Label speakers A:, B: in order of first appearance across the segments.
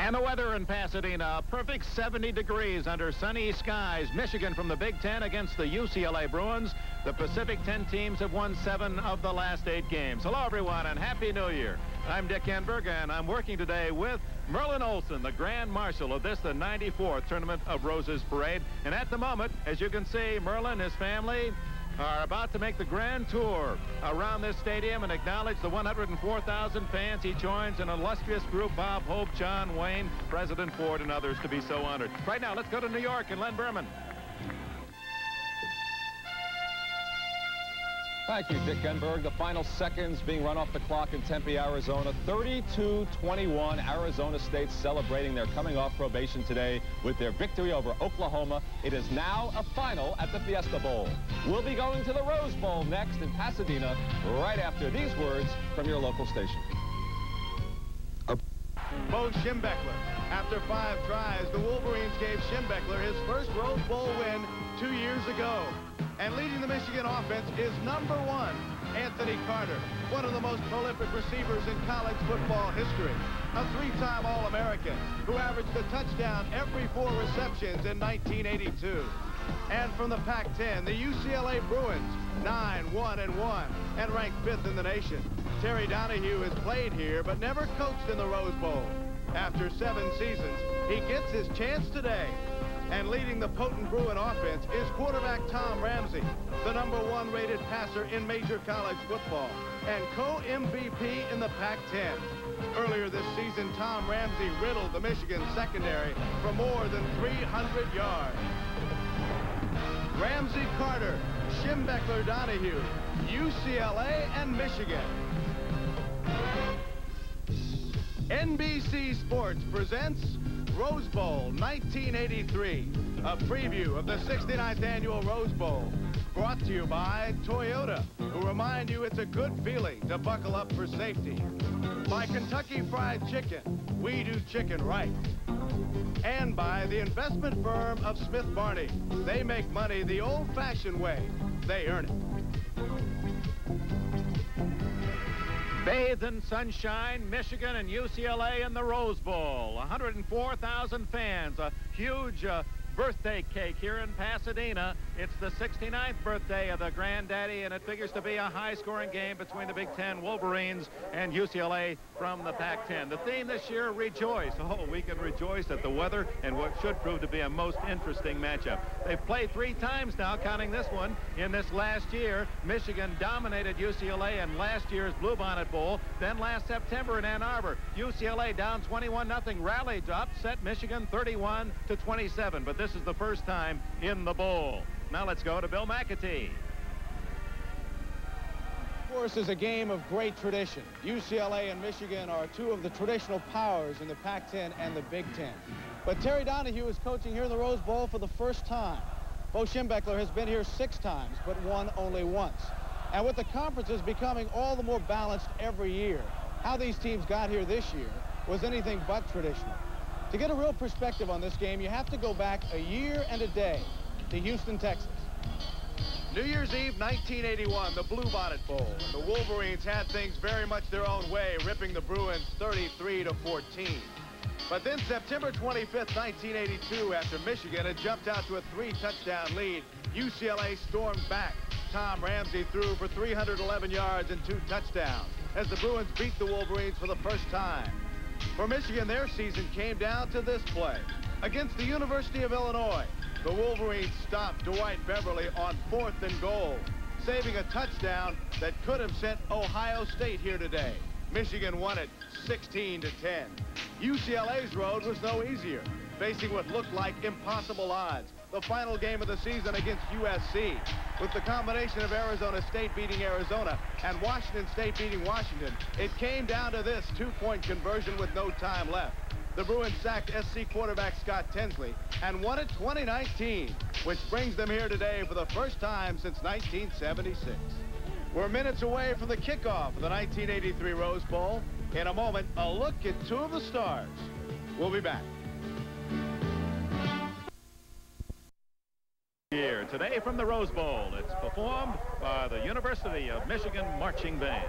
A: And the weather in Pasadena, a perfect 70 degrees under sunny skies. Michigan from the Big Ten against the UCLA Bruins. The Pacific 10 teams have won 7 of the last 8 games. Hello, everyone, and Happy New Year. I'm Dick Enberg, and I'm working today with Merlin Olsen, the Grand Marshal of this, the 94th Tournament of Roses Parade. And at the moment, as you can see, Merlin and his family are about to make the grand tour around this stadium and acknowledge the 104,000 fans. He joins an illustrious group: Bob Hope, John Wayne, President Ford, and others, to be so honored. Right now, let's go to New York and Len Berman.
B: Thank you, Dick Enberg. The final seconds being run off the clock in Tempe, Arizona. 32-21, Arizona State celebrating their coming off probation today with their victory over Oklahoma. It is now a final at the Fiesta Bowl. We'll be going to the Rose Bowl next in Pasadena right after these words from your local station.
C: Bo Schembechler. After 5 tries, the Wolverines gave Schembechler his first Rose Bowl win 2 years ago. And leading the Michigan offense is number 1, Anthony Carter, one of the most prolific receivers in college football history. A 3-time All-American who averaged a touchdown every 4 receptions in 1982. And from the Pac-10, the UCLA Bruins, 9-1-1, and ranked 5th in the nation. Terry Donahue has played here, but never coached in the Rose Bowl. After 7 seasons, he gets his chance today. And leading the potent Bruin offense is quarterback Tom Ramsey, the number 1 rated passer in major college football and co-MVP in the Pac-10. Earlier this season, Tom Ramsey riddled the Michigan secondary for more than 300 yards. Ramsey, Carter, Schembechler, Donahue, UCLA, and Michigan. NBC Sports presents Rose Bowl 1983, a preview of the 69th annual Rose Bowl, brought to you by Toyota, who remind you it's a good feeling to buckle up for safety. By Kentucky Fried Chicken, we do chicken right. And by the investment firm of Smith Barney. They make money the old-fashioned way. They earn it.
A: Bathed in sunshine, Michigan and UCLA in the Rose Bowl. 104,000 fans, a huge birthday cake here in Pasadena. It's the 69th birthday of the granddaddy, and it figures to be a high-scoring game between the Big Ten Wolverines and UCLA from the Pac-10. The theme this year, rejoice. Oh, we can rejoice at the weather and what should prove to be a most interesting matchup. They've played 3 times now, counting this one. In this last year, Michigan dominated UCLA in last year's Bluebonnet Bowl. Then last September in Ann Arbor, UCLA down 21-0, rallied to upset Michigan 31-27. But this is the first time in the bowl. Now let's go to Bill McAtee.
C: Of course, is a game of great tradition. UCLA and Michigan are 2 of the traditional powers in the Pac-10 and the Big Ten. But Terry Donahue is coaching here in the Rose Bowl for the first time. Bo Schembechler has been here 6 times, but won only once. And with the conferences becoming all the more balanced every year, how these teams got here this year was anything but traditional. To get a real perspective on this game, you have to go back a year and a day to Houston, Texas. New Year's Eve, 1981, the Bluebonnet Bowl. And the Wolverines had things very much their own way, ripping the Bruins 33-14. But then September 25th, 1982, after Michigan had jumped out to a 3-touchdown lead, UCLA stormed back. Tom Ramsey threw for 311 yards and 2 touchdowns as the Bruins beat the Wolverines for the first time. For Michigan, their season came down to this play. Against the University of Illinois, the Wolverines stopped Dwight Beverly on 4th and goal, saving a touchdown that could have sent Ohio State here today. Michigan won it 16-10. UCLA's road was no easier, facing what looked like impossible odds. The final game of the season against USC, with the combination of Arizona State beating Arizona and Washington State beating Washington, it came down to this 2-point conversion with no time left. The Bruins sacked SC quarterback Scott Tinsley and won it 20-19, which brings them here today for the first time since 1976. We're minutes away from the kickoff of the 1983 Rose Bowl. In a moment, a look at 2 of the stars. We'll be back.
A: Here today from the Rose Bowl, it's performed by the University of Michigan Marching Band.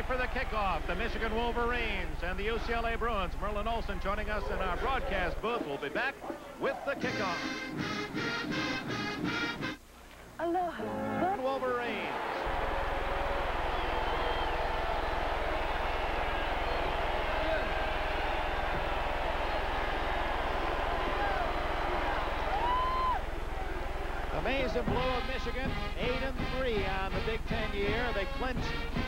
A: ready for the kickoff. The Michigan Wolverines and the UCLA Bruins. Merlin Olsen joining us in our broadcast booth. We'll be back with the kickoff.
D: Aloha.
A: Wolverines. The Maize and Blue of Michigan, 8-3 on the Big Ten year. They clinched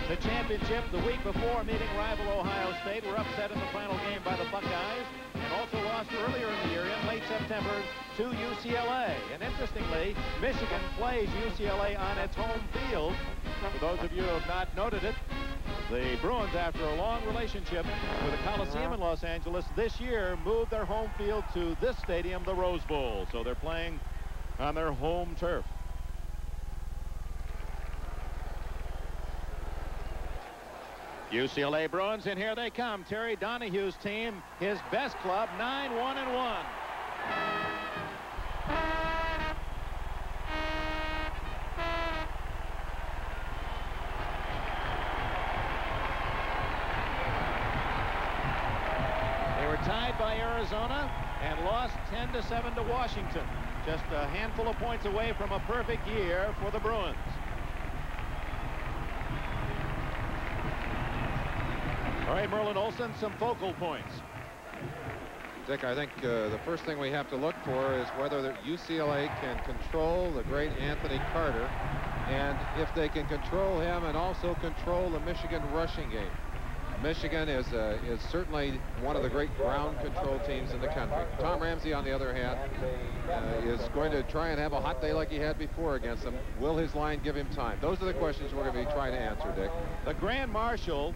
A: the championship the week before, meeting rival Ohio State. Were upset in the final game by the Buckeyes, and also lost earlier in the year in late September to UCLA. And interestingly, Michigan plays UCLA on its home field. For those of you who have not noted it, the Bruins, after a long relationship with the Coliseum in Los Angeles, this year moved their home field to this stadium, the Rose Bowl. So they're playing on their home turf. UCLA Bruins, and here they come. Terry Donahue's team, his best club, 9-1-1. They were tied by Arizona and lost 10-7 to Washington. Just a handful of points away from a perfect year for the Bruins. All right, Merlin Olsen, some focal points.
E: Dick, I think the first thing we have to look for is whether UCLA can control the great Anthony Carter, and if they can control him and also control the Michigan rushing game. Michigan is certainly one of the great ground control teams in the country. Tom Ramsey, on the other hand, is going to try and have a hot day like he had before against them. Will his line give him time? Those are the questions we're going to be trying to answer, Dick.
A: The Grand Marshal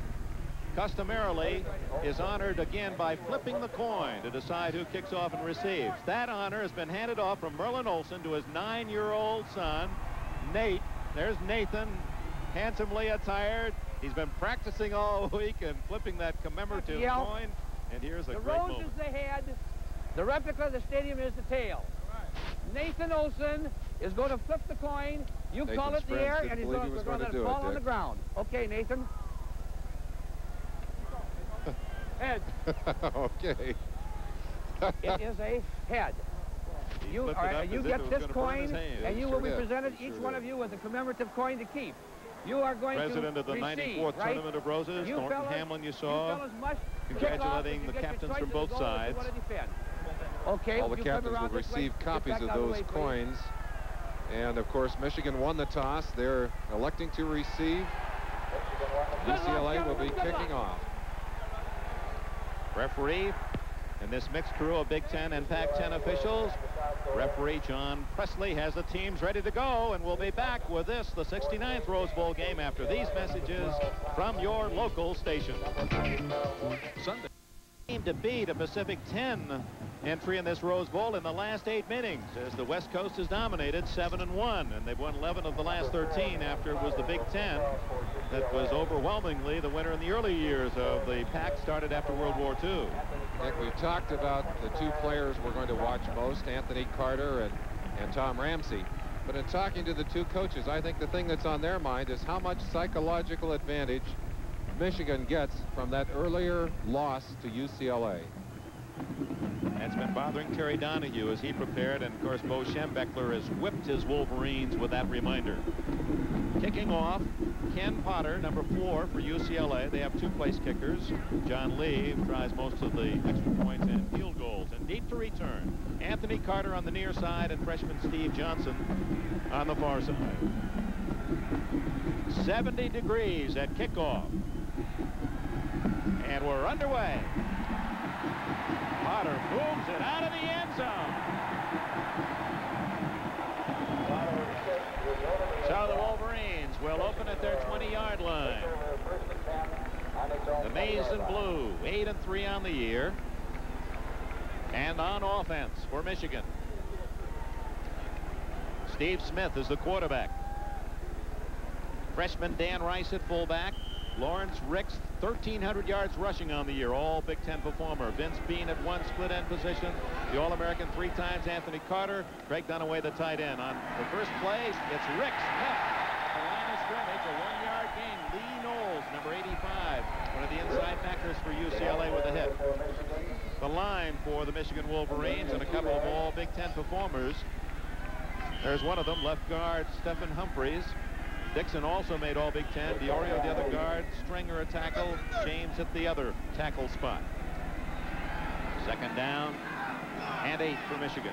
A: customarily is honored again by flipping the coin to decide who kicks off and receives. That honor has been handed off from Merlin Olsen to his 9-year-old son, Nate. There's Nathan, handsomely attired. He's been practicing all week and flipping that commemorative coin. And here's a great moment.
F: The rose is the head. The replica of the stadium is the tail. Nathan Olsen is going to flip the coin. You call it the air, and he's going to let it fall on the ground. Okay, Nathan. Head.
E: Okay.
F: It is a head. You get this coin, and you will be presented, each one of you, with a commemorative coin to keep. You are going
A: President
F: to
A: of the
F: receive,
A: 94th Tournament of Roses, Thornton Hamlin, you saw, congratulating the captains from both sides.
F: Okay,
E: all the captains will receive copies of those coins. And, of course, Michigan won the toss. They're electing to receive. UCLA will be kicking off.
A: Referee and this mixed crew of Big Ten and Pac-10 officials. Referee John Presley has the teams ready to go, and we'll be back with this, the 69th Rose Bowl game, after these messages from your local station. Sunday game to beat a Pacific 10 entry in this Rose Bowl in the last 8 innings, as the West Coast has dominated 7-1, and they've won 11 of the last 13 after it was the Big Ten that was overwhelmingly the winner in the early years of the Pac, started after World War II.
E: Nick, we've talked about the two players we're going to watch most, Anthony Carter and Tom Ramsey. But in talking to the two coaches, I think the thing that's on their mind is how much psychological advantage Michigan gets from that earlier loss to UCLA.
A: That's been bothering Terry Donahue as he prepared, and of course Bo Schembechler has whipped his Wolverines with that reminder. Kicking off, Ken Potter, number 4 for UCLA. They have 2 place kickers. John Lee tries most of the extra points and field goals. And deep to return, Anthony Carter on the near side and freshman Steve Johnson on the far side. 70 degrees at kickoff. And we're underway. Potter booms it out of the end zone. So the Wolverines will open at their 20-yard line. The Maize and Blue, 8-3 on the year. And on offense for Michigan, Steve Smith is the quarterback. Freshman Dan Rice at fullback. Lawrence Ricks, 1,300 yards rushing on the year, all Big Ten performer. Vince Bean at 1 split end position. The All-American 3 times, Anthony Carter. Craig Donahue, the tight end. On the first play, it's Ricks left at the line of scrimmage, a 1-yard game. Lee Knowles, number 85, one of the inside backers for UCLA with a hit. The line for the Michigan Wolverines and a couple of all Big Ten performers. There's one of them, left guard Stephen Humphreys. Dixon also made all Big Ten. Diorio the other guard. Stringer a tackle. James at the other tackle spot. Second down and 8 for Michigan.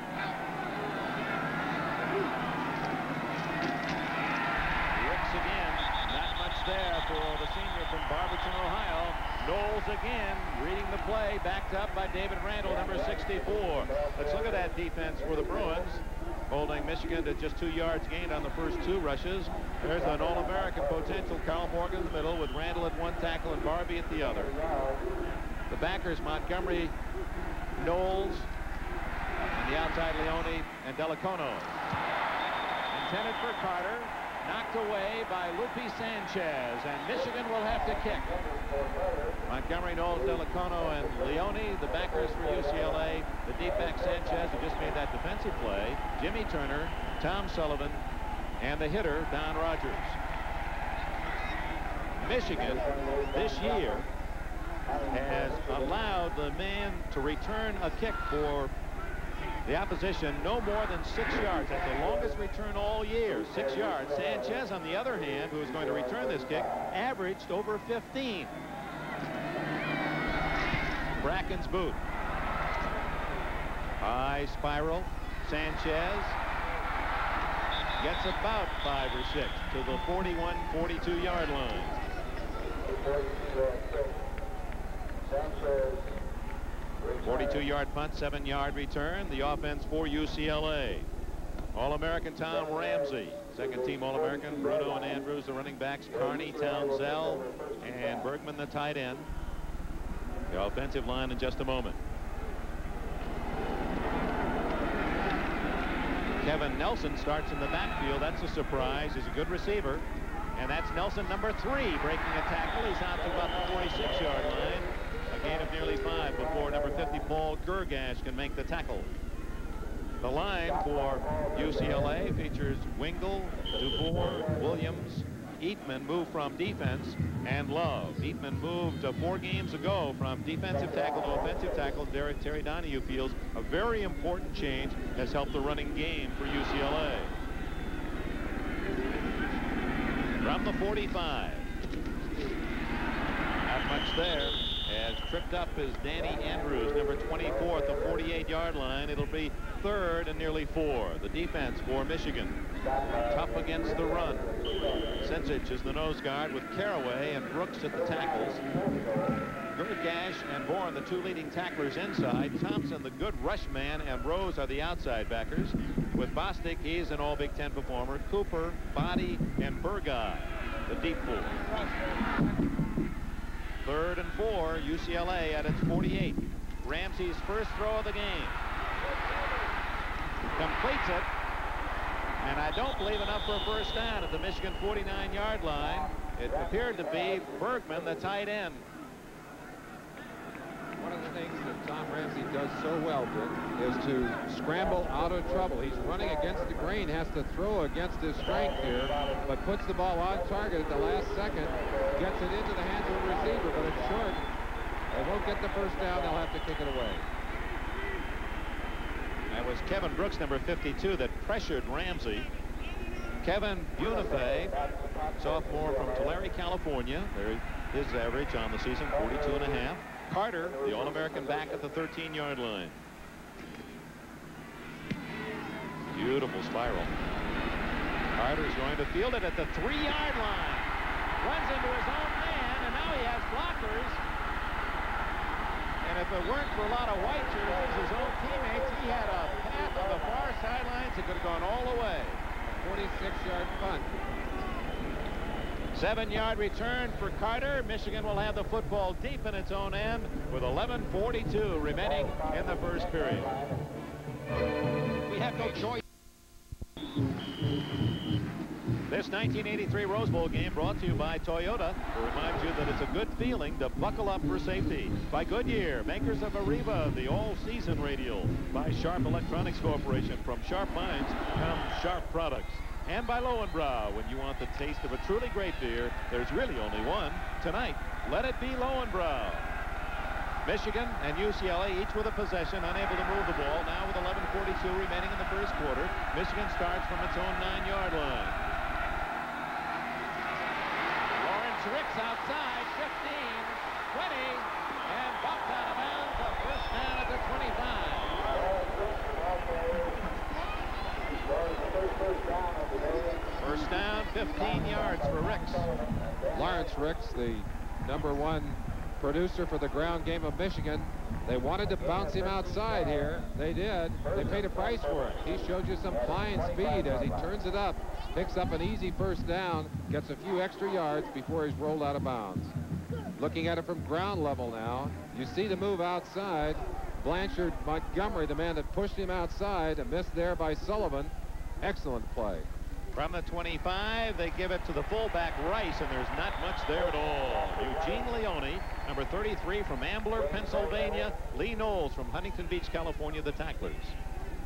A: Ricks again. Not much there for the senior from Barberton, Ohio. Knowles again reading the play, backed up by David Randall, number 64. Let's look at that defense for the Bruins, holding Michigan to just 2 yards gained on the first 2 rushes. There's an All-American potential, Carl Morgan in the middle with Randall at one tackle and Barbie at the other. The backers, Montgomery, Knowles, and the outside Leone and Delacono. Intended for Carter, knocked away by Lupe Sanchez, and Michigan will have to kick. Montgomery, Knowles, Delacono, and Leone, the backers for UCLA. The deep back Sanchez, who just made that defensive play. Jimmy Turner, Tom Sullivan, and the hitter, Don Rogers. Michigan, this year, has allowed the man to return a kick for the opposition no more than 6 yards. That's the longest return all year, 6 yards. Sanchez, on the other hand, who is going to return this kick, averaged over 15. Bracken's boot. High spiral. Sanchez gets about 5 or 6 to the 41, 42-yard line. 42-yard punt, 7-yard return. The offense for UCLA. All-American Tom Ramsey. Second-team All-American. Bruno and Andrews, the running backs. Carney, Townsell, and Bergman, the tight end. The offensive line in just a moment. Kevin Nelson starts in the backfield. That's a surprise. He's a good receiver. And that's Nelson, number 3, breaking a tackle. He's out to about the 46-yard line. A gain of nearly 5 before number 50, Paul Gergash, can make the tackle. The line for UCLA features Wingle, DuBois, Williams. Eatman moved from defense, and Love. Eatman moved 4 games ago from defensive tackle to offensive tackle. Terry Donahue feels a very important change has helped the running game for UCLA. From the 45. Not much there. As tripped up is Danny Andrews, number 24 at the 48-yard line. It'll be 3rd and nearly 4. The defense for Michigan. Tough against the run. Sensich is the nose guard with Caraway and Brooks at the tackles. Gergash and Bourne, the 2 leading tacklers inside. Thompson, the good rush man, and Rose are the outside backers. With Bostic, he's an all Big Ten performer. Cooper, Body, and Burguy, the deep 4. 3rd and 4, UCLA at its 48. Ramsey's first throw of the game. Completes it. And I don't believe enough for a first down at the Michigan 49-yard line. It appeared to be Bergman, the tight end.
E: One of the things that Tom Ramsey does so well, Dick, is to scramble out of trouble. He's running against the grain, has to throw against his strength here, but puts the ball on target at the last second, gets it into the hands of the receiver, but it's short. They won't get the first down. They'll have to kick it away.
A: That was Kevin Brooks, number 52, that pressured Ramsey. Kevin Bunifay, sophomore from Tulare, California. There's his average on the season, 42.5. Carter, the All-American back at the 13-yard line. Beautiful spiral. Carter's going to field it at the 3-yard line. Runs into his own man, and now he has blockers. And if it weren't for a lot of white jerseys, his own teammates, he had a path on the far sidelines. He could have gone all the way.
E: 46-yard punt.
A: 7-yard return for Carter. Michigan will have the football deep in its own end with 11:42 remaining in the first period. We have no choice. This 1983 Rose Bowl game brought to you by Toyota. To remind you that it's a good feeling to buckle up for safety. By Goodyear, makers of Arriva, the all-season radial. By Sharp Electronics Corporation. From Sharp Minds come Sharp products. and by Lowenbrau. When you want the taste of a truly great beer, there's really only one. Tonight, let it be Lowenbrau. Michigan and UCLA each with a possession, unable to move the ball. Now with 11:42 remaining in the first quarter, Michigan starts from its own 9-yard line. Lawrence Ricks outside, 15, 20, and bumped out of bounds. A first down at the 25. First down, 15 yards for Ricks.
E: Lawrence Ricks, the #1 producer for the ground game of Michigan. They wanted to bounce him outside here. They did. They paid a price for it. He showed you some flying speed as he turns it up, picks up an easy first down, gets a few extra yards before he's rolled out of bounds. Looking at it from ground level now, you see the move outside. Blanchard Montgomery, the man that pushed him outside, a miss there by Sullivan. Excellent play.
A: From the 25, they give it to the fullback Rice, and there's not much there at all. Eugene Leone, number 33 from Ambler, Pennsylvania. Lee Knowles from Huntington Beach, California, the tacklers.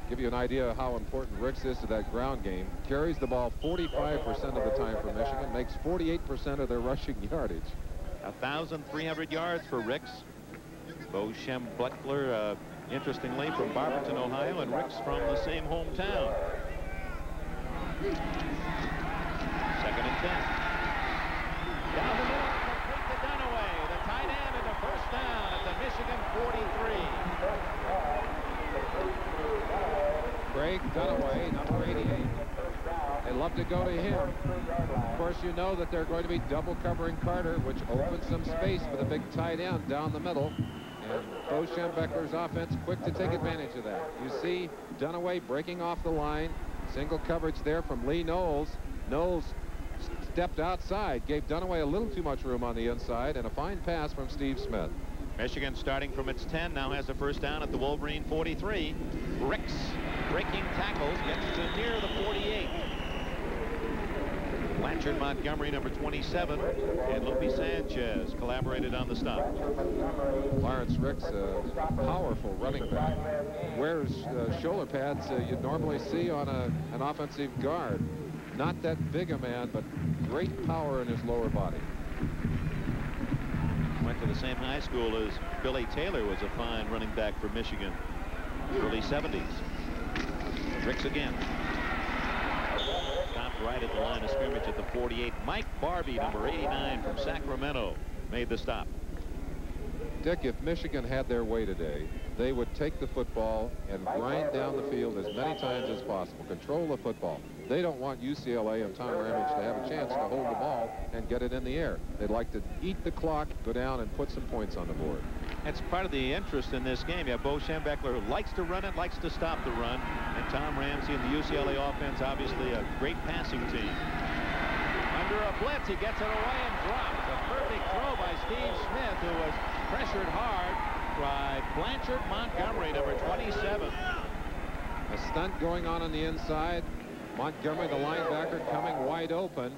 E: Give you an idea of how important Ricks is to that ground game. Carries the ball 45% of the time for Michigan, makes 48% of their rushing yardage.
A: 1,300 yards for Ricks. Bo Schembechler, interestingly, from Barberton, Ohio, and Ricks from the same hometown. 2nd and 10. Down the middle, complete to Donahue, the tight end, and a first down at the Michigan 43.
E: Craig Donahue, number 88. They love to go to him. Of course, you know that they're going to be double covering Carter, which opens some space for the big tight end down the middle. And Bo Schembechler's offense quick to take advantage of that. You see Donahue breaking off the line. Single coverage there from Lee Knowles. Knowles stepped outside, gave Donahue a little too much room on the inside, and a fine pass from Steve Smith.
A: Michigan starting from its 10 now has a first down at the Wolverine 43. Ricks breaking tackles, gets to near the 48. Blanchard Montgomery, number 27, and Lupe Sanchez collaborated on the stop.
E: Lawrence Ricks, a powerful running back, wears shoulder pads you'd normally see on an offensive guard. Not that big a man, but great power in his lower body.
A: Went to the same high school as Billy Taylor, was a fine running back for Michigan, early 70s. Ricks again. Stopped right at the line of scrimmage at the 48. Mike Barbie, number 89 from Sacramento, made the stop.
E: Dick, if Michigan had their way today, they would take the football and grind down the field as many times as possible, control the football. They don't want UCLA and Tom Ramage to have a chance to hold the ball and get it in the air. They'd like to eat the clock, go down, and put some points on the board.
A: That's part of the interest in this game. You have Bo Schembechler, who likes to run it, likes to stop the run, and Tom Ramsey and the UCLA offense, obviously a great passing team. Under a blitz, he gets it away and drops. A perfect throw by Steve Smith, who was pressured hard by Blanchard Montgomery, number 27.
E: A stunt going on the inside. Montgomery, the linebacker, coming wide open.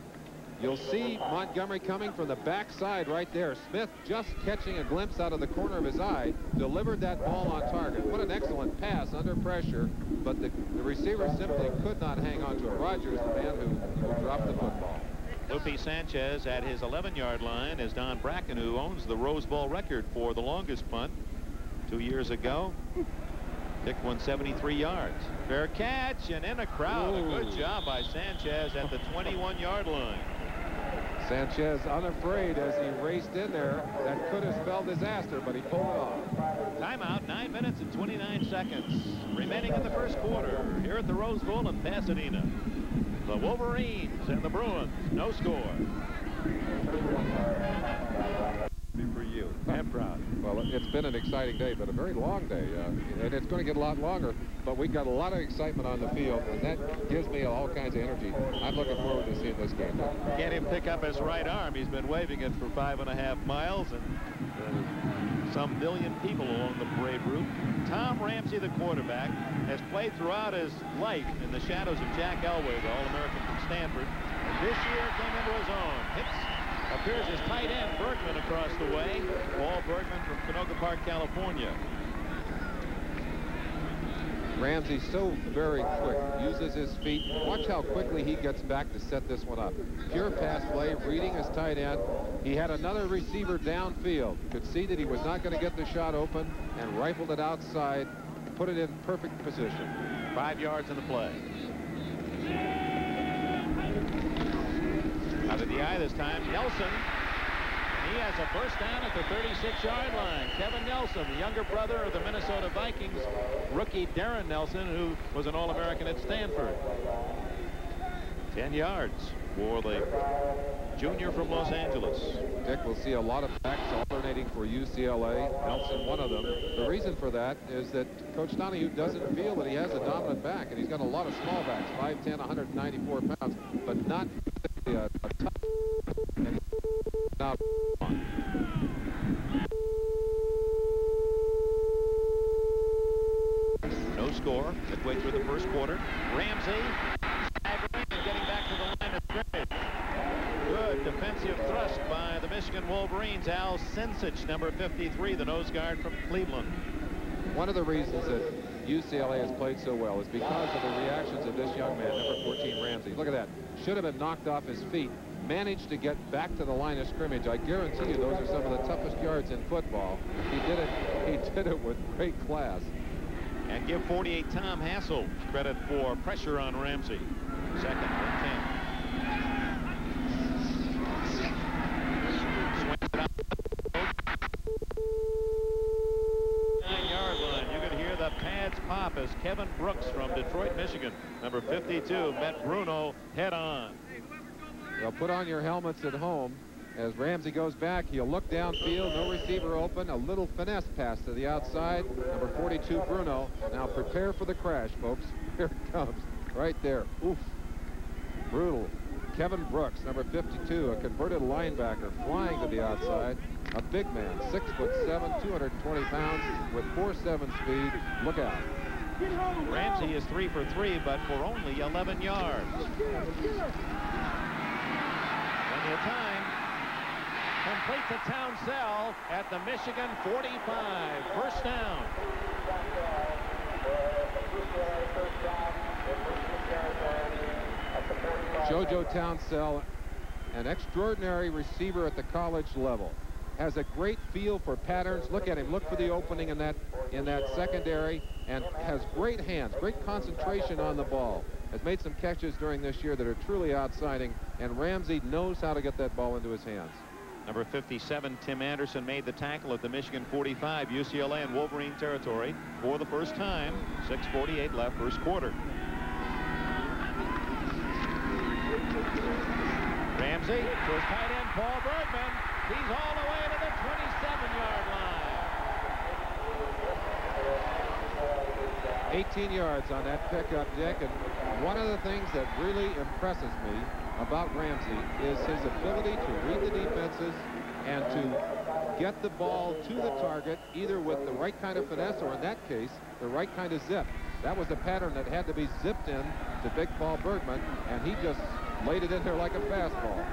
E: You'll see Montgomery coming from the backside right there. Smith just catching a glimpse out of the corner of his eye, delivered that ball on target. What an excellent pass under pressure, but the receiver simply could not hang on to it. Rogers, the man who dropped the football.
A: Lupe Sanchez at his 11-yard line is Don Bracken, who owns the Rose Bowl record for the longest punt 2 years ago. Dick won 73 yards. Fair catch, and in a crowd. A good job by Sanchez at the 21-yard line.
E: Sanchez unafraid as he raced in there. That could have spelled disaster, but he pulled it off.
A: Timeout, 9 minutes and 29 seconds remaining in the first quarter here at the Rose Bowl in Pasadena. The Wolverines and the Bruins, no score. For you, I'm proud.
E: Well, it's been an exciting day, but a very long day, and it's going to get a lot longer, but we've got a lot of excitement on the field, and that gives me all kinds of energy. I'm looking forward to seeing this game.
A: Can't even pick up his right arm. He's been waving it for 5.5 miles, and some million people along the parade route. Tom Ramsey, the quarterback, has played throughout his life in the shadows of Jack Elway, the All-American from Stanford, and this year came into his own. Appears as tight end Bergman across the way. Paul Bergman from Canoga Park, California.
E: Ramsey's so very quick, uses his feet. Watch how quickly he gets back to set this one up. Pure pass play, reading his tight end. He had another receiver downfield. Could see that he was not going to get the shot open and rifled it outside, put it in perfect position.
A: 5 yards in the play. Out of the eye this time, Nelson. He has a first down at the 36-yard line. Kevin Nelson, the younger brother of the Minnesota Vikings rookie Darren Nelson, who was an All-American at Stanford. 10 yards for the junior from Los Angeles.
E: Dick, will see a lot of backs alternating for UCLA. Nelson, one of them. The reason for that is that Coach Donahue doesn't feel that he has a dominant back, and he's got a lot of small backs, 5'10", 194 pounds, but not a tough. And now
A: no score midway through the first quarter. Ramsey staggering and getting back to the line of scrimmage. Good defensive thrust by the Michigan Wolverines. Al Sensich, number 53, the nose guard from Cleveland.
E: One of the reasons that UCLA has played so well is because of the reactions of this young man, number 14, Ramsey. Look at that. Should have been knocked off his feet. Managed to get back to the line of scrimmage. I guarantee you those are some of the toughest yards in football. He did it with great class.
A: And give 48 Tom Hassel credit for pressure on Ramsey. Second and 10. Swings it out. 9-yard line. You can hear the pads pop as Kevin Brooks from Detroit, Michigan, number 52, met Bruno head on.
E: Well, put on your helmets at home. As Ramsey goes back, he'll look downfield, no receiver open, a little finesse pass to the outside. Number 42, Bruno. Now prepare for the crash, folks. Here it comes, right there. Oof, brutal. Kevin Brooks, number 52, a converted linebacker, flying to the outside. A big man, 6'7", 220 pounds, with 4.7 speed. Look out.
A: Ramsey is 3 for 3, but for only 11 yards. Plenty of time. Complete to Townsell at the Michigan 45. First down.
E: JoJo Townsell, an extraordinary receiver at the college level. Has a great feel for patterns. Look at him. Look for the opening in that secondary, and has great hands, great concentration on the ball. Has made some catches during this year that are truly outsizing, and Ramsey knows how to get that ball into his hands.
A: Number 57, Tim Anderson, made the tackle at the Michigan 45. UCLA in Wolverine territory for the first time. 6:48 left, first quarter. Ramsey to his tight end, Paul Bergman. He's all the way to the 27-yard line.
E: 18 yards on that pickup, Dick. And one of the things that really impresses me about Ramsey is his ability to read the defenses and to get the ball to the target, either with the right kind of finesse or, in that case, the right kind of zip. That was a pattern that had to be zipped in to big Paul Bergman, and he just laid it in there like a fastball.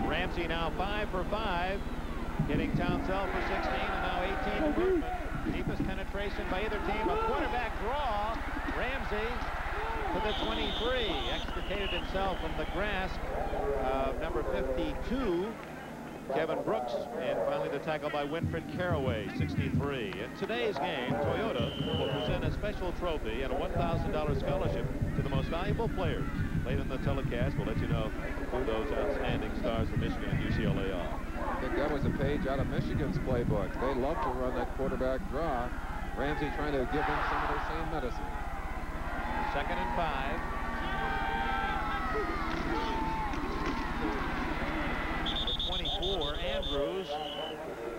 A: Ramsey now 5 for 5, hitting Townsell for 16, and now 18 to Bergman. Deepest penetration by either team. A quarterback draw. Ramsey to the 23. Extricated himself from the grasp of number 52, Kevin Brooks, and finally the tackle by Winfred Carraway, 63. In today's game, Toyota will present a special trophy and a $1,000 scholarship to the most valuable players. Late in the telecast, we'll let you know who those outstanding stars from Michigan and UCLA are.
E: I think that was a page out of Michigan's playbook. They love to run that quarterback draw. Ramsey trying to give them some of their same medicine.
A: 2nd and 5. The 24, Andrews.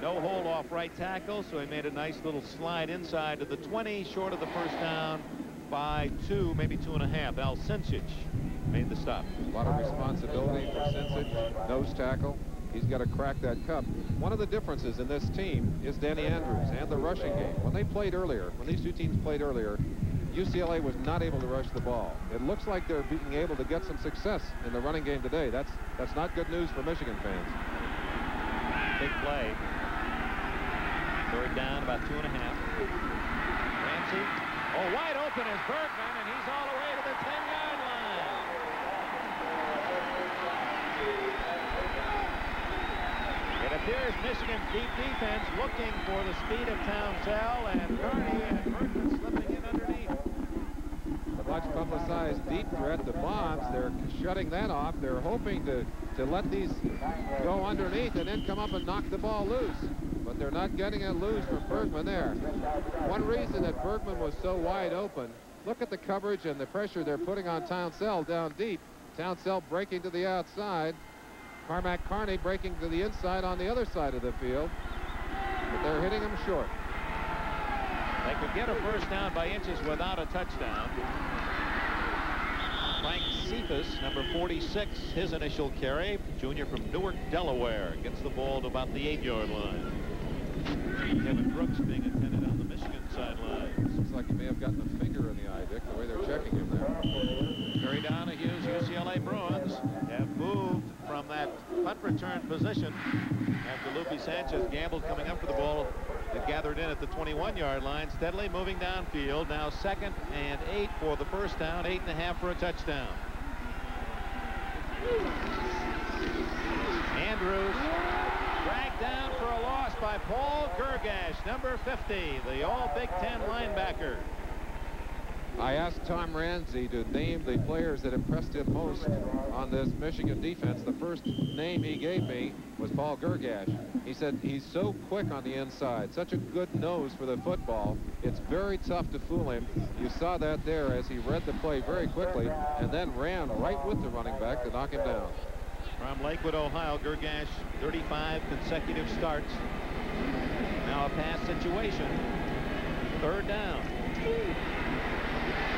A: No hold off right tackle, so he made a nice little slide inside to the 20, short of the first down by 2, maybe 2.5. Al Sensich made the stop.
E: A lot of responsibility for Sensich, nose tackle. He's got to crack that cup. One of the differences in this team is Danny Andrews and the rushing game. When they played earlier, when these two teams played earlier, UCLA was not able to rush the ball. It looks like they're being able to get some success in the running game today. That's not good news for Michigan fans.
A: Big play. 3rd down, about 2.5. Ramsey. Oh, wide open is Bergman, and he's all the way to the 10-yard line. It appears Michigan's deep defense looking for the speed of Townsell, and Carney and Bergman slipping in underneath.
E: The much publicized deep threat, the bombs, they're shutting that off. They're hoping to let these go underneath and then come up and knock the ball loose. But they're not getting it loose from Bergman there. One reason that Bergman was so wide open, look at the coverage and the pressure they're putting on Townsell down deep. Townsell breaking to the outside. Cormac Carney breaking to the inside on the other side of the field. But they're hitting him short.
A: They could get a first down by inches without a touchdown. Frank Cephas, number 46, his initial carry. Junior from Newark, Delaware, gets the ball to about the 8-yard line. Kevin Brooks being attended on the Michigan sideline.
E: Looks like he may have gotten a finger in the eye, Dick, the way they're checking him there.
A: Terry Donahue's UCLA Bruins have moved from that punt return position after Lupe Sanchez gambled coming up for the ball. It gathered in at the 21-yard line, steadily moving downfield. Now 2nd and 8 for the first down, 8.5 for a touchdown. Andrews dragged down for a loss by Paul Gergash, number 50, the all Big Ten linebacker.
E: I asked Tom Ramsey to name the players that impressed him most on this Michigan defense. The first name he gave me was Paul Gergash. He said he's so quick on the inside, such a good nose for the football. It's very tough to fool him. You saw that there as he read the play very quickly and then ran right with the running back to knock him down.
A: From Lakewood, Ohio, Gergash, 35 consecutive starts. Now a pass situation. 3rd down.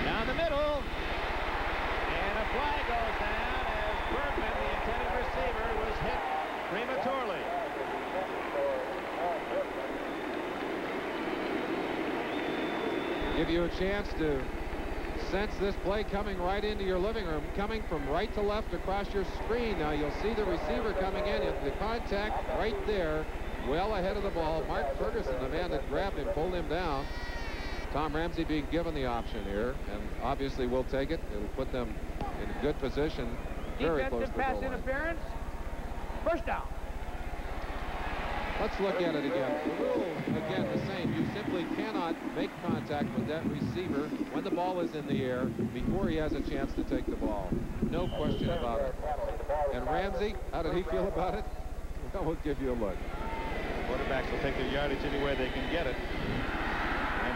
A: Down the middle, and a flag goes down as Bergman, the intended receiver, was hit prematurely.
E: Give you a chance to sense this play coming right into your living room, coming from right to left across your screen. Now you'll see the receiver coming in, the contact right there, well ahead of the ball. Mark Ferguson, the man that grabbed him, pulled him down. Tom Ramsey being given the option here, and obviously will take it. It'll put them in a good position, very close to the goal line.
F: Pass interference. First down.
E: Let's look at it again. The rule, again, the same. You simply cannot make contact with that receiver when the ball is in the air before he has a chance to take the ball. No question about it. And Ramsey, how did he feel about it? Well, we'll give you a look.
A: Quarterbacks will take their yardage any way they can get it.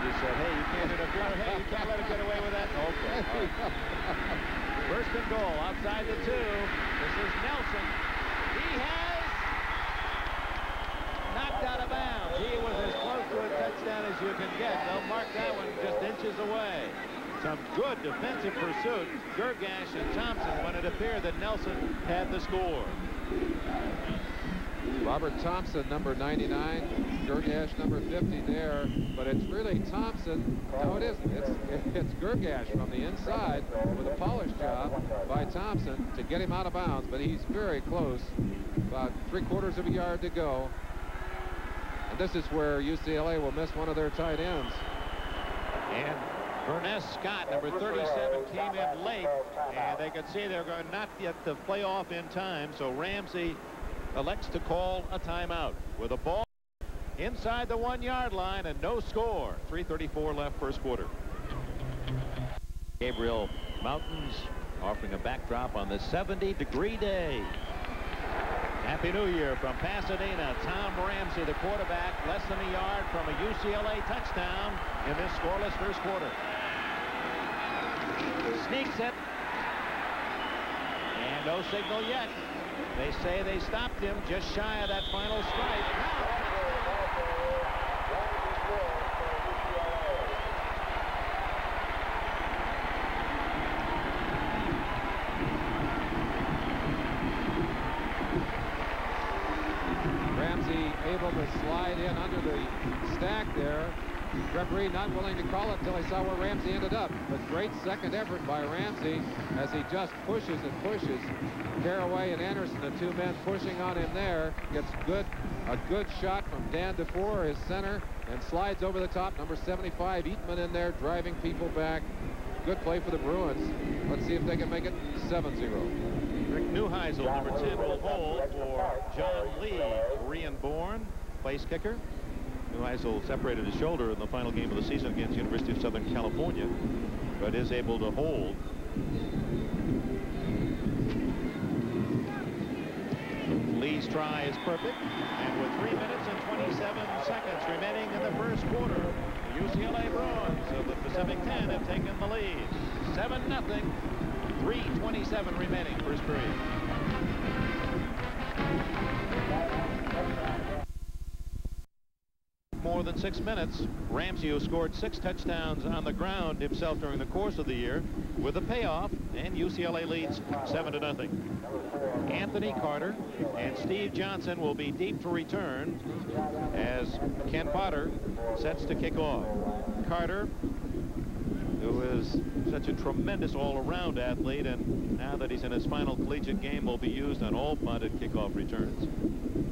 A: He said, hey, you can't interfere. Hey, you can't let him get away with that. Okay. Right. 1st and goal outside the 2. This is Nelson. He has knocked out of bounds. He was as close to a touchdown as you can get. They'll mark that one just inches away. Some good defensive pursuit. Gergash and Thompson when it appeared that Nelson had the score.
E: Robert Thompson, number 99, Gergash, number 50 there, but it's really Thompson. No, it isn't. It's Gergash from the inside with a polish job by Thompson to get him out of bounds, but he's very close. About 3/4 of a yard to go. And this is where UCLA will miss one of their tight ends.
A: And Verness Scott, number 37, came in late, and they could see they're going not get the play off in time, so Ramsey elects to call a timeout with a ball inside the 1-yard line and no score. 3:34 left, first quarter. Gabriel Mountains offering a backdrop on the 70-degree day. Happy New Year from Pasadena. Tom Ramsey, the quarterback, less than a yard from a UCLA touchdown in this scoreless first quarter. Sneaks it. And no signal yet. They say they stopped him just shy of that final strike.
E: Ramsey able to slide in under the stack there. Referee not willing to call it until he saw where Ramsey ended up. But great second effort by Ramsey as he just pushes and pushes. Caraway and Anderson, the two men pushing on him there. Gets a good shot from Dan DeFore, his center, and slides over the top. Number 75, Eatman in there, driving people back. Good play for the Bruins. Let's see if they can make it 7-0.
A: Rick Neuheisel, number 10, will hold for John Lee, Korean-born place kicker. Neuheisel separated his shoulder in the final game of the season against the University of Southern California, but is able to hold. Lee's try is perfect, and with 3 minutes and 27 seconds remaining in the first quarter, the UCLA Bruins of the Pacific 10 have taken the lead. 7-0, 3:27 remaining, first period. More than 6 minutes. Ramsey, who scored 6 touchdowns on the ground himself during the course of the year, with a payoff, and UCLA leads 7-0. Anthony Carter and Steve Johnson will be deep to return as Ken Potter sets to kick off. Carter, who is such a tremendous all-around athlete, and now that he's in his final collegiate game, will be used on all punted kickoff returns.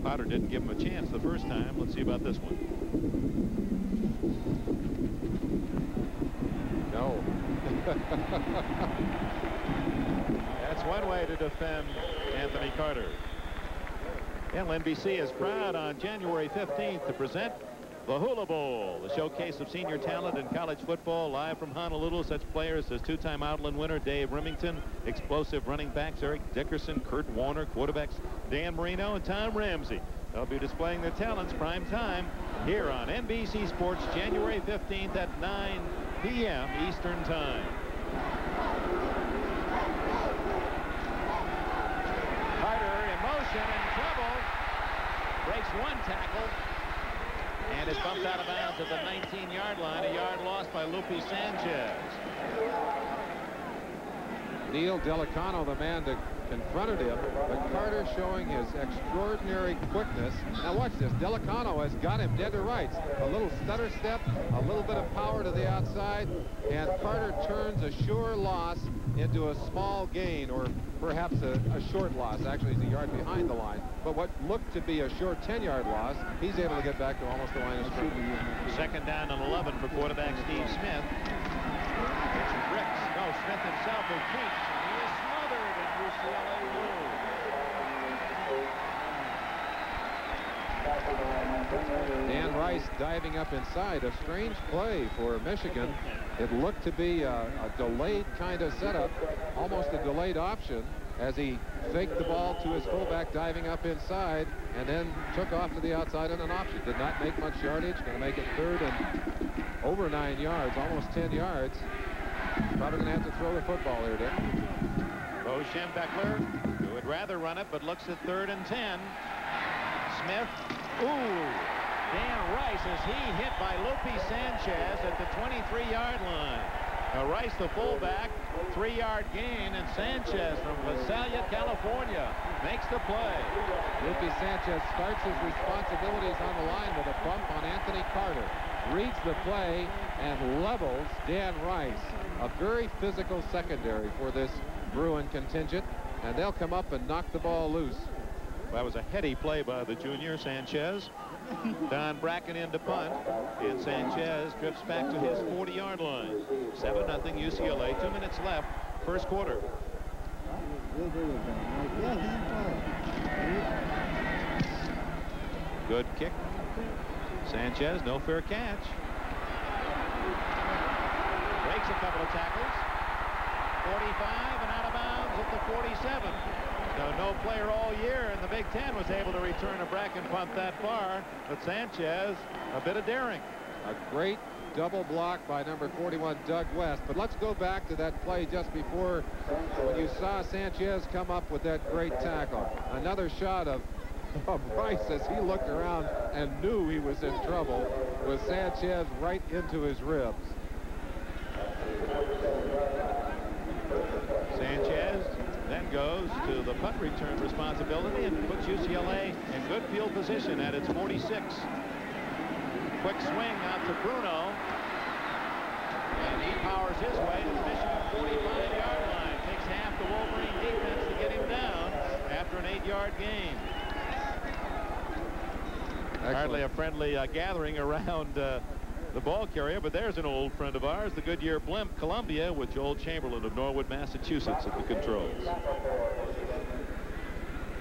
A: Potter didn't give him a chance the first time. Let's see about this one.
E: No.
A: That's one way to defend Anthony Carter. Well, NBC is proud on January 15th to present the Hula Bowl, the showcase of senior talent in college football, live from Honolulu. Such players as two-time Outland winner Dave Remington, explosive running backs Eric Dickerson, Kurt Warner, quarterbacks Dan Marino and Tom Ramsey. They'll be displaying their talents prime time here on NBC Sports, January 15th at 9 p.m. Eastern Time. Carter in motion, in trouble, breaks one tackle, and is bumped out of bounds at the 19-yard line. A yard lost by Lupe Sanchez.
E: Neil Delicano, the man that confronted him, but Carter showing his extraordinary quickness. Now watch this. Delicano has got him dead to rights. A little stutter step, a little bit of power to the outside, and Carter turns a sure loss into a small gain, or perhaps a short loss. Actually, he's a yard behind the line. But what looked to be a short 10-yard loss, he's able to get back to almost the line of scrimmage.
A: Second down and 11 for quarterback Steve Smith. It's Ricks. No, Smith himself will keep. He is smothered in UCLA blue.
E: Dan Rice diving up inside. A strange play for Michigan. It looked to be a delayed kind of setup, almost a delayed option, as he faked the ball to his fullback diving up inside and then took off to the outside on an option. Did not make much yardage. Going to make it third and over 9 yards, almost 10 yards. Probably going to have to throw the football here, Dick.
A: Bo Schembechler, who would rather run it, but looks at 3rd and 10. Smith. Ooh. Dan Rice, as he hit by Lupe Sanchez at the 23-yard line. Now Rice, the fullback, 3-yard gain, and Sanchez from Visalia, California, makes the play.
E: Lupe Sanchez starts his responsibilities on the line with a bump on Anthony Carter. Reads the play and levels Dan Rice. A very physical secondary for this Bruin contingent, and they'll come up and knock the ball loose.
A: That was a heady play by the junior, Sanchez. Don Bracken in to punt, and Sanchez drifts back to his 40-yard line. 7-0 UCLA, 2 minutes left, first quarter. Good kick. Sanchez, no fair catch. Breaks a couple of tackles. 45 and out of bounds at the 47. No player all year in the Big Ten was able to return a Bracken punt that far, but Sanchez, a bit of daring.
E: A great double block by number 41, Doug West. But let's go back to that play just before, when you saw Sanchez come up with that great tackle. Another shot of Rice as he looked around and knew he was in trouble with Sanchez right into his ribs.
A: Sanchez then goes to the punt return responsibility and puts UCLA in good field position at its 46. Quick swing out to Bruno. He powers his way to the Michigan 45-yard line. Takes half the Wolverine defense to get him down after an 8-yard gain.
E: Excellent.
A: Hardly a friendly gathering around the ball carrier, but there's an old friend of ours, the Goodyear blimp Columbia, with Joel Chamberlain of Norwood, Massachusetts at the controls.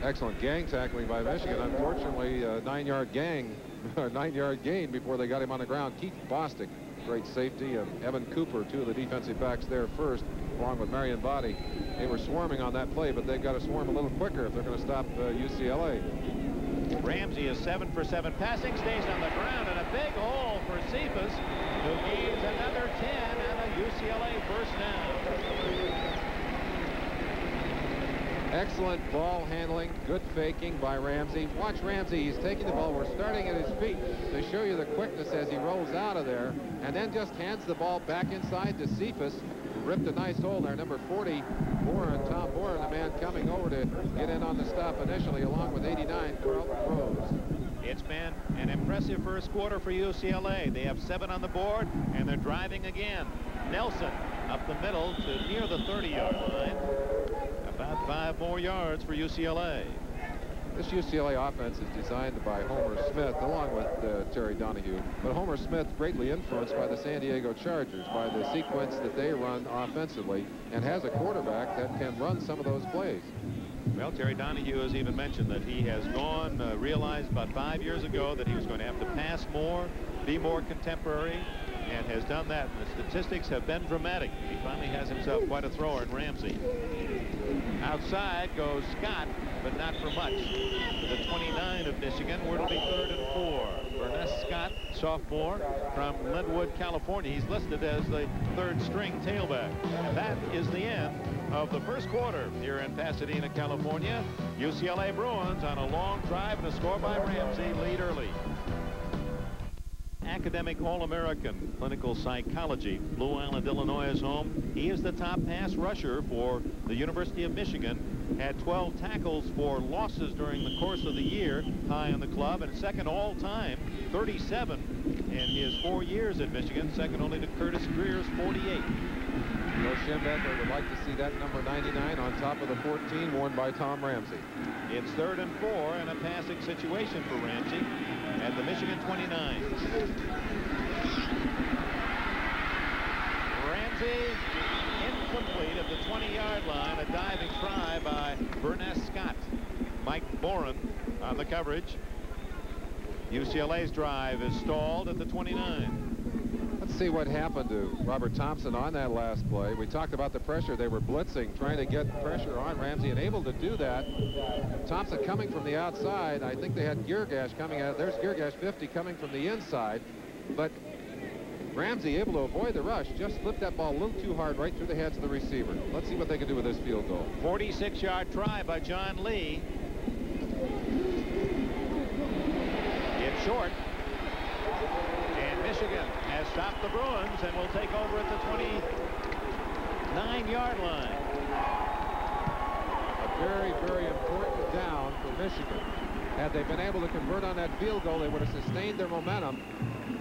E: Excellent gang tackling by Michigan. Unfortunately, a 9-yard gang, or 9-yard gain before they got him on the ground. Keith Bostic, great safety, and Evan Cooper, two of the defensive backs there first, along with Marion Body. They were swarming on that play, but they've got to swarm a little quicker if they're going to stop UCLA.
A: Ramsey is 7 for 7 passing, stays on the ground, and a big hole for Cephas, who gains another 10 and a UCLA first down.
E: Excellent ball handling, good faking by Ramsey. Watch Ramsey, he's taking the ball. We're starting at his feet to show you the quickness as he rolls out of there, and then just hands the ball back inside to Cephas, who ripped a nice hole there. Number 40, Tom Boren, the man coming over to get in on the stop initially, along with 89, Carlton Rose.
A: It's been an impressive first quarter for UCLA. They have 7 on the board, and they're driving again. Nelson up the middle to near the 30-yard line. About 5 more yards for UCLA.
E: This UCLA offense is designed by Homer Smith, along with Terry Donahue. But Homer Smith greatly influenced by the San Diego Chargers, by the sequence that they run offensively, and has a quarterback that can run some of those plays.
A: Well, Terry Donahue has even mentioned that he has realized about 5 years ago that he was going to have to pass more, be more contemporary, and has done that. And the statistics have been dramatic. He finally has himself quite a thrower in Ramsey. Outside goes Scott, but not for much. To the 29 of Michigan, where it'll be 3rd and 4. Burness Scott, sophomore from Linwood, California. He's listed as the 3rd string tailback. And that is the end of the first quarter here in Pasadena, California. UCLA Bruins on a long drive and a score by Ramsey, lead early. Academic All-American clinical psychology. Blue Island, Illinois is home. He is the top pass rusher for the University of Michigan. Had 12 tackles for losses during the course of the year, high in the club, and second all-time, 37 in his 4 years at Michigan, second only to Curtis Greer's 48.
E: Bill Schembechler would like to see that number 99 on top of the 14 worn by Tom Ramsey.
A: It's 3rd and 4 and a passing situation for Ramsey at the Michigan 29. Ramsey incomplete at the 20-yard line. A diving try by Burness Scott. Mike Boren on the coverage. UCLA's drive is stalled at the 29.
E: Let's see what happened to Robert Thompson on that last play. We talked about the pressure. They were blitzing, trying to get pressure on Ramsey, and able to do that. Thompson coming from the outside. I think they had Geargash coming out. There's Geargash 50 coming from the inside. But Ramsey able to avoid the rush. Just flipped that ball a little too hard right through the hands of the receiver. Let's see what they can do with this field goal.
A: 46-yard try by John Lee. It's short. And Michigan has stopped the Bruins and will take over at the 29-yard line.
E: A very, very important down for Michigan. Had they been able to convert on that field goal, they would have sustained their momentum.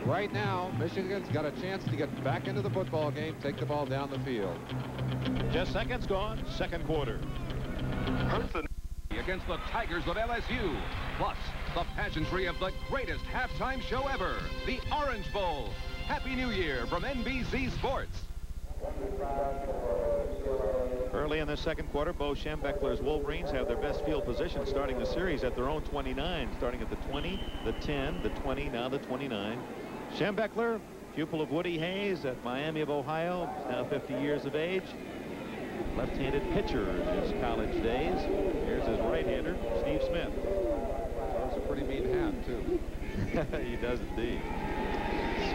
E: Right now, Michigan's got a chance to get back into the football game, take the ball down the field.
A: Just seconds gone, second quarter.
D: Against the Tigers of LSU. Plus, the pageantry of the greatest halftime show ever, the Orange Bowl. Happy New Year from NBC Sports.
A: Early in the second quarter, Bo Schembechler's Wolverines have their best field position starting the series at their own 29, starting at the 20, the 10, the 20, now the 29. Schembechler, pupil of Woody Hayes at Miami of Ohio, now 50 years of age. Left-handed pitcher in his college days. Here's his right-hander, Steve Smith.
E: That's a pretty mean hat, too.
A: He does indeed.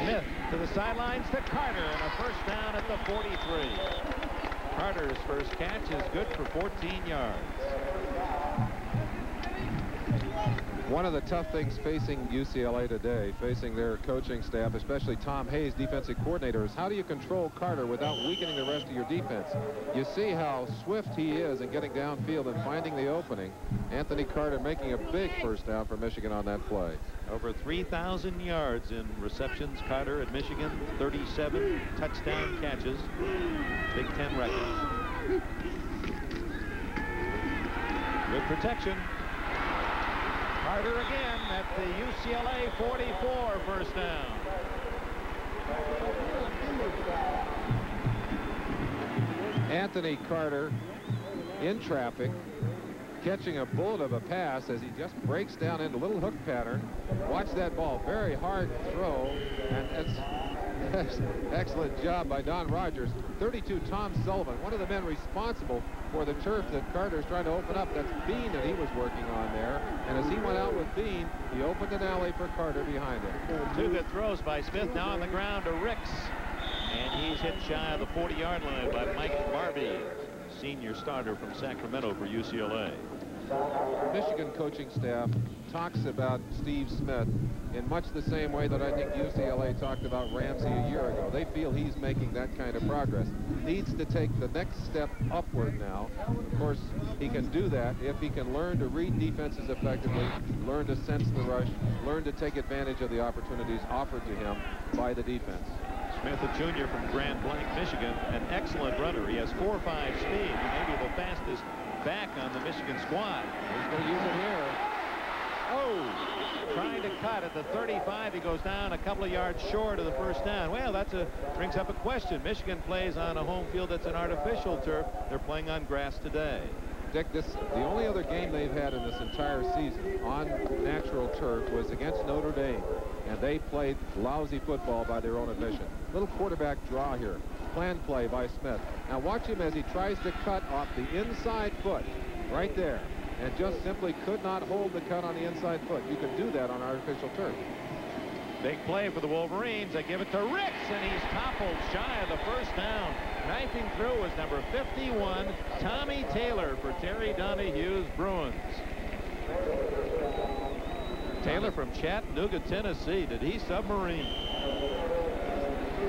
A: Smith to the sidelines to Carter, and a first down at the 43. Carter's first catch is good for 14 yards.
E: One of the tough things facing UCLA today, facing their coaching staff, especially Tom Hayes, defensive coordinator, is how do you control Carter without weakening the rest of your defense? You see how swift he is in getting downfield and finding the opening. Anthony Carter making a big first down for Michigan on that play.
A: Over 3,000 yards in receptions. Carter at Michigan, 37 touchdown catches. Big Ten records. Good protection. Carter again at the UCLA 44, first down.
E: Anthony Carter in traffic, catching a bullet of a pass as he just breaks down into a little hook pattern. Watch that ball. Very hard throw, and it's excellent job by Don Rogers. 32, Tom Sullivan, one of the men responsible for the turf that Carter's trying to open up. That's Bean that he was working on there. And as he went out with Bean, he opened an alley for Carter behind him.
A: Two good throws by Smith. Now on the ground to Ricks. And he's hit shy of the 40-yard line by Mike Barbie, senior starter from Sacramento for UCLA.
E: Michigan coaching staff talks about Steve Smith in much the same way that I think UCLA talked about Ramsey a year ago. They feel he's making that kind of progress. Needs to take the next step upward now. Of course, he can do that if he can learn to read defenses effectively, learn to sense the rush, learn to take advantage of the opportunities offered to him by the defense.
A: Smith, a junior from Grand Blanc, Michigan, an excellent runner. He has 4.5 speed. He may be the fastest back on the Michigan squad.
E: He's going to use it here.
A: Oh, trying to cut at the 35. He goes down a couple of yards short of the first down. Well, brings up a question. Michigan plays on a home field that's an artificial turf. They're playing on grass today.
E: Dick, the only other game they've had in this entire season on natural turf was against Notre Dame, and they played lousy football by their own admission. Little quarterback draw here. Plan play by Smith. Now watch him as he tries to cut off the inside foot right there, and just simply could not hold the cut on the inside foot. You can do that on artificial turf.
A: Big play for the Wolverines. They give it to Ricks, and he's toppled shy of the first down. Knifing through was number 51, Tommy Taylor, for Terry Donahue's Bruins. Taylor from Chattanooga, Tennessee. Did he submarine?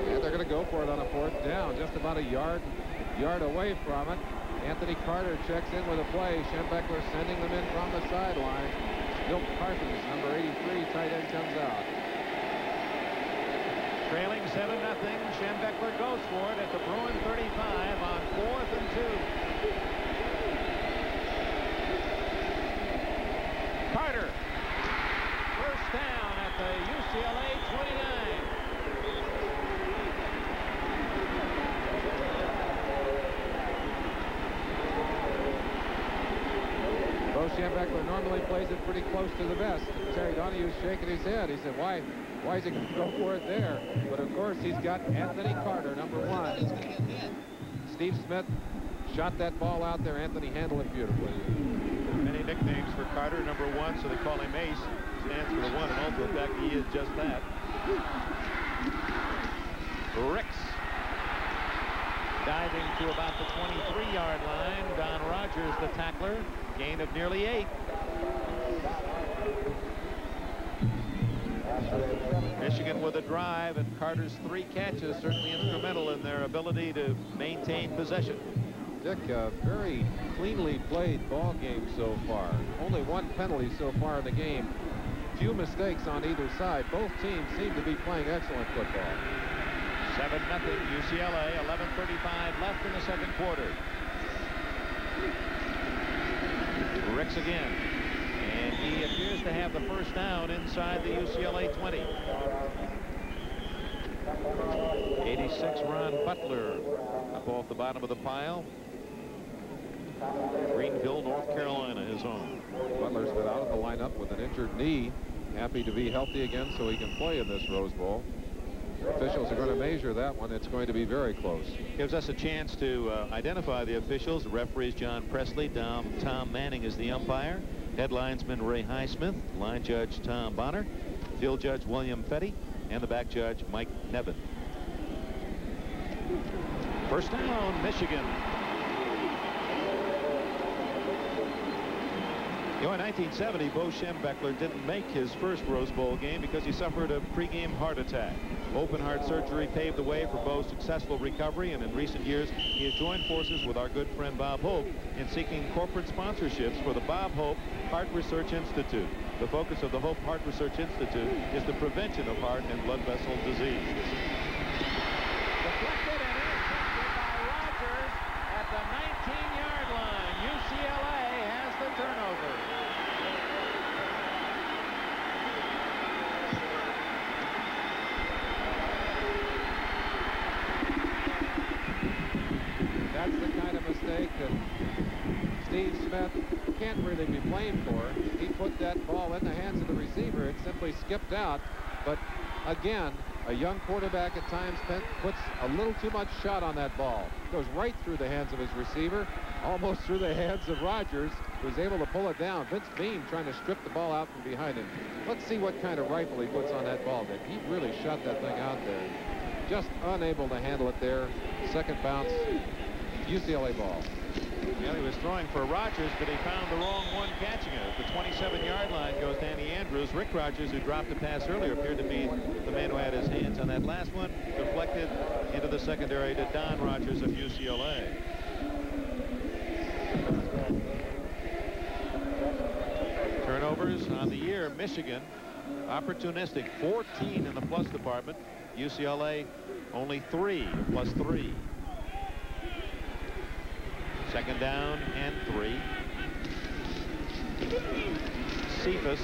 E: And they're going to go for it on a fourth down, just about a yard away from it. Anthony Carter checks in with a play. Schembechler sending them in from the sideline. Milt Parsons, number 83, tight end, comes out.
A: Trailing 7-0. Schembechler goes for it at the Bruin 35 on 4th and 2. Carter. First down at the UCLA 29.
E: Bo Schembechler normally plays it pretty close to the vest. Terry Donahue's shaking his head. He said, why is he going to go for it there? But of course, he's got Anthony Carter, number 1. Steve Smith shot that ball out there. Anthony handled it beautifully.
A: Many nicknames for Carter, number 1, so they call him Ace. Stands for the 1, and also, in fact, he is just that. Ricks diving to about the 23-yard line. Don Rogers, the tackler, gain of nearly 8. Michigan with a drive, and Carter's 3 catches certainly instrumental in their ability to maintain possession.
E: Dick, a very cleanly played ball game so far. Only 1 penalty so far in the game. Few mistakes on either side. Both teams seem to be playing excellent football.
A: 7-0 UCLA, 11:35 left in the second quarter. Ricks again, and he appears to have the first down inside the UCLA 20. 86, Ron Butler, up off the bottom of the pile. Greenville, North Carolina, his home.
E: Butler's been out of the lineup with an injured knee. Happy to be healthy again so he can play in this Rose Bowl. Officials are going to measure that one. It's going to be very close.
A: Gives us a chance to identify the officials. The referees John Presley, Tom Manning is the umpire. Head linesman Ray Highsmith, line judge Tom Bonner, field judge William Fetty, and the back judge Mike Nevin. First down, Michigan.
G: You know, in 1970, Bo Schembechler didn't make his first Rose Bowl game because he suffered a pregame heart attack. Open heart surgery paved the way for Bo's successful recovery, and in recent years, he has joined forces with our good friend Bob Hope in seeking corporate sponsorships for the Bob Hope Heart Research Institute. The focus of the Hope Heart Research Institute is the prevention of heart and blood vessel disease.
A: Deflected and intercepted by Rogers at the 19-yard line. UCLA has the turnover.
E: That's the kind of mistake that Steve Smith can't really be blamed for. He put that ball in the hands of the receiver. It simply skipped out. But again, a young quarterback at times puts a little too much shot on that ball. Goes right through the hands of his receiver, almost through the hands of Rogers, who's able to pull it down. Vince Beam trying to strip the ball out from behind him. Let's see what kind of rifle he puts on that ball. But he really shot that thing out there. Just unable to handle it there. Second bounce, UCLA ball.
G: Well, he was throwing for Rogers, but he found the wrong one catching it. At the 27-yard line goes Danny Andrews. Rick Rogers, who dropped the pass earlier, appeared to be the man who had his hands on that last one. Deflected into the secondary to Don Rogers of UCLA. Turnovers on the year. Michigan, opportunistic, 14 in the plus department. UCLA, only 3, plus 3. Second down and 3. Cephas,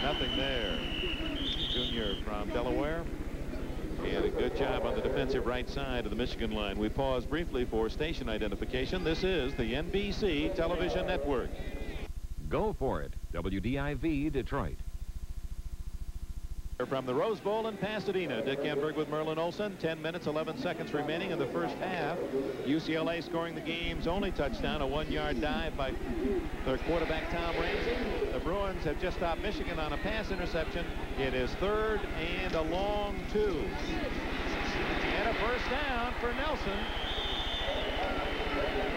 G: nothing there. Junior from Delaware. And a good job on the defensive right side of the Michigan line. We pause briefly for station identification. This is the NBC television network.
D: Go for it. WDIV Detroit.
G: From the Rose Bowl in Pasadena, Dick Enberg with Merlin Olsen. 10 minutes, 11 seconds remaining in the first half. UCLA scoring the game's only touchdown, a 1-yard dive by their quarterback, Tom Ramsey. The Bruins have just stopped Michigan on a pass interception. It is 3rd and a long 2. And a first down for Nelson.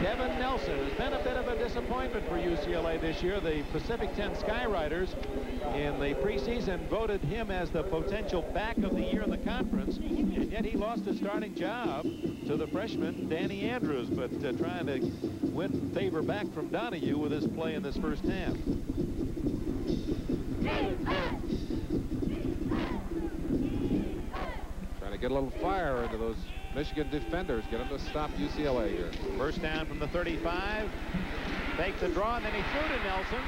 G: Kevin Nelson has been a bit of a disappointment for UCLA this year. The Pacific 10 Skyriders in the preseason voted him as the potential back of the year in the conference, and yet he lost his starting job to the freshman Danny Andrews, but trying to win favor back from Donahue with his play in this first half.
E: Trying to get a little fire into those Michigan defenders, get them to stop UCLA here.
G: First down from the 35. Faked the draw, and then he threw to Nelson.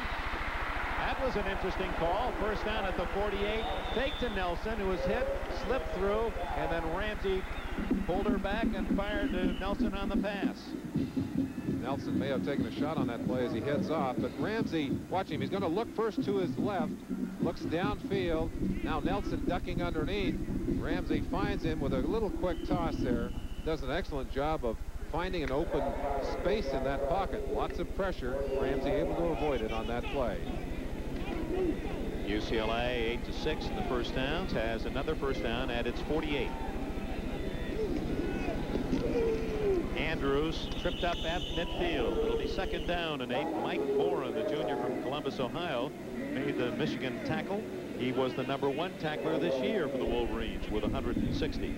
G: That was an interesting call. First down at the 48. Fake to Nelson, who was hit, slipped through, and then Ramsey pulled her back and fired to Nelson on the pass.
E: Nelson may have taken a shot on that play as he heads off, but Ramsey, watch him. He's going to look first to his left, looks downfield. Now Nelson ducking underneath. Ramsey finds him with a little quick toss there. Does an excellent job of finding an open space in that pocket. Lots of pressure. Ramsey able to avoid it on that play.
G: UCLA 8-6 in the first downs, has another first down at its 48. Andrews tripped up at midfield. It'll be second down and 8. Mike Boren, the junior from Columbus, Ohio, made the Michigan tackle. He was the #1 tackler this year for the Wolverines with 160.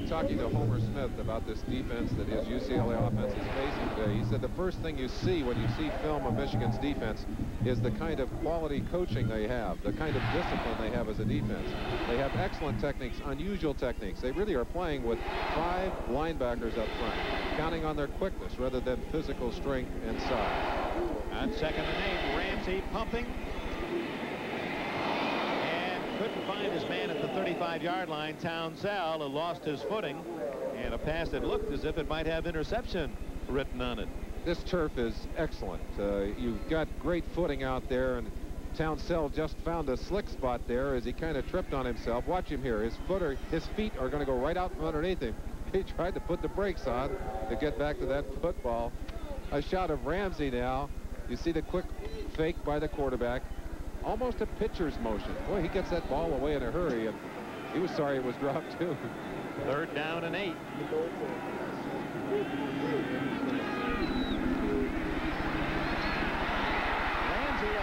E: Talking to Homer Smith about this defense that his UCLA offense is facing today, he said the first thing you see when you see film of Michigan's defense is the kind of quality coaching they have, the kind of discipline they have as a defense. They have excellent techniques, unusual techniques. They really are playing with 5 linebackers up front, counting on their quickness rather than physical strength and size.
G: On second and 8, Ramsey pumping. Couldn't find his man at the 35-yard line. Townsell lost his footing, and a pass that looked as if it might have interception written on it.
E: This turf is excellent. You've got great footing out there, and Townsell just found a slick spot there as he kind of tripped on himself. Watch him here. His feet are going to go right out from underneath him. He tried to put the brakes on to get back to that football. A shot of Ramsey now. You see the quick fake by the quarterback. Almost a pitcher's motion. Boy, he gets that ball away in a hurry, and he was sorry it was dropped too.
G: Third down and 8.
A: Ramsey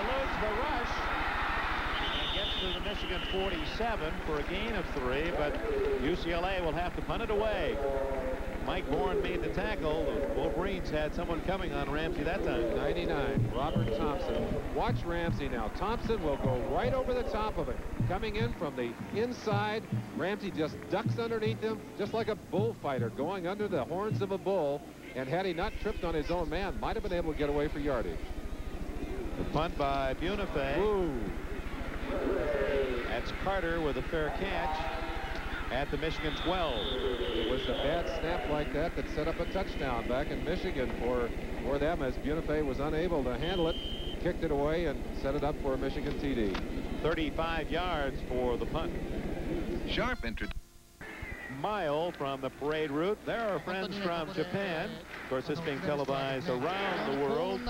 G: Michigan 47 for a gain of 3, but UCLA will have to punt it away. Mike Bourne made the tackle. The Wolverines had someone coming on Ramsey that time.
E: 99, Robert Thompson. Watch Ramsey now. Thompson will go right over the top of it. Coming in from the inside, Ramsey just ducks underneath him, just like a bullfighter going under the horns of a bull. And had he not tripped on his own man, might have been able to get away for yardage.
G: The punt by Bunifay.
E: Ooh.
G: That's Carter with a fair catch at the Michigan 12.
E: It was a bad snap like that that set up a touchdown back in Michigan for them, as Bunifay was unable to handle it, kicked it away, and set it up for a Michigan TD.
G: 35 yards for the punt.
D: Sharp entered.
G: Mile from the parade route. There are friends from Japan. Of course, this being televised around the world.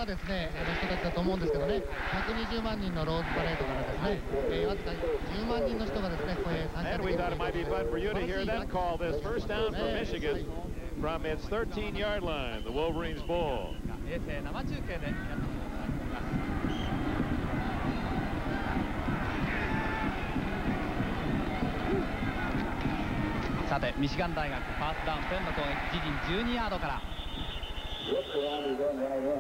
G: And we thought it might be fun for you to hear them call this first down for Michigan from its 13-yard line, the Wolverines ball.
H: Michigan 大学ファーストダウン10の攻撃、自陣12ヤードから。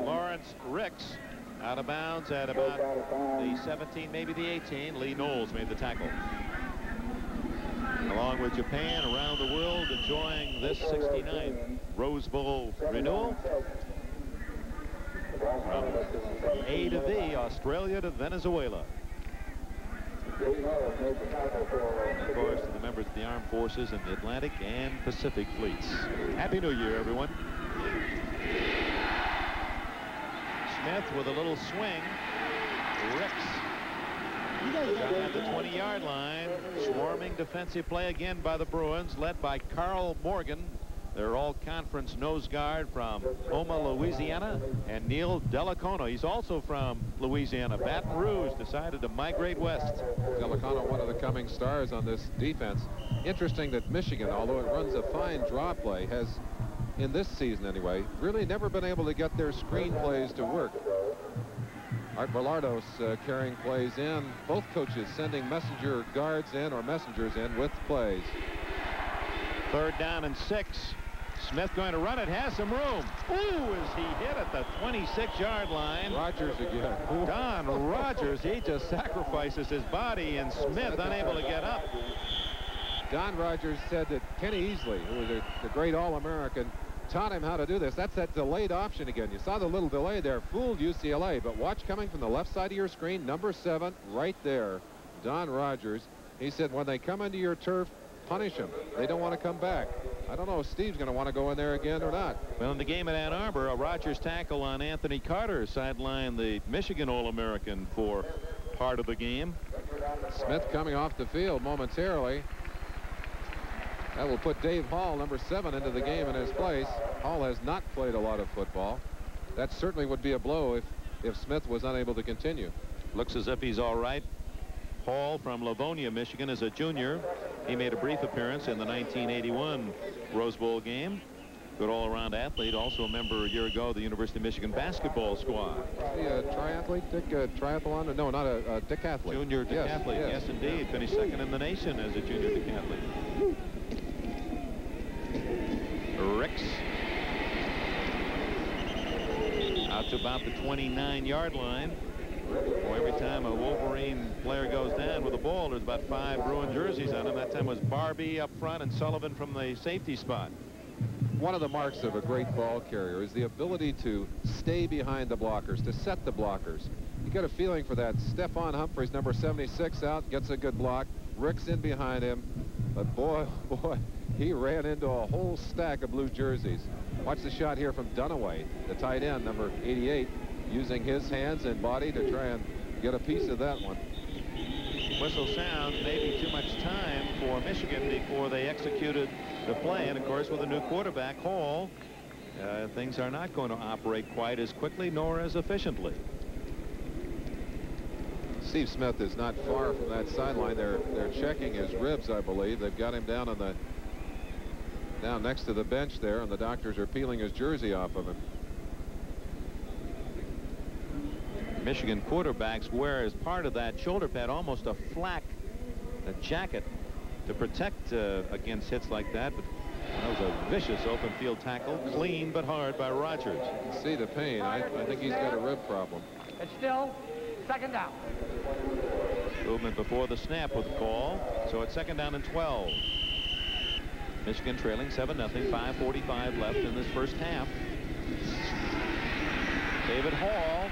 G: Lawrence Ricks out of bounds at about the 17, maybe the 18. Lee Knowles made the tackle. Along with Japan around the world enjoying this 69th Rose Bowl renewal. From A to V, Australia to Venezuela. Of course, to the members of the armed forces in the Atlantic and Pacific fleets. Happy New Year, everyone. Smith with a little swing. Ricks at the 20-yard line. Swarming defensive play again by the Bruins, led by Carl Morgan, their all-conference nose guard from Houma, Louisiana, and Neil Delacono. He's also from Louisiana. Baton Rouge decided to migrate west.
E: Delacono, one of the coming stars on this defense. Interesting that Michigan, although it runs a fine draw play, has, in this season anyway, really never been able to get their screen plays to work. Art Velardos carrying plays in. Both coaches sending messenger guards in or messengers in with plays.
G: 3rd down and 6. Smith going to run it, has some room. Ooh, is he hit at the 26-yard line.
E: Rogers again.
G: Don Rogers, he just sacrifices his body, and Smith unable to get up.
E: Don Rogers said that Kenny Easley, who was the great All-American, taught him how to do this. That's that delayed option again. You saw the little delay there, fooled UCLA, but watch coming from the left side of your screen, number 7, right there, Don Rogers. He said when they come into your turf, punish them. They don't want to come back. I don't know if Steve's going to want to go in there again or not.
G: Well, in the game at Ann Arbor, a Rogers tackle on Anthony Carter sidelined the Michigan All-American for part of the game.
E: Smith coming off the field momentarily. That will put Dave Hall, number 7, into the game in his place. Hall has not played a lot of football. That certainly would be a blow if Smith was unable to continue.
G: Looks as if he's all right. Hall from Livonia, Michigan, is a junior. He made a brief appearance in the 1981 Rose Bowl game. Good all-around athlete, also a member a year ago of the University of Michigan basketball squad.
E: Is he a triathlete, Dick? Triathlon? No, not a decathlete.
G: Junior decathlete, yes, indeed. Finished 2nd in the nation as a junior decathlete. Ricks out to about the 29-yard line. Well, every time a Wolverine player goes down with a ball, there's about 5 Bruin jerseys on him. That time was Barbie up front and Sullivan from the safety spot.
E: One of the marks of a great ball carrier is the ability to stay behind the blockers, to set the blockers. You get a feeling for that. Stephon Humphreys, number 76, out, gets a good block. Ricks in behind him. But boy, he ran into a whole stack of blue jerseys. Watch the shot here from Donahue, the tight end, number 88. Using his hands and body to try and get a piece of that one.
G: Whistle sounds, maybe too much time for Michigan before they executed the play. And of course, with a new quarterback, Hall, things are not going to operate quite as quickly nor as efficiently.
E: Steve Smith is not far from that sideline. They're checking his ribs, I believe. They've got him down on down next to the bench there, and the doctors are peeling his jersey off of him.
G: Michigan quarterbacks wear as part of that shoulder pad almost a flak a jacket to protect against hits like that. But that was a vicious open field tackle, clean but hard by Rogers.
E: You can see the pain. I think he's got a rib problem.
F: It's still second down.
G: Movement before the snap with the call. So it's second down and 12. Michigan trailing 7-0. 5:45 left in this first half. David Hall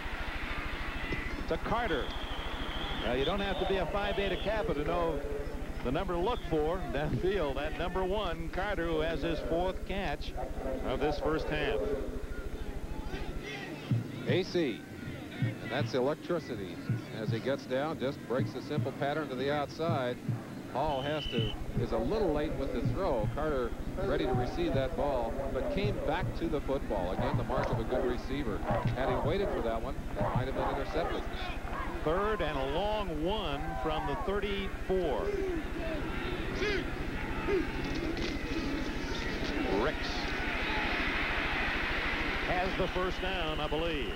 G: to Carter. You don't have to be a Phi Beta Kappa to know the number to look for downfield. That number 1, Carter, who has his 4th catch of this first half.
E: AC. And that's electricity. As he gets down, just breaks a simple pattern to the outside. Hall is a little late with the throw. Carter ready to receive that ball, but came back to the football. Again, the mark of a good receiver. Had he waited for that one, it might have been intercepted.
G: 3rd and a long one from the 34. Ricks has the first down, I believe.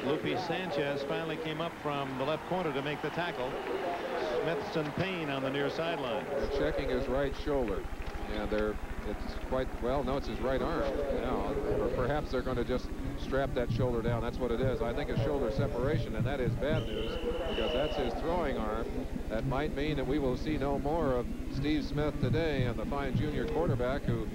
G: Lupe Sanchez finally came up from the left corner to make the tackle. Smith's in pain on the near sideline.
E: They're checking his right shoulder. And it's quite, well, no, it's his right arm. Now, or perhaps they're going to just strap that shoulder down. That's what it is. I think a shoulder separation, and that is bad news because that's his throwing arm. That might mean that we will see no more of Steve Smith today, and the fine junior quarterback who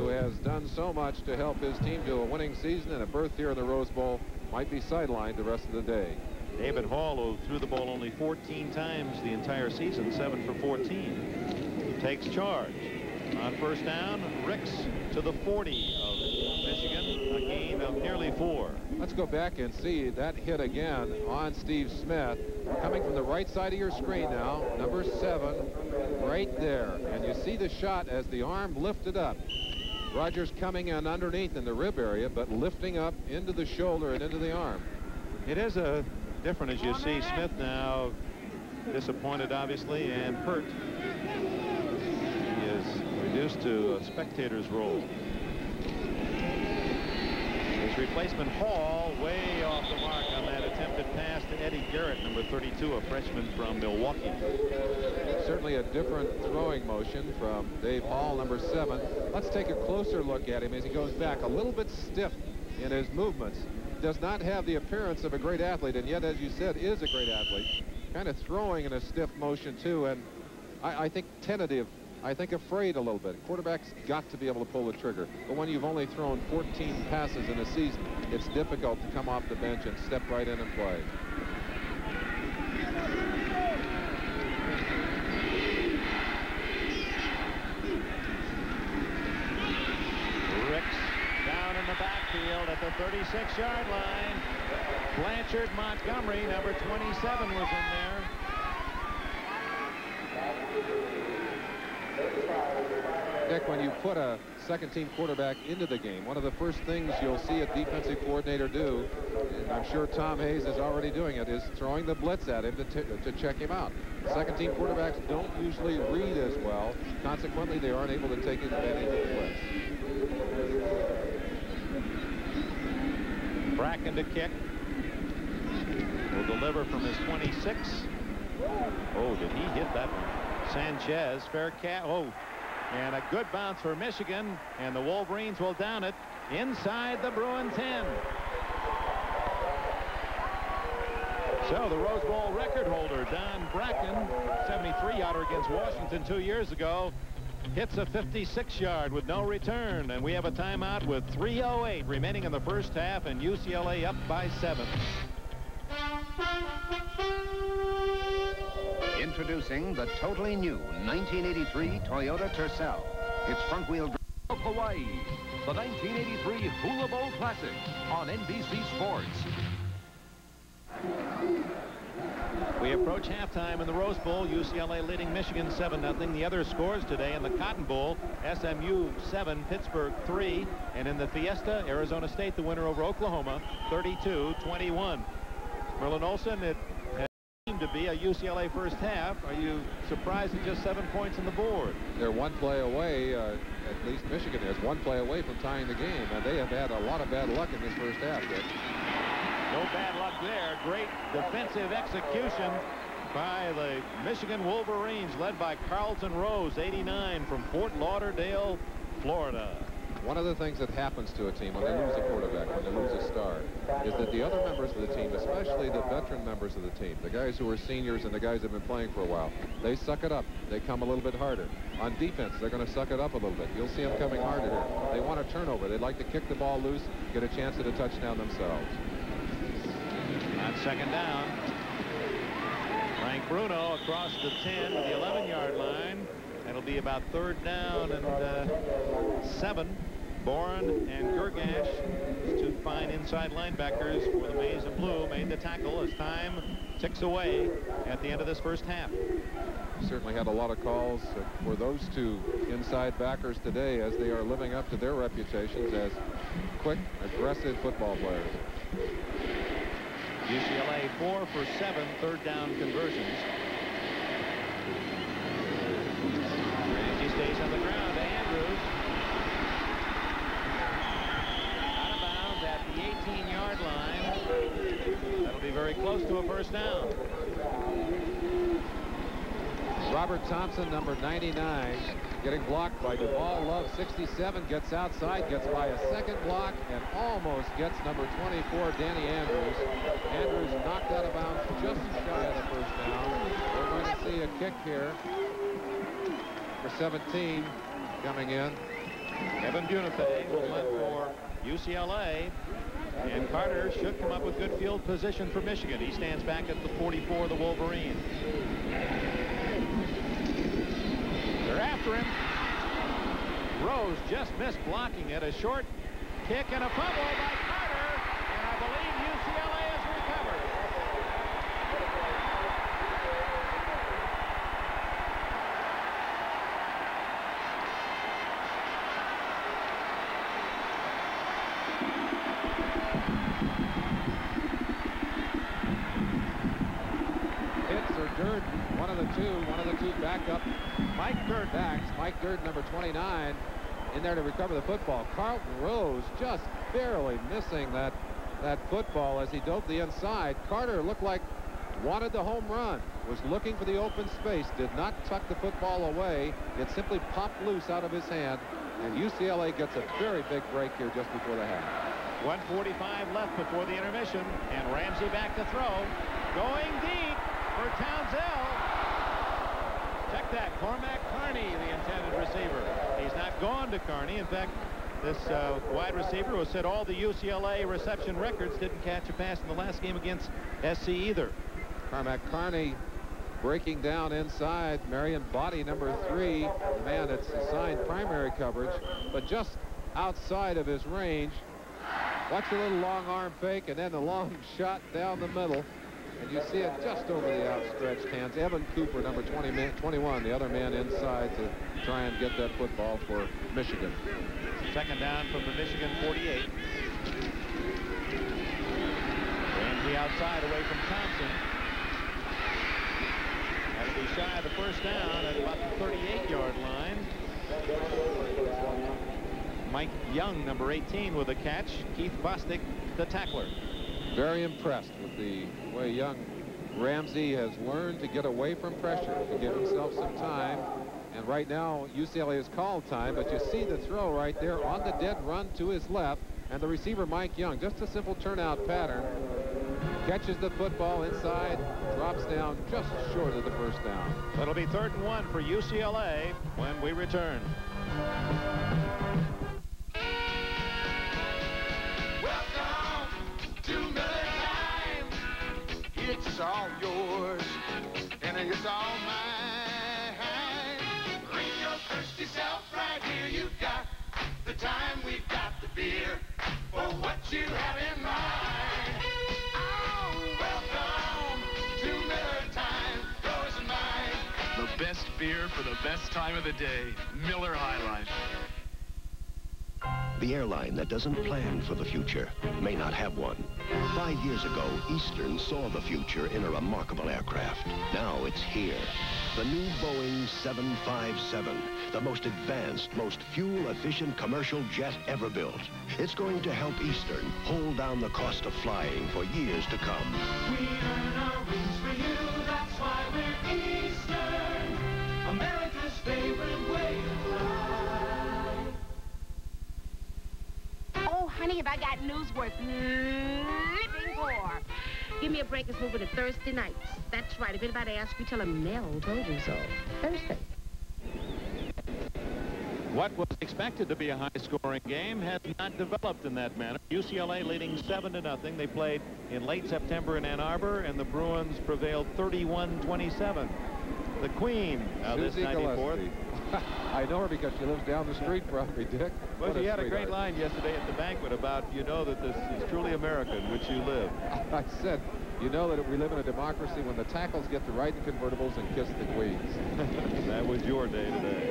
E: has done so much to help his team to a winning season and a berth here in the Rose Bowl might be sidelined the rest of the day.
G: David Hall, who threw the ball only 14 times the entire season, 7 for 14, takes charge. On first down, Ricks to the 40 of Michigan, a gain of nearly 4.
E: Let's go back and see that hit again on Steve Smith. Coming from the right side of your screen now, number 7, right there. And you see the shot as the arm lifted up. Rogers coming in underneath in the rib area, but lifting up into the shoulder and into the arm.
G: It is a different, as you see Smith now disappointed, obviously, and hurt. He is reduced to a spectator's role. His replacement Hall way off the mark on that attempted pass to Eddie Garrett, number 32, a freshman from Milwaukee.
E: Certainly a different throwing motion from Dave Hall, number 7. Let's take a closer look at him as he goes back. A little bit stiff in his movements. Does not have the appearance of a great athlete, and yet, as you said, is a great athlete. Kind of throwing in a stiff motion, too, and I think tentative. I think afraid a little bit. Quarterback's got to be able to pull the trigger. But when you've only thrown 14 passes in a season, it's difficult to come off the bench and step right in and play.
A: Ricks down in the backfield at the 36-yard line. Blanchard Montgomery, number 27, was in there.
E: Dick, when you put a second-team quarterback into the game, one of the first things you'll see a defensive coordinator do, and I'm sure Tom Hayes is already doing it, is throwing the blitz at him to check him out. Second-team quarterbacks don't usually read as well. Consequently, they aren't able to take advantage of the blitz.
G: Bracken to kick. Will deliver from his 26. Oh, did he hit that one? Sanchez, fair catch. Oh. And a good bounce for Michigan, and the Wolverines will down it inside the Bruin 10. So the Rose Bowl record holder, Don Bracken, 73-yarder against Washington 2 years ago, hits a 56-yard with no return, and we have a timeout with 3:08 remaining in the first half, and UCLA up by 7.
I: Introducing the totally new 1983 Toyota Tercel. Its front-wheel drive
D: of Hawaii, the 1983 Hula Bowl Classic on NBC Sports.
G: We approach halftime in the Rose Bowl. UCLA leading Michigan 7-0. The other scores today in the Cotton Bowl: SMU 7, Pittsburgh 3, and in the Fiesta, Arizona State the winner over Oklahoma, 32-21. Merlin Olsen, it seemed to be a UCLA first half. Are you surprised at just 7 points on the board?
E: They're one play away, at least Michigan is one play away from tying the game, and they have had a lot of bad luck in this first half, Dick.
A: No bad luck there. Great defensive execution by the Michigan Wolverines, led by Carlton Rose, 89, from Fort Lauderdale, Florida.
E: One of the things that happens to a team when they lose a quarterback, when they lose a star, is that the other members of the team, especially the veteran members of the team, the guys who are seniors and the guys that have been playing for a while, they suck it up. They come a little bit harder. On defense, they're going to suck it up a little bit. You'll see them coming harder here. They want a turnover. They'd like to kick the ball loose, get a chance at a touchdown themselves.
A: On second down, Frank Bruno across the 10 to the 11-yard line. That'll be about third down and 7. Bourne and Gergash, two fine inside linebackers for the Maize and Blue, made the tackle as time ticks away at the end of this first half.
E: Certainly had a lot of calls for those two inside backers today, as they are living up to their reputations as quick, aggressive football players.
A: UCLA 4 for 7 third down conversions. Ramsey stays on the ground to Andrews. Out of bounds at the 18-yard line. That'll be very close to a first down.
E: Robert Thompson, number 99, getting blocked by Duval Love. 67 gets outside, gets by a second block, and almost gets number 24, Danny Andrews. Andrews knocked out of bounds just shy of the first down. We're going to see a kick here for 17 coming in.
A: Kevin Bunifay will punt for UCLA. And Carter should come up with good field position for Michigan. He stands back at the 44 of the Wolverines. They're after him. Rose just missed blocking it. A short kick and a fumble by Carter. And I believe UCLA has recovered.
E: Pitts or Durden, one of the two backup. Mike Durden backs. Mike Durden, number 29, in there to recover the football. Carlton Rose just barely missing that football as he dove the inside. Carter looked like wanted the home run, was looking for the open space, did not tuck the football away. It simply popped loose out of his hand, and UCLA gets a very big break here just before the half.
A: 1:45 left before the intermission, and Ramsey back to throw. Going deep for Townsell. Check that. Cormac Carney, the intended receiver. He's not gone to Carney. In fact, this wide receiver who set all the UCLA reception records didn't catch a pass in the last game against SC either.
E: Cormac Carney breaking down inside. Marion Body, number 3, the man that's assigned primary coverage, but just outside of his range. Watch a little long arm fake and then the long shot down the middle. And you see it just over the outstretched hands. Evan Cooper, number 21, the other man inside to try and get that football for Michigan.
A: Second down from the Michigan 48. Ramsey outside away from Thompson. That'll be shy of the first down at about the 38-yard line. Mike Young, number 18, with a catch. Keith Bostic, the tackler.
E: Very impressed with the way young Ramsey has learned to get away from pressure, to give himself some time. And right now, UCLA has called time, but you see the throw right there on the dead run to his left. And the receiver, Mike Young, just a simple turnout pattern. Catches the football inside, drops down just short of the first down.
A: It'll be 3rd and 1 for UCLA when we return.
J: It's all yours, and it's all mine. Bring your thirsty self right here. You've got the time, we've got the beer for what you have in mind. Oh, welcome to Miller Time, yours and mine.
K: The best beer for the best time of the day, Miller High Life.
I: The airline that doesn't plan for the future may not have one. 5 years ago, Eastern saw the future in a remarkable aircraft. Now it's here. The new Boeing 757, the most advanced, most fuel-efficient commercial jet ever built. It's going to help Eastern hold down the cost of flying for years to come.
J: We earn our wings for you, that's why
L: Honey, have I got news worth living for? Give me a break. It's moving to Thursday nights. That's right. If anybody asks you, tell them Nell told you so. Thursday.
A: What was expected to be a high-scoring game has not developed in that manner. UCLA leading 7-0. They played in late September in Ann Arbor, and the Bruins prevailed 31-27. The Queen, this 94th.
E: I know her because she lives down the street from me, Dick.
A: Well, she had a great line yesterday at the banquet about, you know that this is truly America in which you live.
E: I said, you know that we live in a democracy when the tackles get to ride in convertibles and kiss the queens.
A: That was your day today.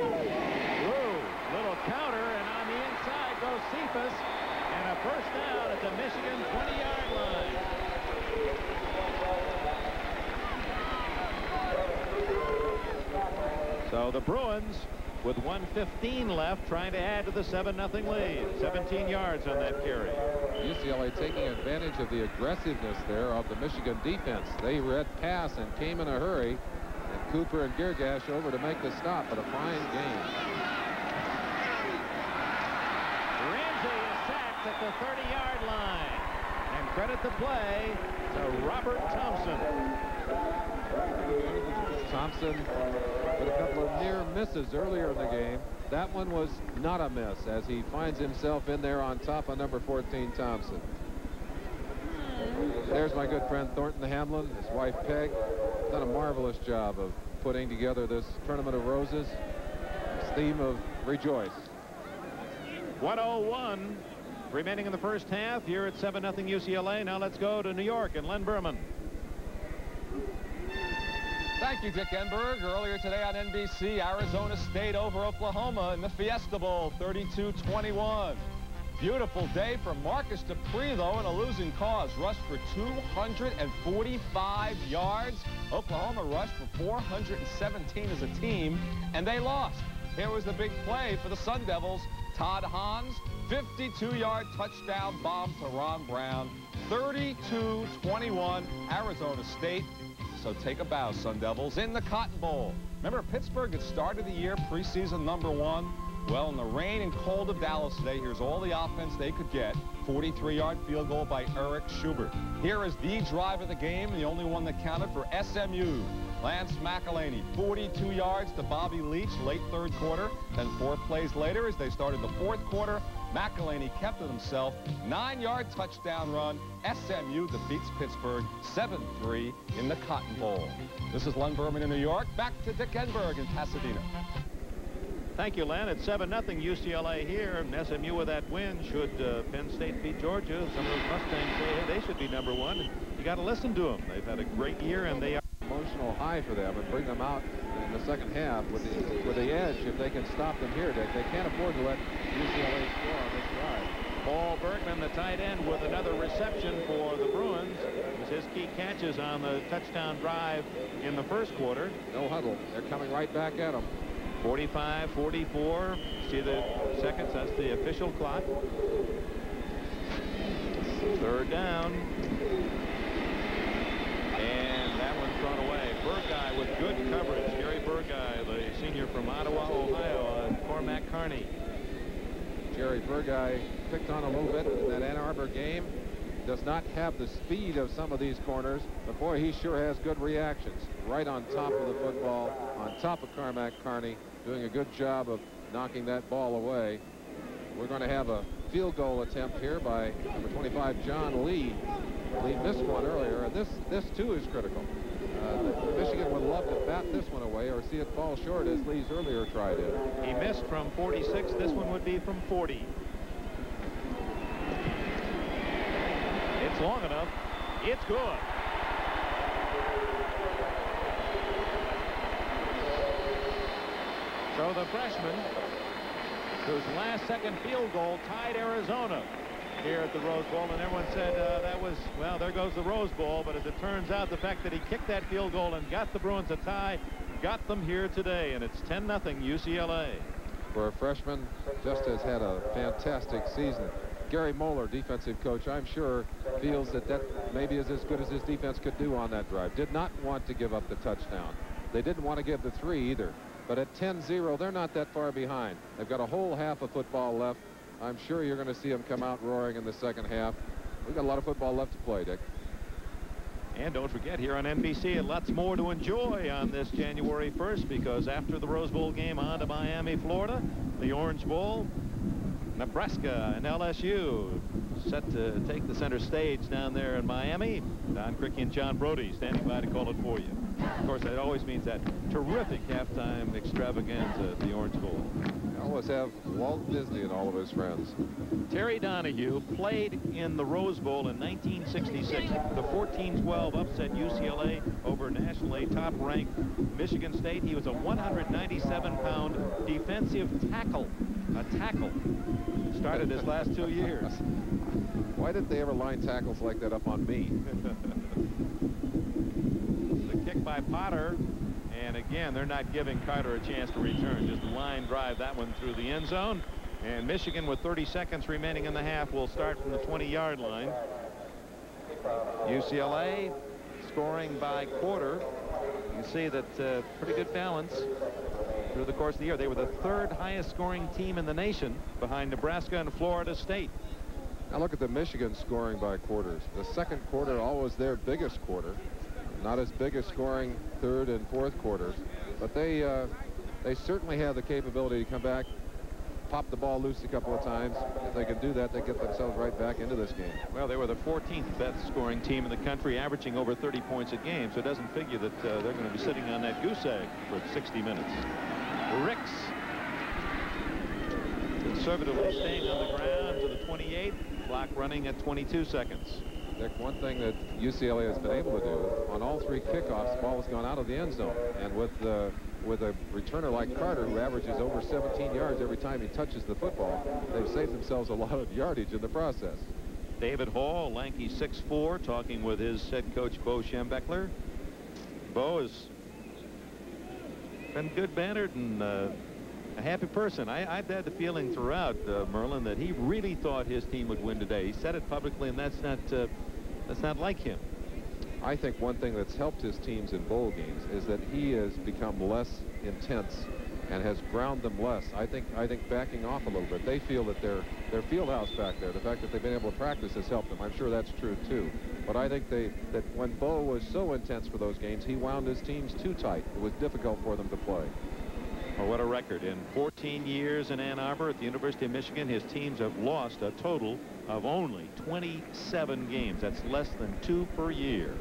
A: Whoa, little counter, and on the inside goes Cephas, and a first down at the Michigan 20-yard line. So the Bruins, with 1:15 left, trying to add to the 7-0 lead. 17 yards on that carry.
E: UCLA taking advantage of the aggressiveness there of the Michigan defense. They read pass and came in a hurry. And Cooper and Girgash over to make the stop, but a fine game.
A: Ramsey is sacked at the 30-yard line. And credit the play to Robert Thompson.
E: Thompson with a couple of near misses earlier in the game. That one was not a miss as he finds himself in there on top of number 14, Thompson. There's my good friend Thornton Hamlin, his wife Peg. Done a marvelous job of putting together this Tournament of Roses. This theme of rejoice.
A: 1:01 remaining in the first half here at 7-0 UCLA. Now let's go to New York and Len Berman.
B: Thank you, Dick Enberg. Earlier today on NBC, Arizona State over Oklahoma in the Fiesta Bowl, 32-21. Beautiful day for Marcus Dupree, though, in a losing cause. Rushed for 245 yards. Oklahoma rushed for 417 as a team, and they lost. Here was the big play for the Sun Devils. Todd Hans, 52-yard touchdown bomb to Ron Brown. 32-21, Arizona State. So take a bow, Sun Devils, in the Cotton Bowl. Remember, Pittsburgh had started the year preseason #1. Well, in the rain and cold of Dallas today, here's all the offense they could get. 43-yard field goal by Eric Schubert. Here is the drive of the game, the only one that counted for SMU. Lance McElhaney, 42 yards to Bobby Leach, late third quarter. Then 4 plays later, as they started the fourth quarter, McElhaney kept it himself. 9-yard touchdown run. SMU defeats Pittsburgh 7-3 in the Cotton Bowl. This is Len Berman in New York. Back to Dick Enberg in Pasadena.
A: Thank you, Len. It's 7-0 UCLA here. And SMU with that win. Should Penn State beat Georgia, some of those Mustangs say, hey, they should be #1. You got to listen to them. They've had a great year, and they are
E: emotional high for them and bring them out in the second half with the edge. If they can stop them here, Dick, they can't afford to let UCLA score on this drive.
A: Paul Bergman, the tight end, with another reception for the Bruins. It was his key catches on the touchdown drive in the first quarter.
E: No huddle. They're coming right back at them.
A: 45-44. See the seconds. That's the official clock. Third down. And that one thrown away. Burguy with good coverage. Gary Burguy, the senior from Ottawa, Ohio, Cormac Carney.
E: Jerry Burguy picked on a little bit in that Ann Arbor game. Does not have the speed of some of these corners, but boy, he sure has good reactions. Right on top of the football, on top of Cormac Carney, doing a good job of knocking that ball away. We're going to have a field goal attempt here by number 25, John Lee. Lee missed one earlier, and this too is critical. Michigan would love to bat this one away or see it fall short as Lee's earlier tried it.
A: He missed from 46. This one would be from 40. It's long enough. It's good. So the freshman, whose last-second field goal tied Arizona here at the Rose Bowl, and everyone said that was, well, there goes the Rose Bowl. But as it turns out, the fact that he kicked that field goal and got the Bruins a tie got them here today, and it's 10-0 UCLA.
E: For a freshman, just has had a fantastic season. Gary Moeller, defensive coach, I'm sure feels that maybe is as good as his defense could do on that drive. Did not want to give up the touchdown. They didn't want to give the 3 either. But at 10-0, they're not that far behind. They've got a whole half of football left. I'm sure you're going to see them come out roaring in the second half. We've got a lot of football left to play, Dick.
G: And don't forget, here on NBC, lots more to enjoy on this January 1st, because after the Rose Bowl game on to Miami, Florida, the Orange Bowl, Nebraska and LSU set to take the center stage down there in Miami. Don Criqui and John Brody standing by to call it for you. Of course, that always means that terrific halftime extravaganza at the Orange Bowl.
E: I always have Walt Disney and all of his friends.
G: Terry Donahue played in the Rose Bowl in 1966. The 14-12 upset UCLA over nationally top-ranked Michigan State. He was a 197-pound defensive tackle. A tackle. Started his last 2 years.
E: Why didn't they ever line tackles like that up on me?
G: The kick by Potter. And again, they're not giving Carter a chance to return. Just line drive that one through the end zone. And Michigan, with 30 seconds remaining in the half, will start from the 20-yard line. UCLA scoring by quarter. You see that pretty good balance through the course of the year. They were the third highest scoring team in the nation, behind Nebraska and Florida State.
E: Now look at the Michigan scoring by quarters. The second quarter always their biggest quarter. Not as big as scoring third and fourth quarters, but they certainly have the capability to come back, pop the ball loose a couple of times. If they can do that, they get themselves right back into this game.
G: Well, they were the 14th best scoring team in the country, averaging over 30 points a game, so it doesn't figure that they're going to be sitting on that goose egg for 60 minutes. Ricks conservatively staying on the ground to the 28, clock running at 22 seconds.
E: Dick, one thing that UCLA has been able to do, on all three kickoffs, the ball has gone out of the end zone. And with a returner like Carter, who averages over 17 yards every time he touches the football, they've saved themselves a lot of yardage in the process.
G: David Hall, lanky 6'4", talking with his head coach, Bo Schembechler. Bo has been good-mannered and a happy person. I've had the feeling throughout, Merlin, that he really thought his team would win today. He said it publicly, and that's not like him.
E: I think one thing that's helped his teams in bowl games is that he has become less intense and has ground them less. I think backing off a little bit. They feel that their field house back there, the fact that they've been able to practice, has helped them. I'm sure that's true too. But I think that when Bo was so intense for those games, he wound his teams too tight. It was difficult for them to play.
G: Well, what a record. In 14 years in Ann Arbor at the University of Michigan, his teams have lost a total of only 27 games. That's less than 2 per year.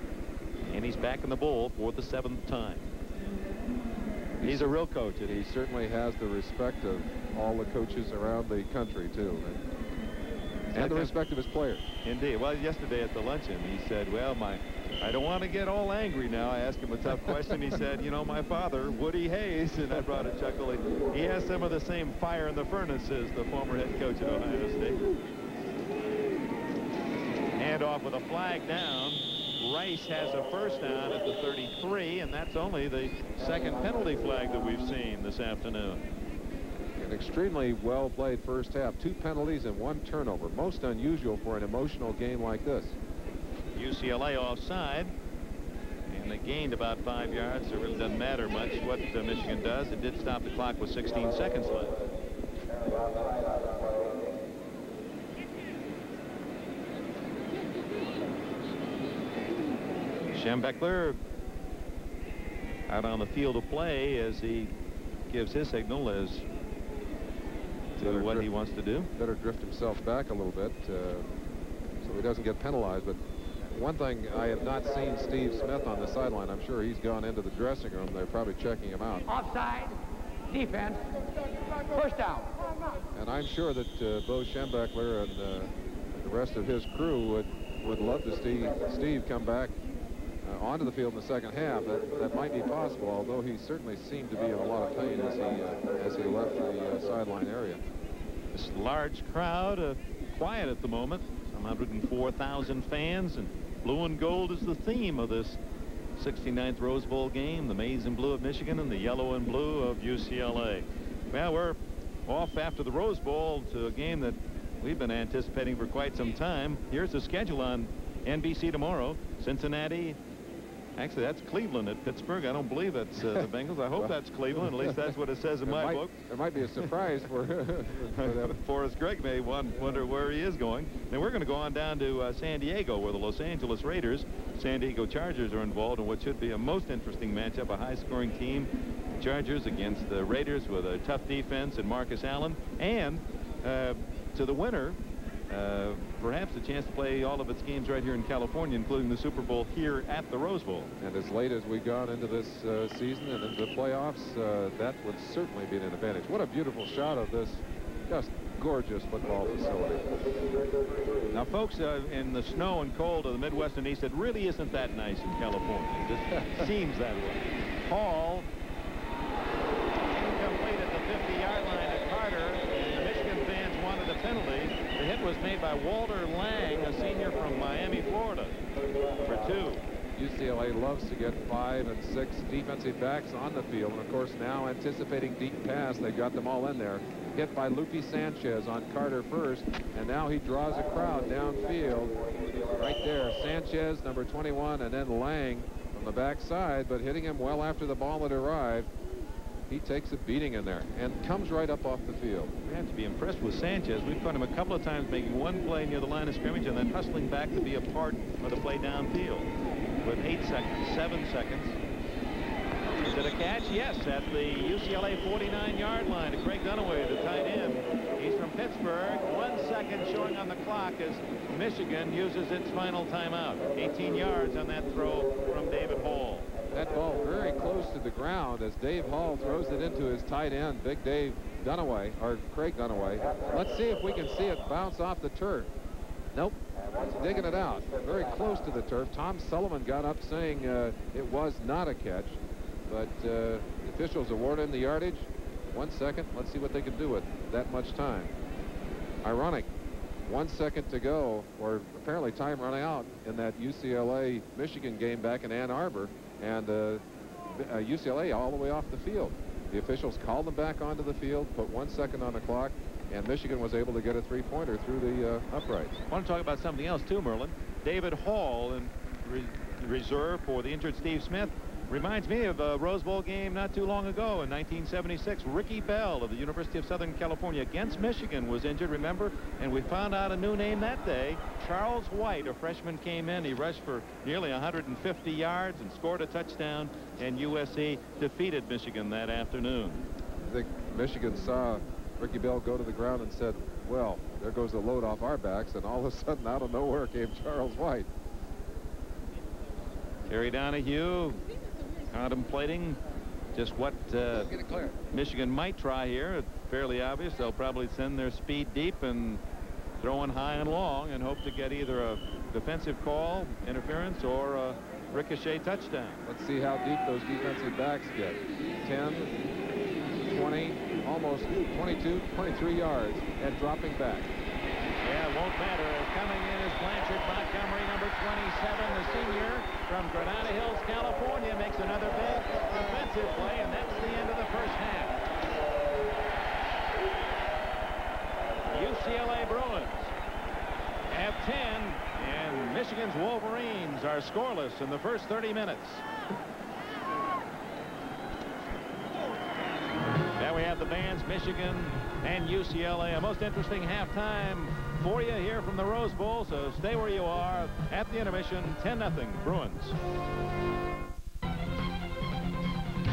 G: And he's back in the bowl for the 7th time. He's a real coach.
E: He certainly has the respect of all the coaches around the country, too. And the respect of his players.
G: Indeed. Well, yesterday at the luncheon, he said, well, I don't want to get all angry now. I asked him a tough question. He said, you know, my father, Woody Hayes, and I brought a chuckle. He has some of the same fire in the furnace as the former head coach at Ohio State. Hand off with a flag down. Rice has a first down at the 33, and that's only the second penalty flag that we've seen this afternoon.
E: An extremely well-played first half. 2 penalties and 1 turnover. Most unusual for an emotional game like this.
G: UCLA offside, and they gained about 5 yards. It really doesn't matter much what Michigan does. It did stop the clock with 16 seconds left. Schembechler out on the field of play as he gives his signal as to what he wants to do.
E: Better drift himself back a little bit so he doesn't get penalized. But one thing, I have not seen Steve Smith on the sideline. I'm sure he's gone into the dressing room. They're probably checking him out.
F: Offside, defense, first down.
E: And I'm sure that Bo Schembechler and the rest of his crew would love to see Steve come back onto the field in the second half. That might be possible, although he certainly seemed to be in a lot of pain as he left the sideline area.
G: This large crowd, quiet at the moment. Some 104,000 fans, and blue and gold is the theme of this 69th Rose Bowl game. The maize and blue of Michigan and the yellow and blue of UCLA. Well, we're off after the Rose Bowl to a game that we've been anticipating for quite some time. Here's the schedule on NBC tomorrow. Cincinnati Actually, that's Cleveland at Pittsburgh. I don't believe that's the Bengals. I hope that's Cleveland. At least that's what it says in my book.
E: There might be a surprise for
G: Forrest Gregg may wonder where he is going. Now we're going to go on down to San Diego, where the Los Angeles Raiders, San Diego Chargers are involved in what should be a most interesting matchup, a high-scoring team. The Chargers against the Raiders with a tough defense and Marcus Allen. And to the winner, perhaps a chance to play all of its games right here in California, including the Super Bowl here at the Rose Bowl.
E: And as late as we got into this season and into the playoffs, that would certainly be an advantage. What a beautiful shot of this just gorgeous football facility.
G: Now, folks, in the snow and cold of the Midwest and East, it really isn't that nice in California. It just seems that way. Hall incomplete at the 50-yard line at Carter, and the Michigan fans wanted a penalty. The hit was made by Walter Lang, a senior from Miami, Florida, for 2.
E: UCLA loves to get 5 and 6 defensive backs on the field. And, of course, now anticipating deep pass, they got them all in there. Hit by Lupe Sanchez on Carter first, and now he draws a crowd downfield. Right there, Sanchez, number 21, and then Lang from the backside, but hitting him well after the ball had arrived. He takes a beating in there and comes right up off the field.
G: We have to be impressed with Sanchez. We've caught him a couple of times making one play near the line of scrimmage and then hustling back to be a part of the play downfield. With 8 seconds, 7 seconds. Is it a catch? Yes, at the UCLA 49-yard line to Craig Donahue, the tight end. He's from Pittsburgh. 1 second showing on the clock as Michigan uses its final timeout. 18 yards on that throw from David Hall.
E: That ball very close to the ground as Dave Hall throws it into his tight end, Big Dave Donahue, or Craig Donahue. Let's see if we can see it bounce off the turf. Nope. He's digging it out. Very close to the turf. Tom Sullivan got up saying it was not a catch, but the officials award him the yardage. 1 second. Let's see what they can do with that much time. Ironic. 1 second to go, or apparently time running out in that UCLA-Michigan game back in Ann Arbor, and UCLA all the way off the field. The officials called them back onto the field, put 1 second on the clock, and Michigan was able to get a three-pointer through the uprights.
G: I want to talk about something else too, Merlin. David Hall in reserve for the injured Steve Smith reminds me of a Rose Bowl game not too long ago in 1976. Ricky Bell of the University of Southern California against Michigan was injured, remember? And we found out a new name that day. Charles White, a freshman, came in. He rushed for nearly 150 yards and scored a touchdown, and USC defeated Michigan that afternoon.
E: I think Michigan saw Ricky Bell go to the ground and said, well, there goes the load off our backs, and all of a sudden out of nowhere came Charles White.
G: Terry Donahue contemplating just what Michigan might try here. It's fairly obvious. They'll probably send their speed deep and throw in high and long and hope to get either a defensive call, interference, or a ricochet touchdown.
E: Let's see how deep those defensive backs get. 10, 20, almost 22, 23 yards, and dropping back.
G: Yeah, it won't matter. Coming in is Blanchard Montgomery, number 27, the senior from Granada Hills, California, makes another big defensive play, and that's the end of the first half. UCLA Bruins have 10, and Michigan's Wolverines are scoreless in the first 30 minutes. Now we have the bands, Michigan and UCLA. A most interesting halftime for you here from the Rose Bowl, so stay where you are at the intermission. 10-0 Bruins.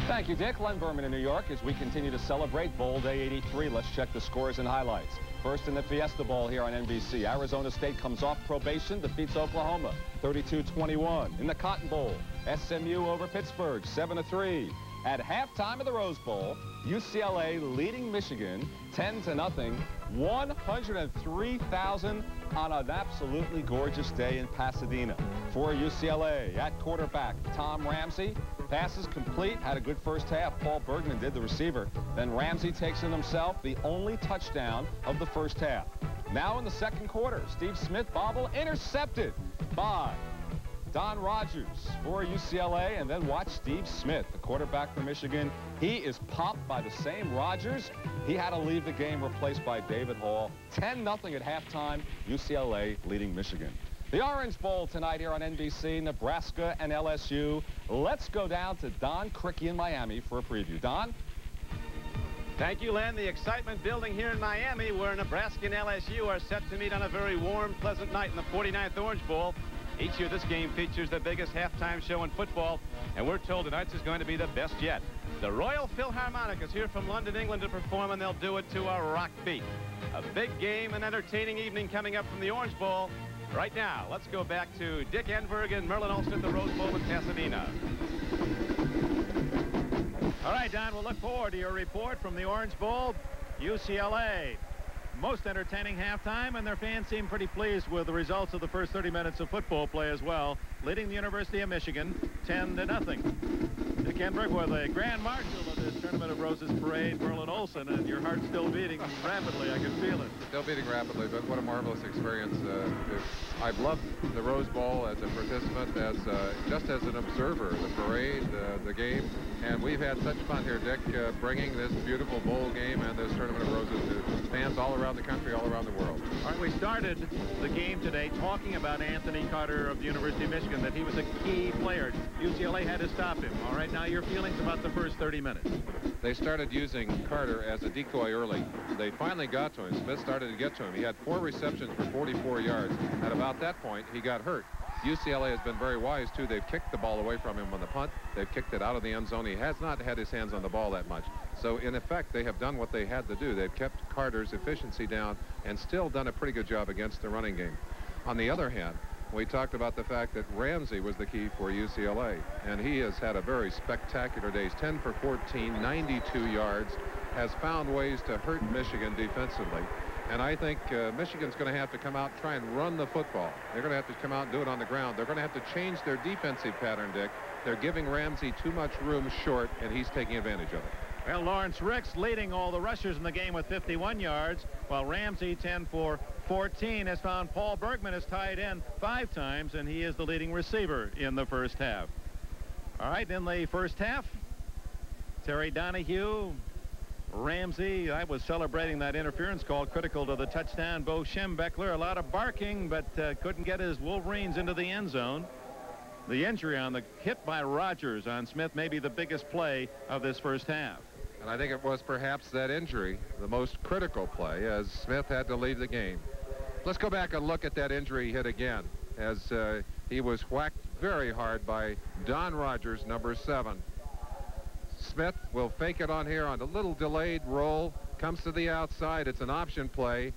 B: Thank you, Dick. Len Berman in New York as we continue to celebrate Bowl Day 83. Let's check the scores and highlights. First in the Fiesta Bowl here on NBC. Arizona State comes off probation, defeats Oklahoma 32-21. In the Cotton Bowl, SMU over Pittsburgh 7-3. At halftime of the Rose Bowl, UCLA leading Michigan 10-0, 103,000 on an absolutely gorgeous day in Pasadena. For UCLA, at quarterback, Tom Ramsey. Passes complete, had a good first half. Paul Bergman did, the receiver. Then Ramsey takes in himself the only touchdown of the first half. Now in the second quarter, Steve Smith bobble intercepted by Don Rogers for UCLA, and then watch Steve Smith, the quarterback for Michigan. He is popped by the same Rogers. He had to leave the game, replaced by David Hall. 10-0 at halftime, UCLA leading Michigan. The Orange Bowl tonight here on NBC, Nebraska and LSU. Let's go down to Don Criqui in Miami for a preview. Don?
M: Thank you, Len. The excitement building here in Miami, where Nebraska and LSU are set to meet on a very warm, pleasant night in the 49th Orange Bowl. Each year, this game features the biggest halftime show in football, and we're told tonight's is going to be the best yet. The Royal Philharmonic is here from London, England to perform, and they'll do it to a rock beat. A big game and entertaining evening coming up from the Orange Bowl. Right now, let's go back to Dick Enberg and Merlin Olsen at the Rose Bowl in Pasadena.
A: All right, Don, we'll look forward to your report from the Orange Bowl. UCLA, most entertaining halftime, and their fans seem pretty pleased with the results of the first 30 minutes of football play as well, leading the University of Michigan 10-0. Dick Enberg with a grand marshal of this Tournament of Roses parade, Merlin Olsen, and your heart's still beating rapidly. I can feel it.
E: Still beating rapidly, but what a marvelous experience. I've loved the Rose Bowl as a participant, just as an observer, the parade, the game, and we've had such fun here, Dick, bringing this beautiful bowl game and this Tournament of Roses to fans all around the country, all around the world.
A: All right, we started the game today talking about Anthony Carter of the University of Michigan, that he was a key player. UCLA had to stop him. All right, now your feelings about the first 30 minutes.
E: They started using Carter as a decoy early. They finally got to him. Smith started to get to him. He had 4 receptions for 44 yards. At about that point, he got hurt. UCLA has been very wise, too. They've kicked the ball away from him on the punt. They've kicked it out of the end zone. He has not had his hands on the ball that much. So, in effect, they have done what they had to do. They've kept Carter's efficiency down and still done a pretty good job against the running game. On the other hand, we talked about the fact that Ramsey was the key for UCLA, and he has had a very spectacular day. He's 10 for 14, 92 yards, has found ways to hurt Michigan defensively. And I think Michigan's going to have to come out and try and run the football. They're going to have to come out and do it on the ground. They're going to have to change their defensive pattern, Dick. They're giving Ramsey too much room short, and he's taking advantage of it.
A: Well, Lawrence Ricks leading all the rushers in the game with 51 yards, while Ramsey, 10 for 14, has found Paul Bergman as tight end 5 times, and he is the leading receiver in the first half. All right, in the first half, Terry Donahue, Ramsey, I was celebrating that interference call critical to the touchdown. Bo Schembechler, a lot of barking, but couldn't get his Wolverines into the end zone. The injury on the hit by Rogers on Smith may be the biggest play of this first half.
E: And I think it was perhaps that injury, the most critical play, as Smith had to leave the game. Let's go back and look at that injury hit again, as he was whacked very hard by Don Rogers, number 7. Smith will fake it on here on a little delayed roll, comes to the outside. It's an option play,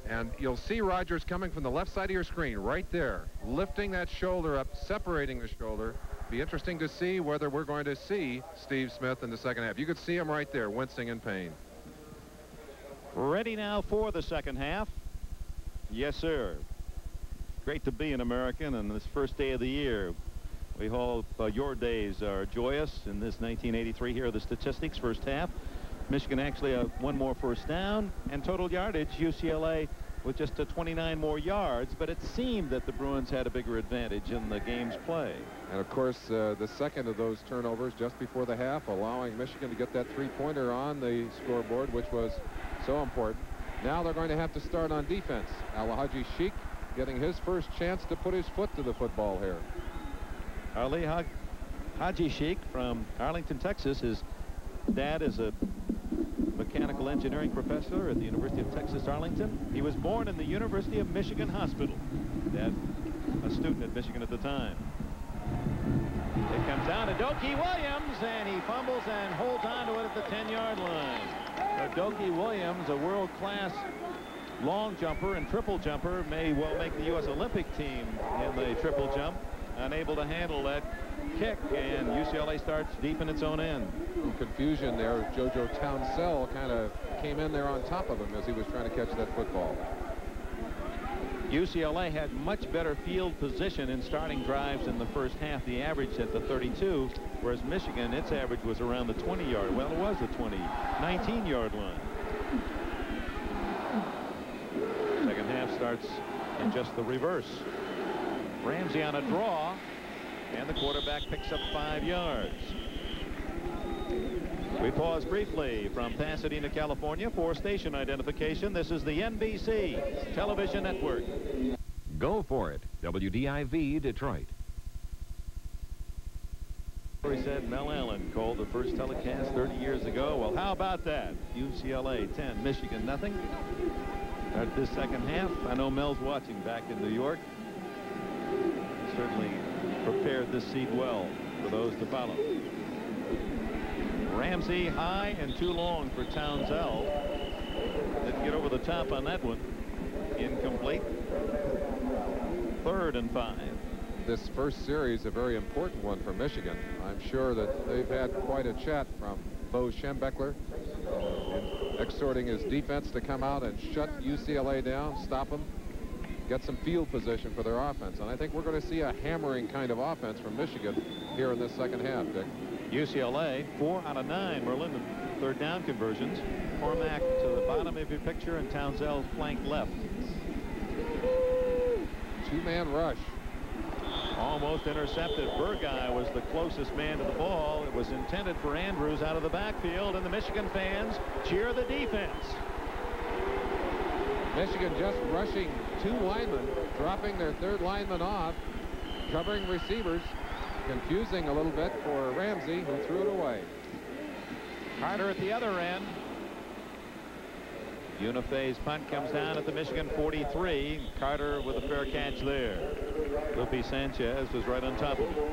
E: and you'll see Rogers coming from the left side of your screen right there, lifting that shoulder up, separating the shoulder. Be interesting to see whether we're going to see Steve Smith in the second half. You could see him right there, wincing in pain.
A: Ready now for the second half. Yes, sir. Great to be an American on this first day of the year. We hope your days are joyous in this 1983. Here are the statistics. First half, Michigan actually one more first down, and total yardage, UCLA with just 29 more yards, but it seemed that the Bruins had a bigger advantage in the game's play.
E: And of course, the second of those turnovers just before the half, allowing Michigan to get that 3-pointer on the scoreboard, which was so important. Now they're going to have to start on defense. Al-Haji Sheikh getting his first chance to put his foot to the football here.
A: Ali Haji Sheikh from Arlington, Texas. His dad is a mechanical engineering professor at the University of Texas, Arlington. He was born in the University of Michigan Hospital. Dad, a student at Michigan at the time. It comes down to Dokie Williams, and he fumbles and holds on to it at the 10-yard line. So Dokie Williams, a world-class long jumper and triple jumper, may well make the U.S. Olympic team in the triple jump. Unable to handle that kick, and UCLA starts deep in its own end.
E: Some confusion there. JoJo Townsell kind of came in there on top of him as he was trying to catch that football.
A: UCLA had much better field position in starting drives in the first half. The average at the 32, whereas Michigan, its average was around the 20-yard. Well, it was the 19-yard line. Second half starts in just the reverse. Ramsey on a draw, and the quarterback picks up 5 yards. We pause briefly from Pasadena, California for station identification. This is the NBC television network.
N: Go for it. WDIV Detroit.
G: He said Mel Allen called the first telecast 30 years ago. Well, how about that? UCLA 10, Michigan nothing. At this second half, I know Mel's watching back in New York. Certainly prepared this seed well for those to follow. Ramsey high and too long for Townsell. Didn't get over the top on that one. Incomplete. 3rd and 5.
E: This first series a very important one for Michigan. I'm sure that they've had quite a chat from Bo Schembechler exhorting his defense to come out and shut UCLA down, stop them, get some field position for their offense. And I think we're going to see a hammering kind of offense from Michigan here in this second half, Dick.
G: UCLA 4 out of 9 Merlin and 3rd down conversions. Cormack to the bottom of your picture and Townsell flank left.
E: 2-man rush.
G: Almost intercepted. Burguy was the closest man to the ball. It was intended for Andrews out of the backfield, and the Michigan fans cheer the defense.
E: Michigan just rushing 2 linemen, dropping their 3rd lineman off, covering receivers, confusing a little bit for Ramsey, who threw it away.
G: Carter at the other end. Unife's punt comes down at the Michigan 43. Carter with a fair catch there. Lupe Sanchez was right on top of him.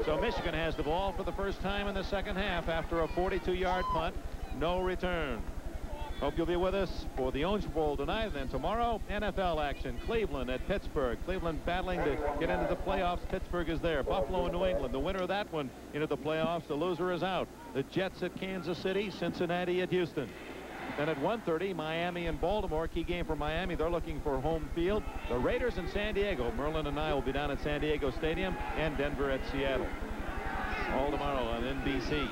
G: So Michigan has the ball for the first time in the second half after a 42-yard punt. No return. Hope you'll be with us for the Orange Bowl tonight. And then tomorrow, NFL action. Cleveland at Pittsburgh. Cleveland battling to get into the playoffs. Pittsburgh is there. Buffalo and New England. The winner of that one into the playoffs. The loser is out. The Jets at Kansas City. Cincinnati at Houston. Then at 1:30, Miami and Baltimore. Key game for Miami. They're looking for home field. The Raiders in San Diego. Merlin and I will be down at San Diego Stadium, and Denver at Seattle. All tomorrow on NBC.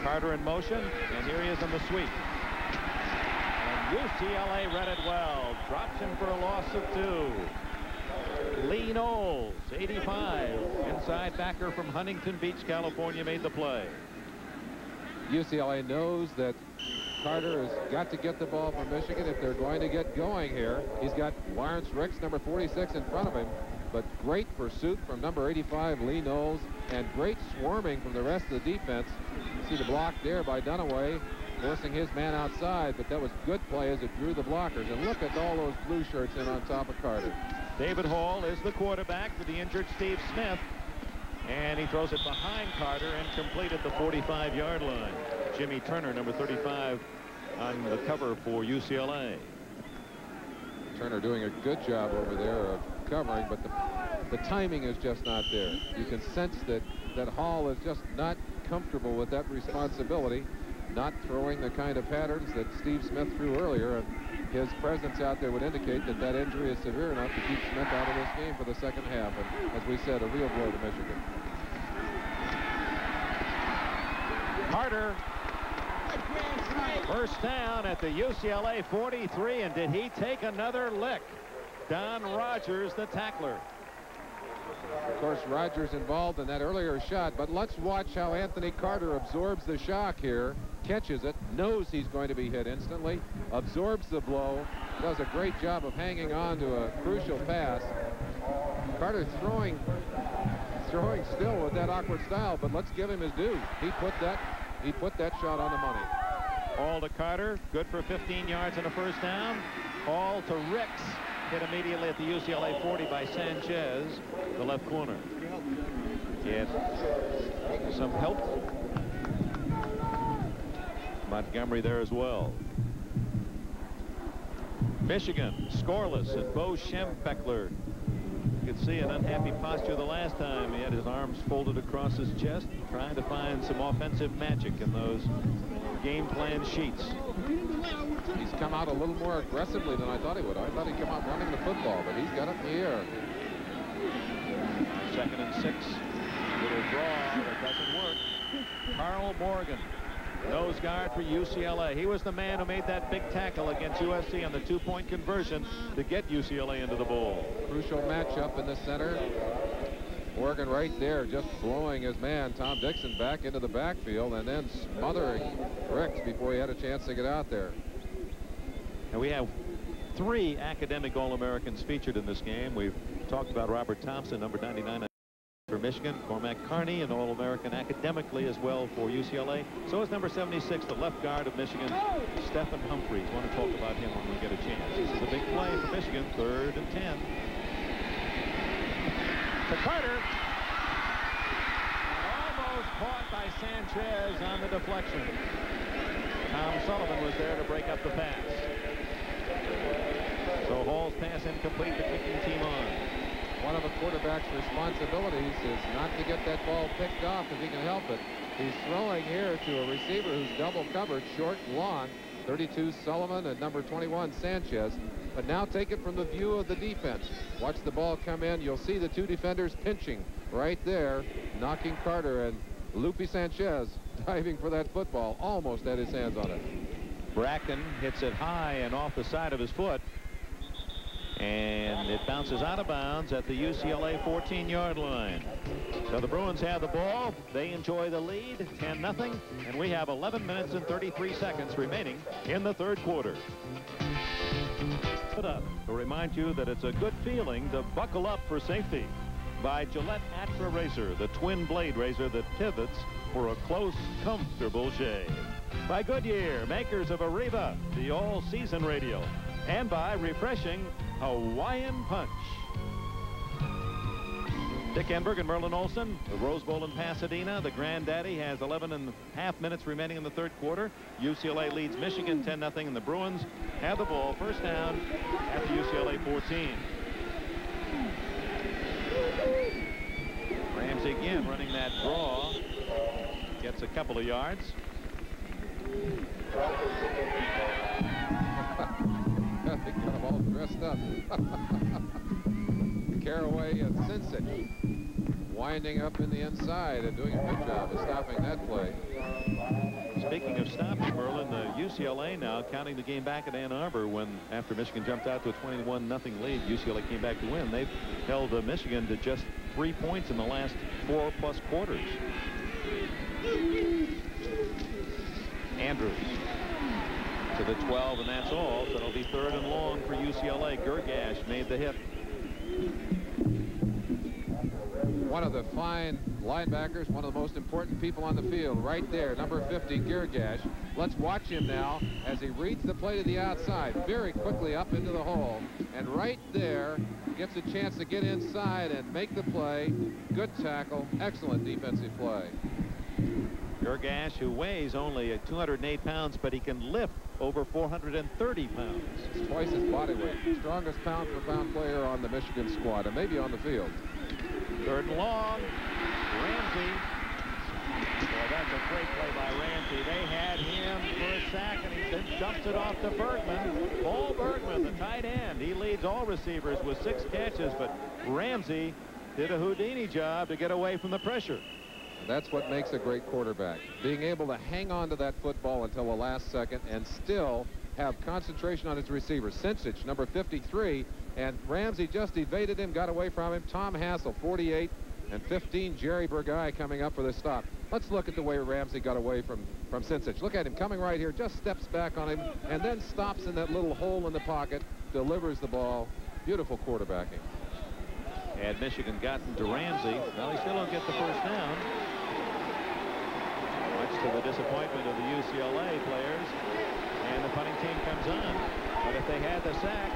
G: Carter in motion, and here he is in the sweep. And UCLA read it well. Drops him for a loss of 2. Lee Knowles, 85. Inside backer from Huntington Beach, California, made the play.
E: UCLA knows that Carter has got to get the ball from Michigan if they're going to get going here. He's got Lawrence Ricks, number 46, in front of him. But great pursuit from number 85, Lee Knowles, and great swarming from the rest of the defense. You see the block there by Donahue, forcing his man outside, but that was good play as it drew the blockers. And look at all those blue shirts in on top of Carter.
G: David Hall is the quarterback for the injured Steve Smith. And he throws it behind Carter and complete at the 45-yard line. Jimmy Turner, number 35, on the cover for UCLA.
E: Turner doing a good job over there of covering, but the timing is just not there. You can sense that Hall is just not comfortable with that responsibility, not throwing the kind of patterns that Steve Smith threw earlier, and his presence out there would indicate that injury is severe enough to keep Smith out of this game for the second half. And as we said, a real blow to Michigan.
G: Carter, first down at the UCLA 43, and did he take another lick? Don Rogers, the tackler.
E: Of course, Rogers involved in that earlier shot, but let's watch how Anthony Carter absorbs the shock here, catches it, knows he's going to be hit instantly, absorbs the blow, does a great job of hanging on to a crucial pass. Carter throwing still with that awkward style, but let's give him his due. He put that shot on the money.
G: Hall to Carter, good for 15 yards and a first down. Hall to Ricks, hit immediately at the UCLA 40 by Sanchez, the left corner. Get some help. Montgomery there as well. Michigan scoreless, and Bo Schembechler. You could see an unhappy posture the last time. He had his arms folded across his chest, trying to find some offensive magic in those game plan sheets.
E: He's come out a little more aggressively than I thought he would. I thought he'd come out running the football, but he's got it in the air.
G: 2nd and 6. Little draw, that doesn't work. Carl Morgan, nose guard for UCLA. He was the man who made that big tackle against USC on the 2-point conversion to get UCLA into the bowl.
E: Crucial matchup in the center. Morgan right there just blowing his man Tom Dixon back into the backfield and then smothering Ricks before he had a chance to get out there.
G: And we have 3 academic All-Americans featured in this game. We've talked about Robert Thompson, number 99 for Michigan. Cormac Carney, an All-American academically as well for UCLA. So is number 76, the left guard of Michigan, Stephen Humphreys. Want to talk about him when we get a chance. This is a big play for Michigan, 3rd and 10.
A: To Carter. Almost caught by Sanchez on the deflection. Tom Sullivan was there to break up the pass. So Hall's pass incomplete, the kicking team on.
E: One of a quarterback's responsibilities is not to get that ball picked off if he can help it. He's throwing here to a receiver who's double covered, short and long, 32 Sullivan and number 21 Sanchez. But now take it from the view of the defense. Watch the ball come in. You'll see the 2 defenders pinching right there, knocking Carter, and Lupe Sanchez diving for that football, almost had his hands on it.
G: Bracken hits it high and off the side of his foot. And it bounces out of bounds at the UCLA 14-yard line. So the Bruins have the ball. They enjoy the lead, 10-0. And we have 11 minutes and 33 seconds remaining in the 3rd quarter. Put up to remind you that it's a good feeling to buckle up for safety. By Gillette Atra Razor, the twin blade razor that pivots for a close, comfortable shave. By Goodyear, makers of Arriva, the all-season radial. And by refreshing Hawaiian Punch. Dick Enberg and Merlin Olsen, the Rose Bowl in Pasadena. The granddaddy has 11.5 minutes remaining in the 3rd quarter. UCLA leads Michigan 10-0, and the Bruins have the ball, first down at the UCLA 14. Ramsey again running that draw. Gets a couple of yards.
E: They got them all dressed up. Caraway and Sinsich winding up in the inside and doing a good job of stopping that play.
G: Speaking of stopping, Merlin, UCLA now counting the game back at Ann Arbor when, after Michigan jumped out to a 21-0 lead, UCLA came back to win. They've held Michigan to just 3 points in the last 4+ quarters. Andrews to the 12, and that's all. So it'll be 3rd and long for UCLA. Gergash made the hit.
E: One of the fine linebackers, one of the most important people on the field, right there, number 50, Gergash. Let's watch him now as he reads the play to the outside, very quickly up into the hole, and right there gets a chance to get inside and make the play. Good tackle, excellent defensive play.
G: Gergash, who weighs only 208 pounds, but he can lift over 430 pounds.
E: It's twice his body weight. Strongest pound-for-pound player on the Michigan squad, and maybe on the field.
A: 3rd and long. Ramsey. Well, that's a great play by Ramsey. They had him for a sack, and he then dumps it off to Bergman. Paul Bergman, the tight end. He leads all receivers with 6 catches, but Ramsey did a Houdini job to get away from the pressure.
E: That's what makes a great quarterback, being able to hang on to that football until the last second and still have concentration on his receiver. Sinsich, number 53, and Ramsey just evaded him, got away from him. Tom Hassel, 48, and 15, Jerry Burguy coming up for the stop. Let's look at the way Ramsey got away from Sinsich. Look at him coming right here, just steps back on him, and then stops in that little hole in the pocket, delivers the ball. Beautiful quarterbacking.
G: Had Michigan gotten to Ramsey, well, he still don't get the first down. Much to the disappointment of the UCLA players. And the punting team comes on. But if they had the sack,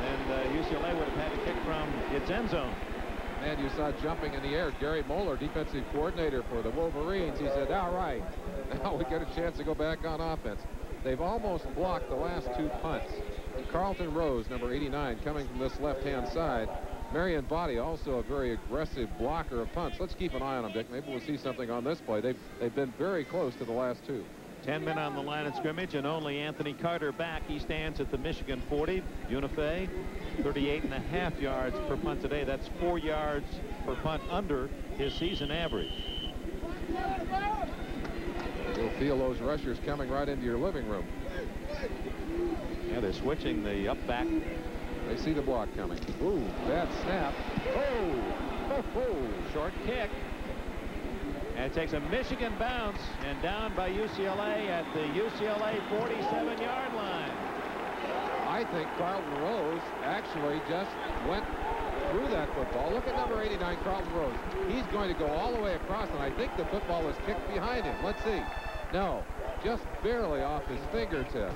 G: then UCLA would have had to kick from its end zone.
E: Man, you saw jumping in the air. Gary Moeller, defensive coordinator for the Wolverines, he said, all right, now we get a chance to go back on offense. They've almost blocked the last 2 punts. Carlton Rose, number 89, coming from this left-hand side. Marion Body, also a very aggressive blocker of punts. Let's keep an eye on them, Dick. Maybe we'll see something on this play. They've been very close to the last 2.
G: 10 men on the line of scrimmage, and only Anthony Carter back. He stands at the Michigan 40. Unife, 38.5 yards per punt today. That's 4 yards per punt under his season average.
E: You'll feel those rushers coming right into your living room.
G: Yeah, they're switching the up back.
E: They see the block coming. Ooh, bad snap.
A: Short kick. And it takes a Michigan bounce and down by UCLA at the UCLA 47-yard line.
E: I I think Carlton Rose actually just went through that football. Look at number 89, Carlton Rose. He's going to go all the way across, and I think the football was kicked behind him. Let's see. No, just barely off his fingertips.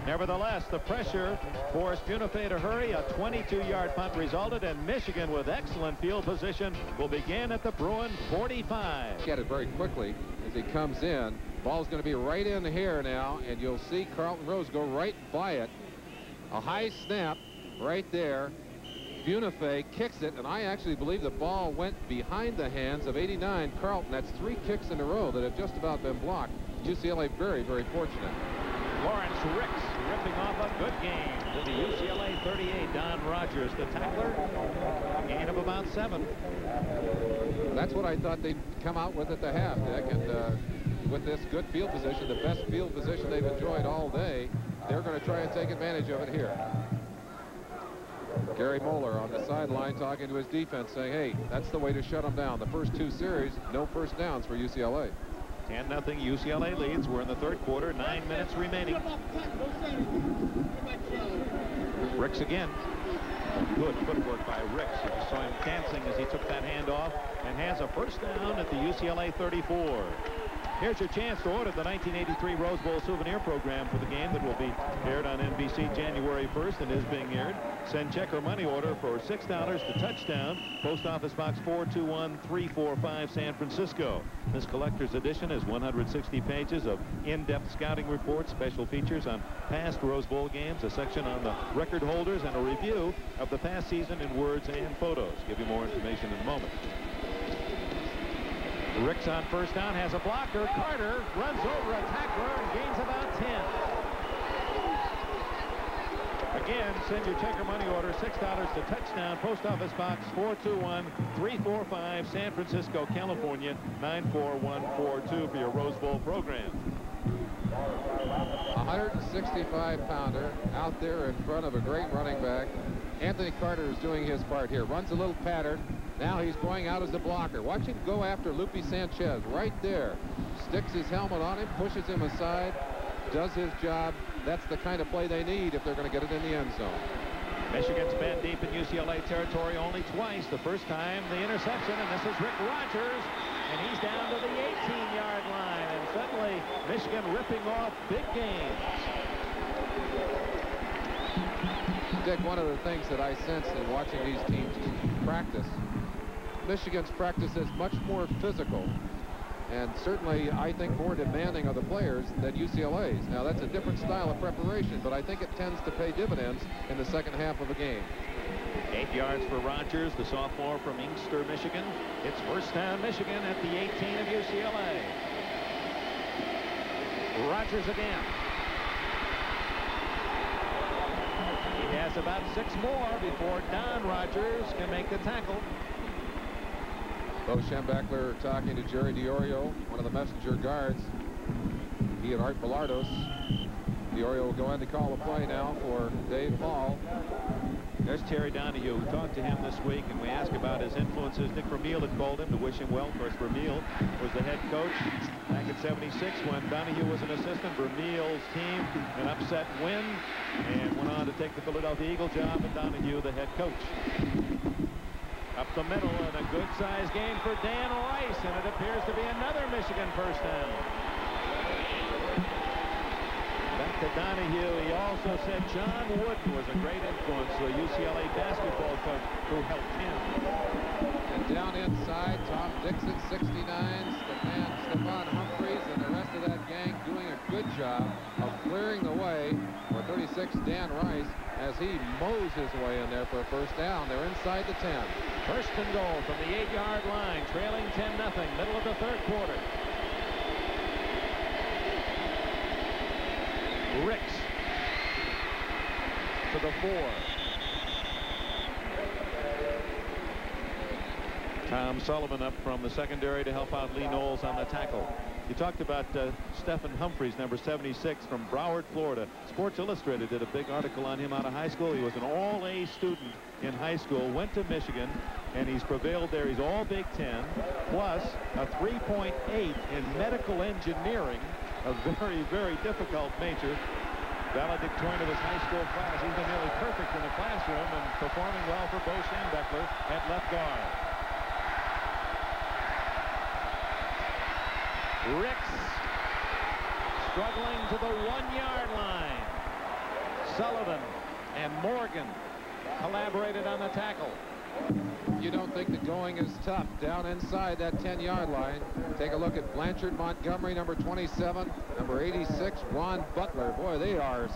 G: Nevertheless, the pressure forced Bunifay to hurry. A 22-yard punt resulted, and Michigan, with excellent field position, will begin at the Bruin 45.
E: Get it very quickly as he comes in. Ball's going to be right in here now, and you'll see Carlton Rose go right by it. A high snap right there. Bunifay kicks it, and I actually believe the ball went behind the hands of 89 Carlton. That's 3 kicks in a row that have just about been blocked. UCLA very, very fortunate.
G: Lawrence Ricks ripping off a good game to the UCLA 38. Don Rogers, the tackler, a gain of about 7.
E: That's what I thought they'd come out with at the half, Dick, and with this good field position, the best field position they've enjoyed all day, they're going to try and take advantage of it here. Gary Moeller on the sideline talking to his defense, saying, hey, that's the way to shut them down. The first 2 series, no first downs for UCLA.
G: 10-0 UCLA leads. We're in the 3rd quarter. 9 minutes remaining. Ricks again. Good footwork by Ricks. You saw him dancing as he took that hand off and has a first down at the UCLA 34. Here's your chance to order the 1983 Rose Bowl souvenir program for the game that will be aired on NBC January 1st and is being aired. Send check or money order for $6 to touchdown. Post Office Box 421-345, San Francisco. This collector's edition is 160 pages of in-depth scouting reports, special features on past Rose Bowl games, a section on the record holders, and a review of the past season in words and photos. Give you more information in a moment. Ricks on first down has a blocker. Carter runs over a tackler and gains about 10. Again, send your check or money order, $6 to touchdown. Post Office Box 421-345, San Francisco, California, 94142 for your Rose Bowl program.
E: 165-pounder out there in front of a great running back. Anthony Carter is doing his part here. Runs a little pattern. Now he's going out as the blocker. Watch him go after Lupe Sanchez right there. Sticks his helmet on him, pushes him aside, does his job. That's the kind of play they need if they're going to get it in the end zone.
G: Michigan's been deep in UCLA territory only twice. The first time, the interception, and this is Rick Rogers, and he's down to the 18-yard line, and suddenly Michigan ripping off big gains.
E: Dick, one of the things that I sense in watching these teams practice, Michigan's practice is much more physical and certainly, I think, more demanding of the players than UCLA's. Now, that's a different style of preparation, but I think it tends to pay dividends in the second half of a game.
G: 8 yards for Rogers, the sophomore from Inkster, Michigan. It's first down Michigan at the 18 of UCLA. Rogers again. He has about 6 more before Don Rogers can make the tackle.
E: Bo Schembechler talking to Jerry DiOrio, one of the messenger guards. He and Art Bilardos. DiOrio will go in to call the play now for Dave Hall.
G: There's Terry Donahue. We talked to him this week, and we asked about his influences. Nick Vermeil had called him to wish him well. Of course, Vermeil was the head coach back in '76 when Donahue was an assistant. Vermeil's team, an upset win, and went on to take the Philadelphia Eagle job, and Donahue, the head coach. Up the middle, and a good-sized game for Dan Rice, and it appears to be another Michigan first down. Back to Donahue. He also said John Wooden was a great influence, the UCLA basketball coach who helped him.
E: And down inside, Tom Dixon, 69, Stephon Humphreys, and the rest of that gang doing a good job of clearing the way for 36 Dan Rice as he mows his way in there for a first down. They're inside the 10.
G: First and goal from the 8-yard line, trailing 10-0, middle of the 3rd quarter. Ricks to the 4. Tom Sullivan up from the secondary to help out Lee Knowles on the tackle. You talked about Stephen Humphreys, number 76 from Broward, Florida. Sports Illustrated did a big article on him out of high school. He was an all-A student in high school, went to Michigan, and he's prevailed there. He's all Big Ten, plus a 3.8 in medical engineering, a very, very difficult major. valedictorian of his high school class. He's been nearly perfect in the classroom and performing well for Bo Schembechler at left guard.
A: Ricks struggling to the 1-yard line. Sullivan and Morgan collaborated on the tackle.
E: You don't think the going is tough down inside that 10-yard line. Take a look at Blanchard Montgomery, number 27, number 86, Ron Butler. Boy, they are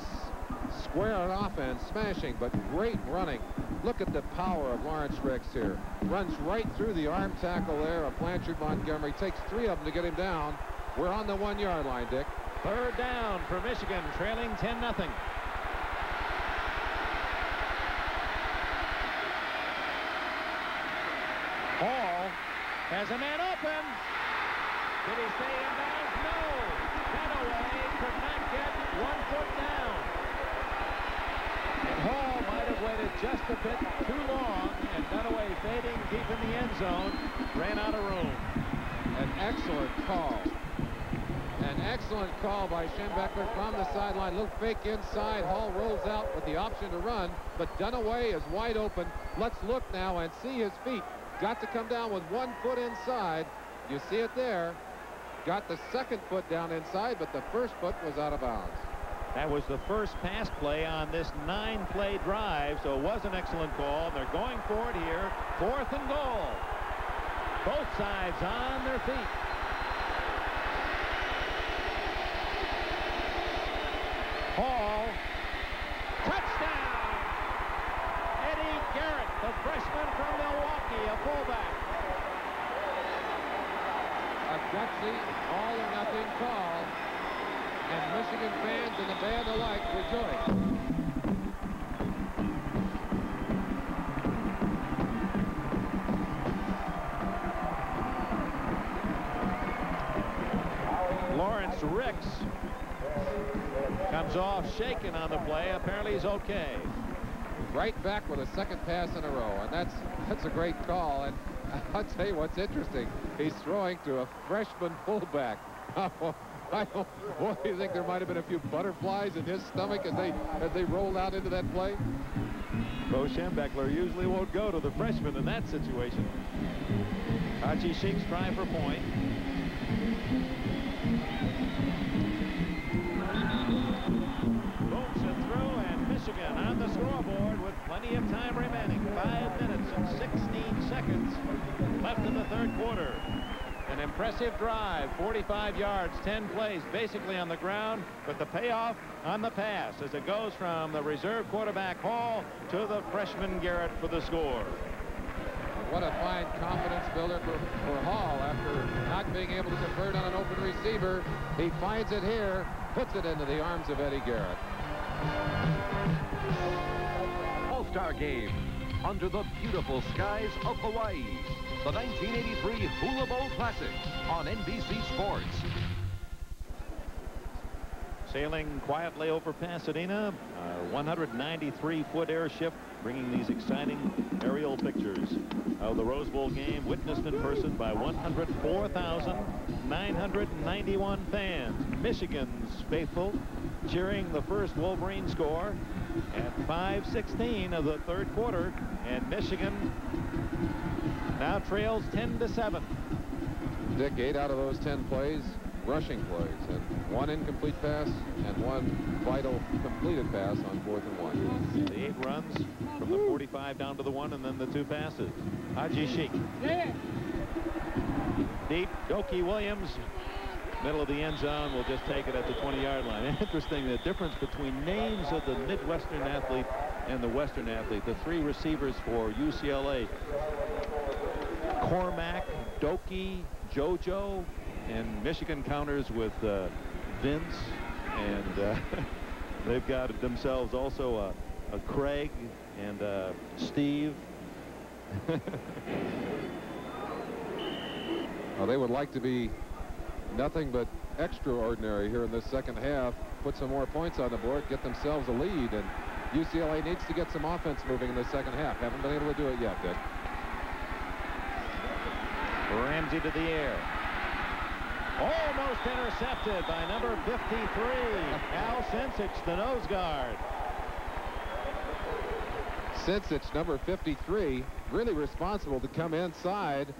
E: squaring off and smashing, but great running. Look at the power of Lawrence Ricks here. Runs right through the arm tackle there of Blanchard Montgomery. Takes 3 of them to get him down. We're on the 1-yard line, Dick.
A: 3rd down for Michigan, trailing 10-0. Hall has a man open. Did he stay in bounds? No. Donahue could not get 1 foot down. And Hall might have waited just a bit too long, and Donahue, fading deep in the end zone, ran out of room.
E: An excellent call. An excellent call by Schembechler from the sideline. Little fake inside. Hall rolls out with the option to run, but Donahue is wide open. Let's look now and see his feet. Got to come down with 1 foot inside. You see it there. Got the 2nd foot down inside, but the 1st foot was out of bounds.
A: That was the first pass play on this 9-play drive, so it was an excellent call. They're going for it here. 4th and goal. Both sides on their feet. Hall. Touchdown! Eddie Garrett, the freshman from Milwaukee, a fullback.
E: A gutsy, all-or-nothing call, and Michigan fans and the band alike rejoice.
A: Lawrence Ricks comes off shaken on the play. Apparently he's okay.
E: Right back with a 2nd pass in a row, and that's a great call. And I'll tell you what's interesting. He's throwing to a freshman fullback. Boy, you think there might have been a few butterflies in his stomach as they rolled out into that play?
G: Bo Schembechler usually won't go to the freshman in that situation.
A: Haji Sheik's trying for point. Booms it through, and Michigan on the scoreboard with plenty of time remaining. 5 minutes and 16 seconds left in the 3rd quarter. An impressive drive, 45 yards, 10 plays, basically on the ground, with the payoff on the pass as it goes from the reserve quarterback Hall to the freshman Garrett for the score.
E: What a fine confidence builder for Hall after not being able to convert on an open receiver. He finds it here, puts it into the arms of Eddie Garrett.
D: All-Star Game under the beautiful skies of Hawaii. The 1983 Hula Bowl Classic on NBC Sports.
A: Sailing quietly over Pasadena, a 193-foot airship bringing these exciting aerial pictures of the Rose Bowl game, witnessed in person by 104,991 fans. Michigan's faithful cheering the first Wolverine score at 5:16 of the 3rd quarter, and Michigan now trails 10-7.
E: Dick, 8 out of those 10 plays, rushing plays, and 1 incomplete pass and 1 vital completed pass on 4th and 1.
A: The 8 runs from the 45 down to the 1, and then the 2 passes. Haji Sheik. Deep, Doki Williams, middle of the end zone, will just take it at the 20-yard line. Interesting, the difference between names of the Midwestern athlete and the Western athlete. The 3 receivers for UCLA, Cormac, Doki, JoJo, and Michigan counters with Vince, and they've got themselves also a Craig and Steve.
E: Well, they would like to be nothing but extraordinary here in this 2nd half, put some more points on the board, get themselves a lead, and UCLA needs to get some offense moving in the 2nd half. Haven't been able to do it yet, Dick.
A: Ramsey to the air. Almost intercepted by number 53, Al Sinsich, the nose guard.
E: Sinsich, number 53, really responsible to come inside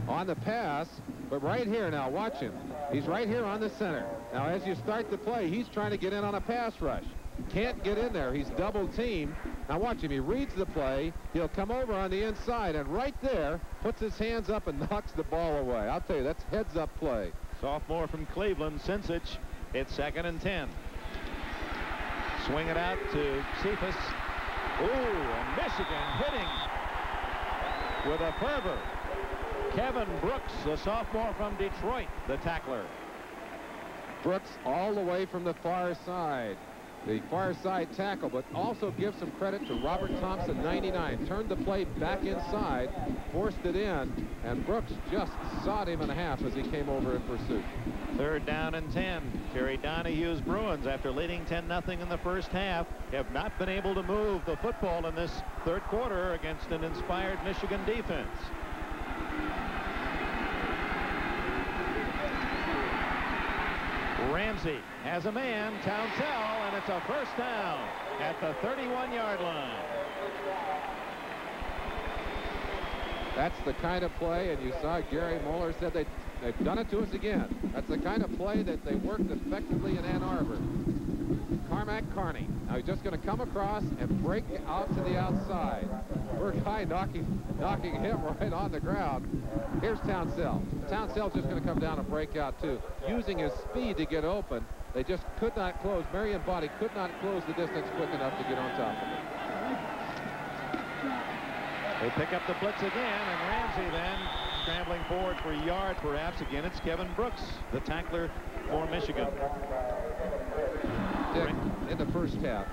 E: on the pass. But right here now, watch him. He's right here on the center. Now, as you start the play, he's trying to get in on a pass rush. Can't get in there. He's double teamed. Now watch him. He reads the play. He'll come over on the inside, and right there, puts his hands up and knocks the ball away. I'll tell you, that's heads-up play.
A: Sophomore from Cleveland, Sinsich. It's 2nd and 10. Swing it out to Cephas. Ooh, and Michigan hitting with a fervor. Kevin Brooks, the sophomore from Detroit, the tackler.
E: Brooks all the way from the far side. The far side tackle, but also give some credit to Robert Thompson, 99. Turned the play back inside, forced it in, and Brooks just sawed him in half as he came over in pursuit.
A: 3rd down and 10. Terry Donahue's Bruins, after leading 10-0 in the first half, have not been able to move the football in this 3rd quarter against an inspired Michigan defense. Ramsey has a man, Townsell, and it's a 1st down at the 31-yard line.
E: That's the kind of play, and you saw Gary Moeller said they've done it to us again. That's the kind of play that they worked effectively in Ann Arbor. Carmack Carney. Now he's just going to come across and break out to the outside. Poor guy knocking him right on the ground. Here's Townsell. Townsell's just going to come down and break out too. Using his speed to get open. They just could not close. Marion Body could not close the distance quick enough to get on top of it.
A: They pick up the blitz again, and Ramsey then scrambling forward for a yard perhaps. Again, it's Kevin Brooks, the tackler for Michigan.
E: Dick, in the first half,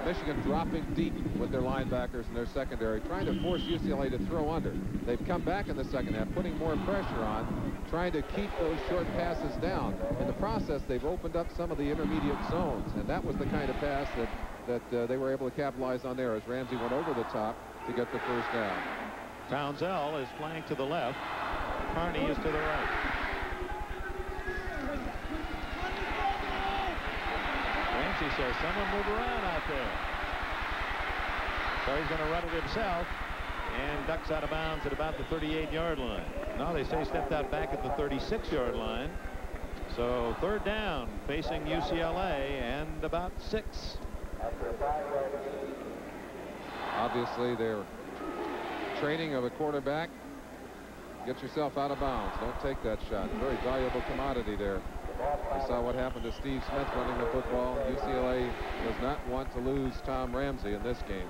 E: Michigan dropping deep with their linebackers and their secondary, trying to force UCLA to throw under. They've come back in the second half, putting more pressure on, trying to keep those short passes down. In the process, they've opened up some of the intermediate zones, and that was the kind of pass that they were able to capitalize on there as Ramsey went over the top to get the 1st down.
A: Townsell is flanked to the left. Carney is to the right. Ramsey says, someone move around out there. So he's going to run it himself and ducks out of bounds at about the 38-yard line. No, they say he stepped out back at the 36-yard line. So 3rd down facing UCLA and about 6.
E: Obviously, their training of a quarterback, get yourself out of bounds. Don't take that shot. Very valuable commodity there. You saw what happened to Steve Smith running the football. UCLA does not want to lose Tom Ramsey in this game.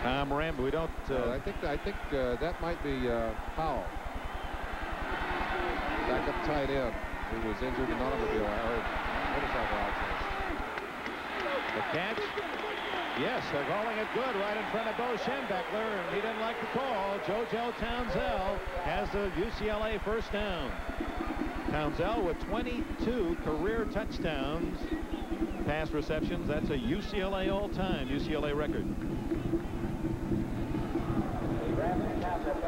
A: Tom Ramsey, we don't...
E: I think that might be Powell. Backup tight end who was injured in an automobile motorcycle accident.
A: The catch. Yes, they're calling it good right in front of Bo Schembechler, and he didn't like the call. JoJo Townsell has the UCLA 1st down. Townsell with 22 career touchdowns. Pass receptions, that's a UCLA all-time UCLA record.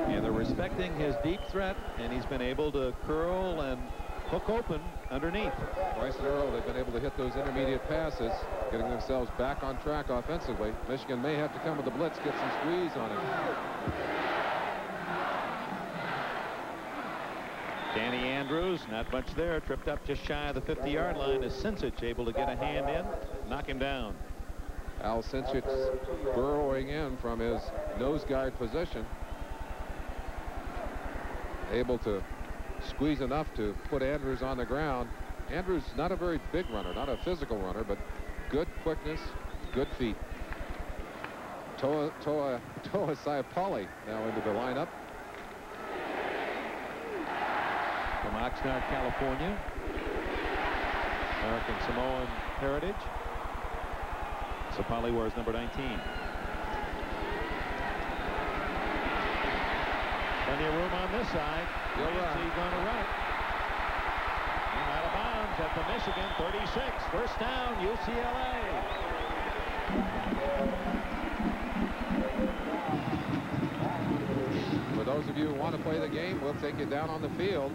A: And they're respecting his deep threat, and he's been able to curl and hook open underneath.
E: Twice in a row, they've been able to hit those intermediate passes, getting themselves back on track offensively. Michigan may have to come with the blitz, get some squeeze on him.
A: Danny Andrews, not much there, tripped up just shy of the 50-yard line. Is Sinsich able to get a hand in, knock him down?
E: Al Sinsich burrowing in from his nose guard position, able to squeeze enough to put Andrews on the ground. Andrews not a very big runner, not a physical runner, but good quickness, good feet. Toa Saipali now into the lineup.
A: From Oxnard, California. American Samoan heritage. Saipali wears number 19. Plenty of room on this side. He's going to run it. And out of bounds at the Michigan 36. 1st down, UCLA.
E: play the game, we'll take you down on the field.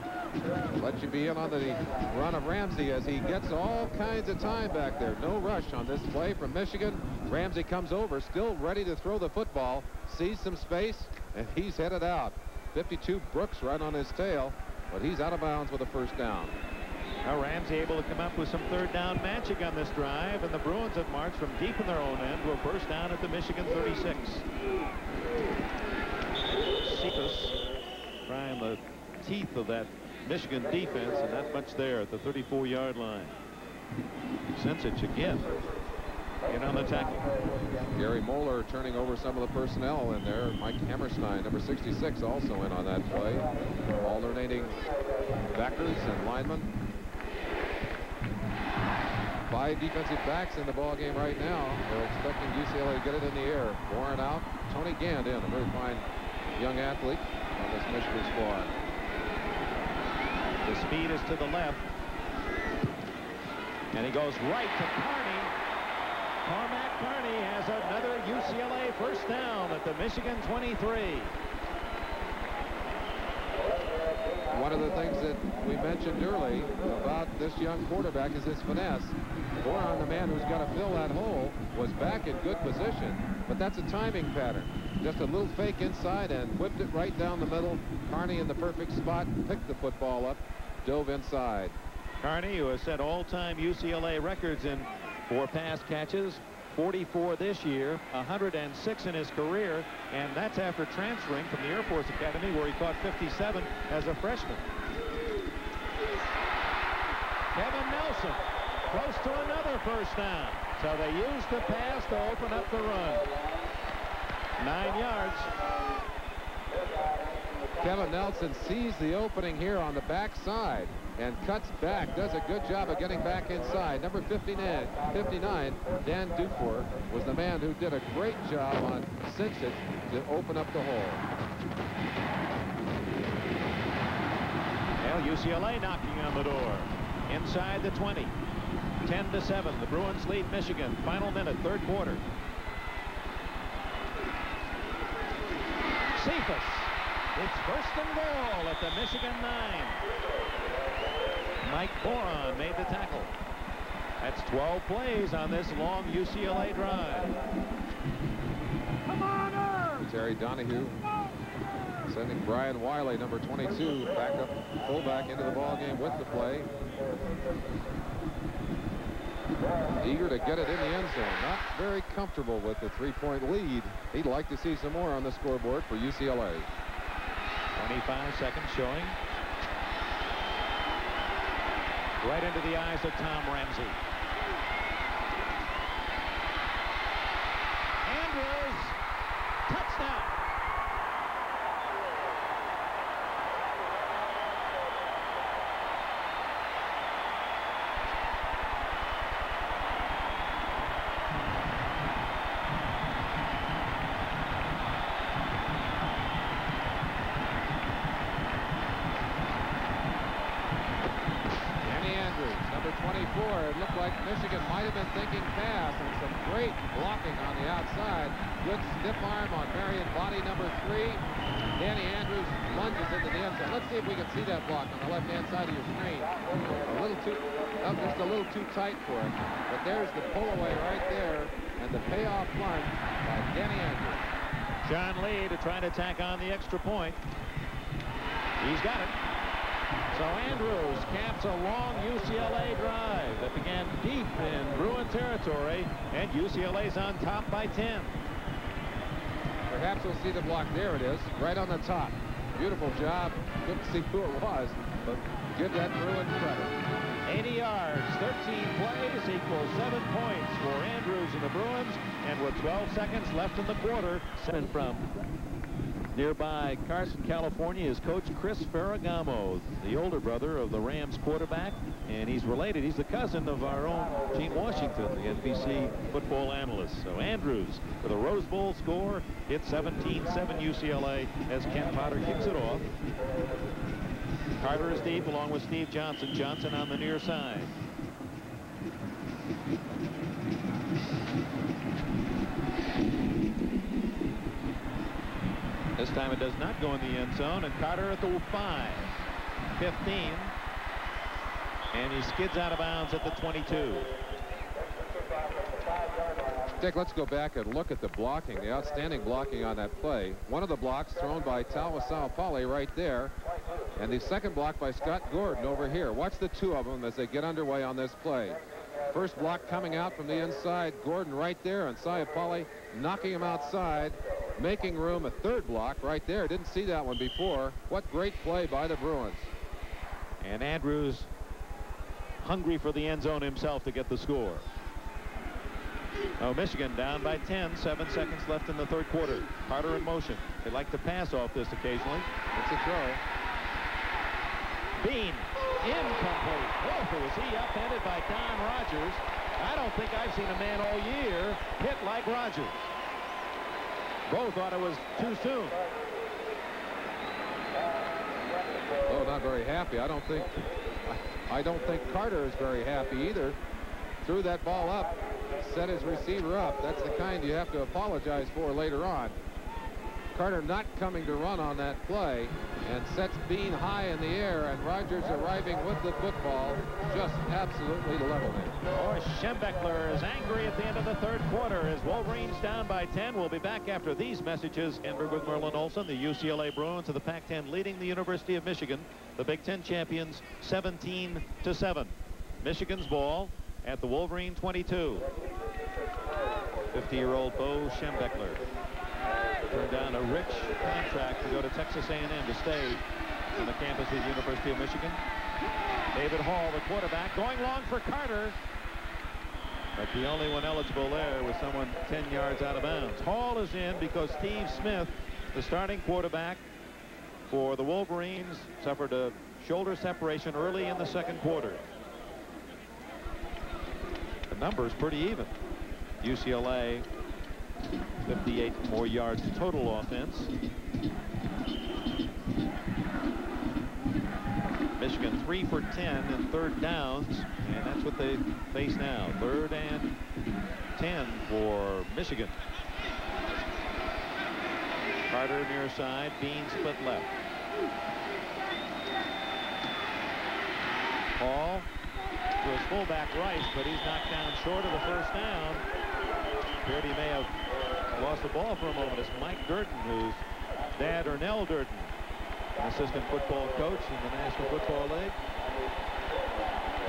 E: Let you be in on the run of Ramsey as he gets all kinds of time back there. No rush on this play from Michigan. Ramsey comes over, still ready to throw the football, sees some space, and he's headed out. 52 Brooks right on his tail, but he's out of bounds with a first down.
G: Now Ramsey able to come up with some third down magic on this drive, and the Bruins have marched from deep in their own end to a first down at the Michigan 36. Cephas trying the teeth of that Michigan defense, and not much there at the 34-yard line. Sensich again in on the tackle.
E: Gary Moeller turning over some of the personnel in there. Mike Hammerstein, number 66, also in on that play. Alternating backers and linemen. 5 defensive backs in the ball game right now. They're expecting UCLA to get it in the air. Warren out. Tony Gant in, a very fine young athlete on this Michigan squad.
G: The speed is to the left. And he goes right to Carney. Cormac Carney has another UCLA first down at the Michigan 23.
E: One of the things that we mentioned early about this young quarterback is his finesse. Boron, the man who's got to fill that hole, was back in good position, but that's a timing pattern. Just a little fake inside and whipped it right down the middle. Carney in the perfect spot, picked the football up, dove inside.
G: Carney, who has set all-time UCLA records in 4 pass catches, 44 this year, 106 in his career, and that's after transferring from the Air Force Academy, where he caught 57 as a freshman. Kevin Nelson close to another first down. So they used the pass to open up the run. 9 yards.
E: Kevin Nelson sees the opening here on the backside and cuts back, does a good job of getting back inside. Number 59, Dan Dufour, was the man who did a great job on Sensich to open up the hole.
G: Well, UCLA knocking on the door. Inside the 20. 10-7. The Bruins lead Michigan. Final minute, third quarter. Cephas. It's first and goal at the Michigan 9. Mike Boron made the tackle. That's 12 plays on this long UCLA drive.
J: Come on,
E: Terry Donahue sending Brian Wiley, number 22, back up fullback into the ball game with the play. Eager to get it in the end zone. Not very comfortable with the 3-point lead. He'd like to see some more on the scoreboard for UCLA.
G: 25 seconds showing. Right into the eyes of Tom Ramsey. Andrews, touchdown.
E: It looked like Michigan might have been thinking pass, and some great blocking on the outside. Good stiff arm on Marion body number 3. Danny Andrews lunges into the end zone. Let's see if we can see that block on the left-hand side of your screen. A little too, just a little too tight for him. But there's the pull-away right there, and the payoff lunge by Danny Andrews.
G: John Lee to try to tack on the extra point. He's got it. So Andrews caps a long UCLA drive that began deep in Bruin territory, and UCLA's on top by 10.
E: Perhaps we'll see the block. There it is, right on the top. Beautiful job. Couldn't see who it was, but give that Bruin credit.
G: 80 yards, 13 plays equals 7 points for Andrews and the Bruins, and with 12 seconds left in the quarter, 7 from nearby Carson, California, is Coach Chris Ferragamo, the older brother of the Rams quarterback, and he's related. He's the cousin of our own Gene Washington, the NBC football analyst. So Andrews with a Rose Bowl score, hits 17-7 UCLA as Ken Potter kicks it off. Carter is deep along with Steve Johnson. Johnson on the near side. This time it does not go in the end zone, and Carter at the 5. 15. And he skids out of bounds at the 22.
E: Dick, let's go back and look at the blocking, the outstanding blocking on that play. One of the blocks thrown by Tawas Poly right there, and the second block by Scott Gordon over here. Watch the two of them as they get underway on this play. First block coming out from the inside, Gordon right there, and Poly knocking him outside, making room. A third block right there. Didn't see that one before. What great play by the Bruins.
G: And Andrews hungry for the end zone himself to get the score. Oh, Michigan down by 10. 7 seconds left in the third quarter. Carter in motion. They like to pass off this occasionally.
E: It's a throw.
G: Bean incomplete. Oh, was he upended by Don Rogers? I don't think I've seen a man all year hit like Rogers. Both thought it was too soon.
E: Oh, not very happy. I don't think Carter is very happy either. Threw that ball up, set his receiver up. That's the kind you have to apologize for later on. Carter not coming to run on that play, and sets Bean high in the air, and Rogers arriving with the football just absolutely leveled him.
G: Or Schembechler is angry at the end of the third quarter as Wolverines down by 10. We'll be back after these messages. Enberg with Merlin Olsen, the UCLA Bruins of the Pac-10 leading the University of Michigan, the Big Ten champions, 17-7. Michigan's ball at the Wolverine 22. 50-year-old Bo Schembechler turned down a rich contract to go to Texas A&M to stay on the campus of the University of Michigan. David Hall, the quarterback, going long for Carter. But the only one eligible there was someone 10 yards out of bounds. Hall is in because Steve Smith, the starting quarterback for the Wolverines, suffered a shoulder separation early in the second quarter. The number's pretty even. UCLA 58 more yards total offense. Michigan 3 for 10 in third downs, and that's what they face now. 3rd and 10 for Michigan. Carter near side, Bean split left. Hall to his fullback right, but he's knocked down short of the first down. Appeared he may have lost the ball for a moment. It's Mike Durden, whose dad, Ernell Durden, an assistant football coach in the National Football League.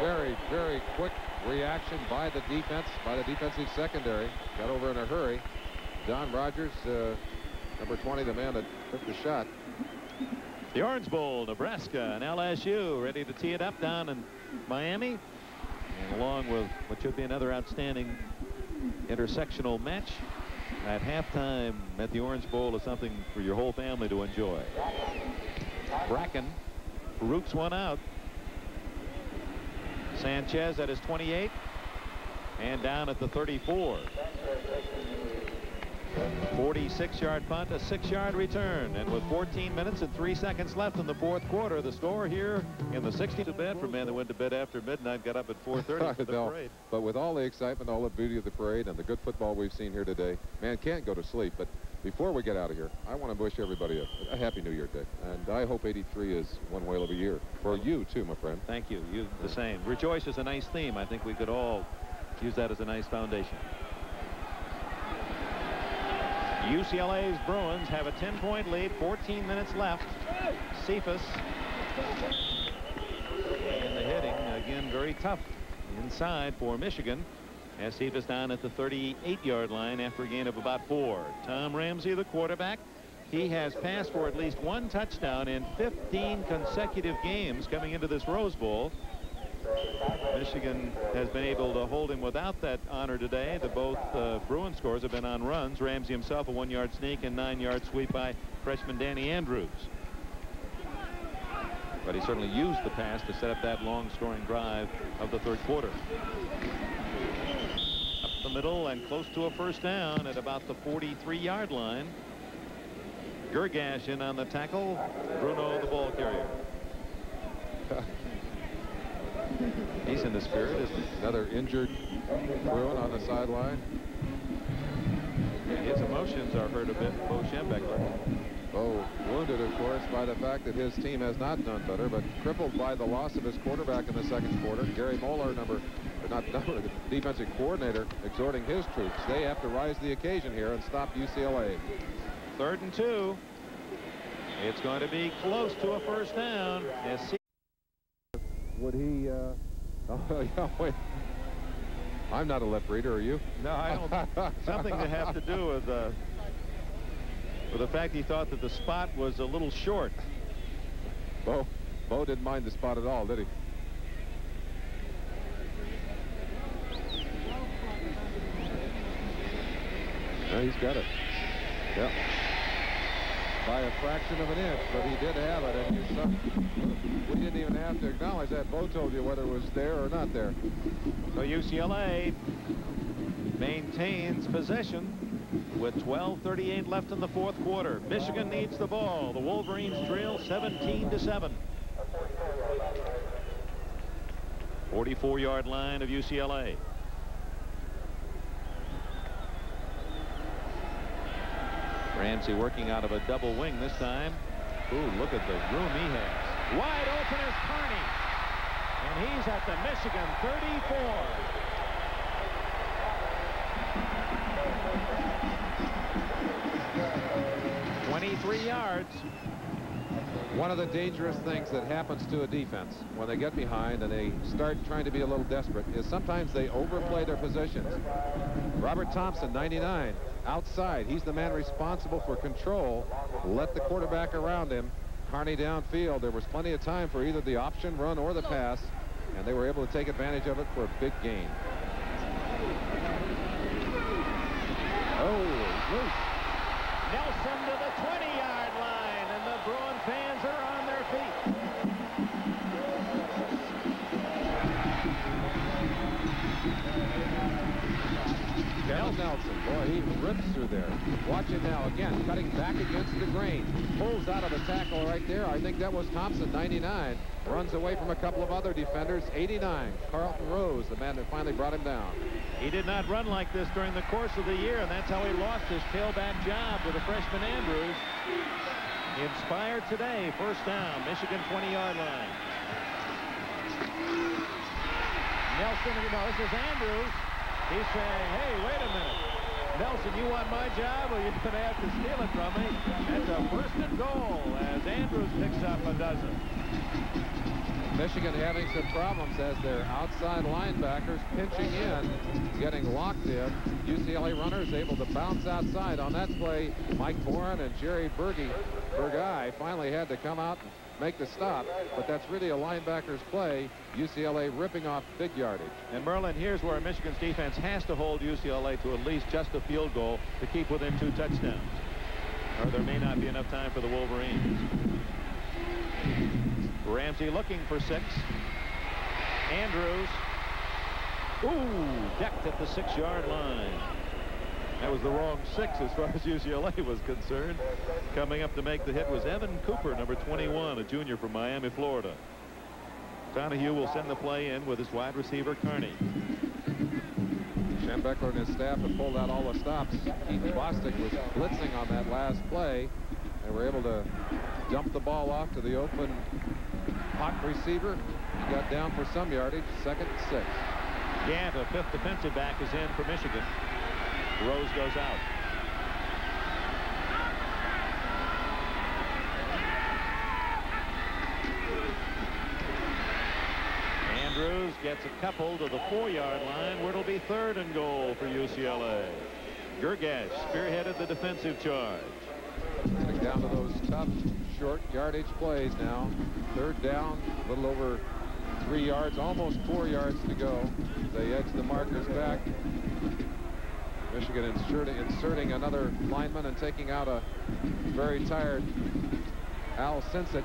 E: Very, very quick reaction by the defense, by the defensive secondary. Got over in a hurry. Don Rogers, number 20, the man that took the shot.
G: The Orange Bowl, Nebraska and LSU ready to tee it up down in Miami. And along with what should be another outstanding intersectional match at halftime at the Orange Bowl is something for your whole family to enjoy. Bracken roots one out. Sanchez at his 28 and down at the 34. 46-yard punt, a 6-yard return, and with 14 minutes and 3 seconds left in the fourth quarter, the score here in the 60 to bed for men that went to bed after midnight, got up at 4:30 for the parade.
E: But with all the excitement, all the beauty of the parade, and the good football we've seen here today, man can't go to sleep. But before we get out of here, I want to wish everybody a happy New Year, Dick. And I hope 83 is one whale of a year for you too, my friend.
G: Thank you. You the same. Rejoice is a nice theme. I think we could all use that as a nice foundation. UCLA's Bruins have a 10-point lead, 14 minutes left. Cephas. And the hitting, again, very tough inside for Michigan. As Cephas down at the 38-yard line after a gain of about 4. Tom Ramsey, the quarterback. He has passed for at least 1 touchdown in 15 consecutive games coming into this Rose Bowl. Michigan has been able to hold him without that honor today. Both Bruin scores have been on runs. Ramsey himself a 1-yard sneak and 9-yard sweep by freshman Danny Andrews. But he certainly used the pass to set up that long scoring drive of the third quarter. Up the middle and close to a first down at about the 43-yard line. Gergash in on the tackle. Bruno the ball carrier.
E: He's in the spirit, isn't he? Another injured Bruin on the sideline.
G: His emotions are hurt a bit, Bo Schembechler.
E: Bo wounded, of course, by the fact that his team has not done better, but crippled by the loss of his quarterback in the second quarter. Gary Moeller, the defensive coordinator, exhorting his troops. They have to rise to the occasion here and stop UCLA.
G: 3rd and 2. It's going to be close to a first down.
E: Would he? Oh, yeah, wait. I'm not a lip reader, are you?
G: No, I don't. Something to have to do with the fact he thought that the spot was a little short.
E: Bo didn't mind the spot at all, did he? No, he's got it. Yep. By a fraction of an inch, but he did have it, and you saw, we didn't even have to acknowledge that. Bo told you whether it was there or not there.
G: So UCLA maintains possession with 12:38 left in the 4th quarter. Michigan needs the ball. The Wolverines trail 17-7. 44-yard line of UCLA. Ramsey working out of a double wing this time. Ooh, look at the room he has. Wide open is Carney. And he's at the Michigan 34. .23 yards.
E: One of the dangerous things that happens to a defense when they get behind and they start trying to be a little desperate is sometimes they overplay their positions. Robert Thompson, 99, outside. He's the man responsible for control. Let the quarterback around him. Carney downfield. There was plenty of time for either the option run or the pass, and they were able to take advantage of it for a big gain. Oh, loose.
G: Nelson to the 20-yard line, and the Bruin fans are on their feet.
E: Nelson, boy, he rips through there. Watch him now, again, cutting back against the grain. Pulls out of a tackle right there. I think that was Thompson, 99. Runs away from a couple of other defenders, 89. Carlton Rose, the man that finally brought him down.
G: He did not run like this during the course of the year, and that's how he lost his tailback job with the freshman Andrews. Inspired today, first down, Michigan 20-yard line. Nelson, this is Andrews. He's saying, hey, wait a minute. Nelson, you want my job, or you're going to have to steal it from me? That's a 1st and goal as Andrews picks up a dozen.
E: Michigan having some problems as their outside linebackers pinching in, getting locked in. UCLA runners able to bounce outside. On that play, Mike Boren and Jerry Burgey finally had to come out and make the stop, but that's really a linebacker's play. UCLA ripping off big yardage.
G: And Merlin, here's where Michigan's defense has to hold UCLA to at least just a field goal to keep within 2 touchdowns, or there may not be enough time for the Wolverines. Ramsey looking for 6. Andrews. Ooh, decked at the 6-yard line. That was the wrong 6 as far as UCLA was concerned. Coming up to make the hit was Evan Cooper, number 21, a junior from Miami, Florida. Donahue will send the play in with his wide receiver, Carney.
E: Schembechler and his staff have pulled out all the stops. Keith Bostic was blitzing on that last play. They were able to dump the ball off to the open hot receiver. He got down for some yardage. 2nd and 6.
G: Gant, a 5th defensive back, is in for Michigan. Rose goes out. Andrews gets a couple to the 4-yard line, where it'll be 3rd and goal for UCLA. Gergash spearheaded the defensive charge.
E: Getting down to those tough short yardage plays now. 3rd down, a little over 3 yards, almost 4 yards to go. They edge the markers back. Michigan inserting another lineman and taking out a very tired Al Sinsich.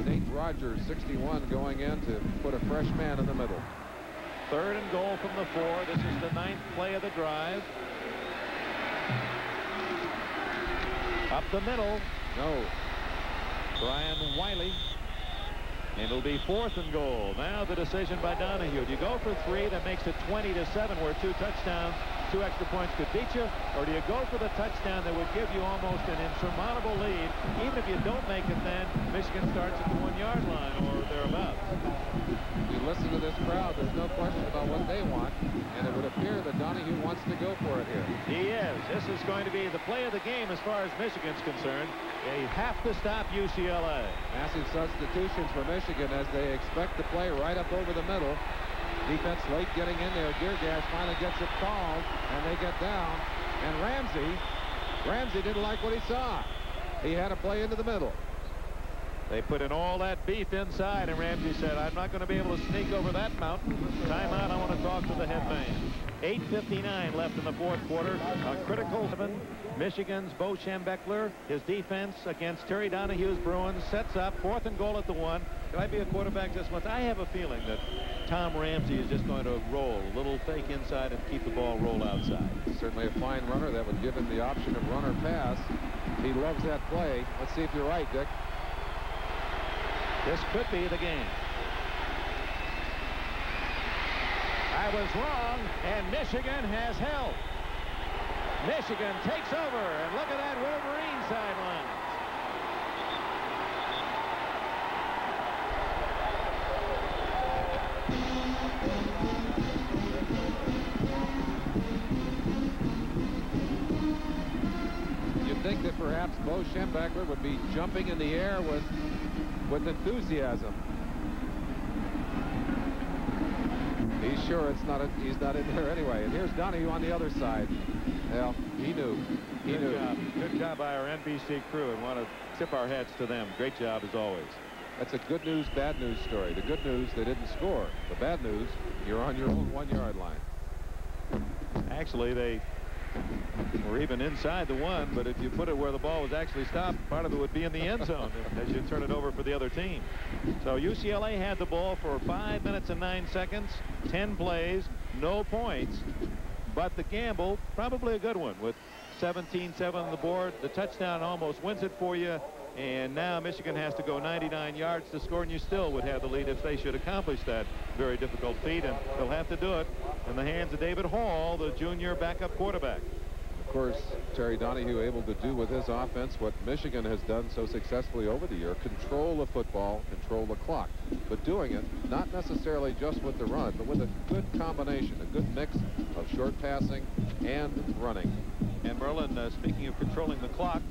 E: Nate Rogers, 61, going in to put a fresh man in the middle.
G: 3rd and goal from the 4. This is the 9th play of the drive. Up the middle.
E: No.
G: Brian Wiley. And it'll be 4th and goal. Now the decision by Donahue. Do you go for 3? That makes it 20-7. We're 2 touchdowns.
A: 2 extra points could beat you, or do you go for the touchdown that would give you almost an insurmountable lead? Even if you don't make it, then Michigan starts at the 1-yard line or thereabouts.
E: You listen to this crowd, there's no question about what they want, and it would appear that Donahue wants to go for it here.
A: He is. This is going to be the play of the game as far as Michigan's concerned. They have to stop UCLA.
E: Massive substitutions for Michigan as they expect to play right up over the middle. Defense late getting in there. Deargas finally gets it called, and they get down. And Ramsey didn't like what he saw. He had to play into the middle.
A: They put in all that beef inside, and Ramsey said, I'm not going to be able to sneak over that mountain. Timeout, I want to talk to the head man. 8:59 left in the fourth quarter. A critical 7. Michigan's Bo Schembechler, his defense against Terry Donahue's Bruins, sets up 4th and goal at the 1. Can I be a quarterback this much? I have a feeling that Tom Ramsey is just going to roll a little fake inside and keep the ball roll outside.
E: Certainly a fine runner. That would give him the option of run or pass. He loves that play. Let's see if you're right, Dick.
A: This could be the game. I was wrong, and Michigan has held. Michigan takes over, and look at that Wolverine sideline.
E: You'd think that perhaps Bo Schembechler would be jumping in the air with enthusiasm. He's sure he's not in there anyway. And here's Donahue on the other side. Well, he knew.
A: Good job by our NBC crew, and want to tip our hats to them. Great job as always.
E: That's a good news, bad news story. The good news, they didn't score. The bad news, you're on your own 1-yard line.
A: Actually, they were even inside the 1, but if you put it where the ball was actually stopped, part of it would be in the end zone as you turn it over for the other team. So UCLA had the ball for 5 minutes and 9 seconds, 10 plays, no points, but the gamble, probably a good one, with 17-7 on the board. The touchdown almost wins it for you, and now Michigan has to go 99 yards to score, and you still would have the lead if they should accomplish that very difficult feat, and they'll have to do it in the hands of David Hall, the junior backup quarterback.
E: Of course, Terry Donahue able to do with his offense what Michigan has done so successfully over the year: control the football, control the clock, but doing it not necessarily just with the run, but with a good combination, a good mix of short passing and running.
A: And Merlin, speaking of controlling the clock,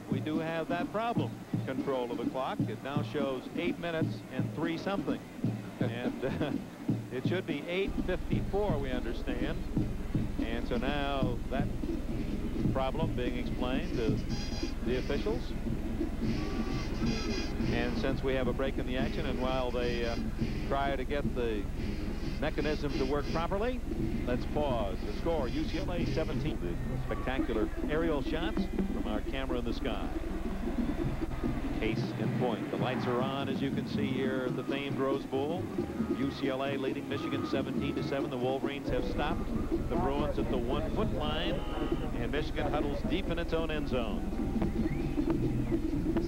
A: we do have that problem. Control of the clock. It now shows 8 minutes and 3 something. And it should be 8:54, we understand. And so now that problem being explained to the officials. And since we have a break in the action, and while they try to get the mechanism to work properly, let's pause. The score, UCLA 17. The spectacular aerial shots from our camera in the sky. Case in point. The lights are on, as you can see here at the famed Rose Bowl. UCLA leading Michigan 17-7. The Wolverines have stopped the Bruins at the 1-foot line, and Michigan huddles deep in its own end zone.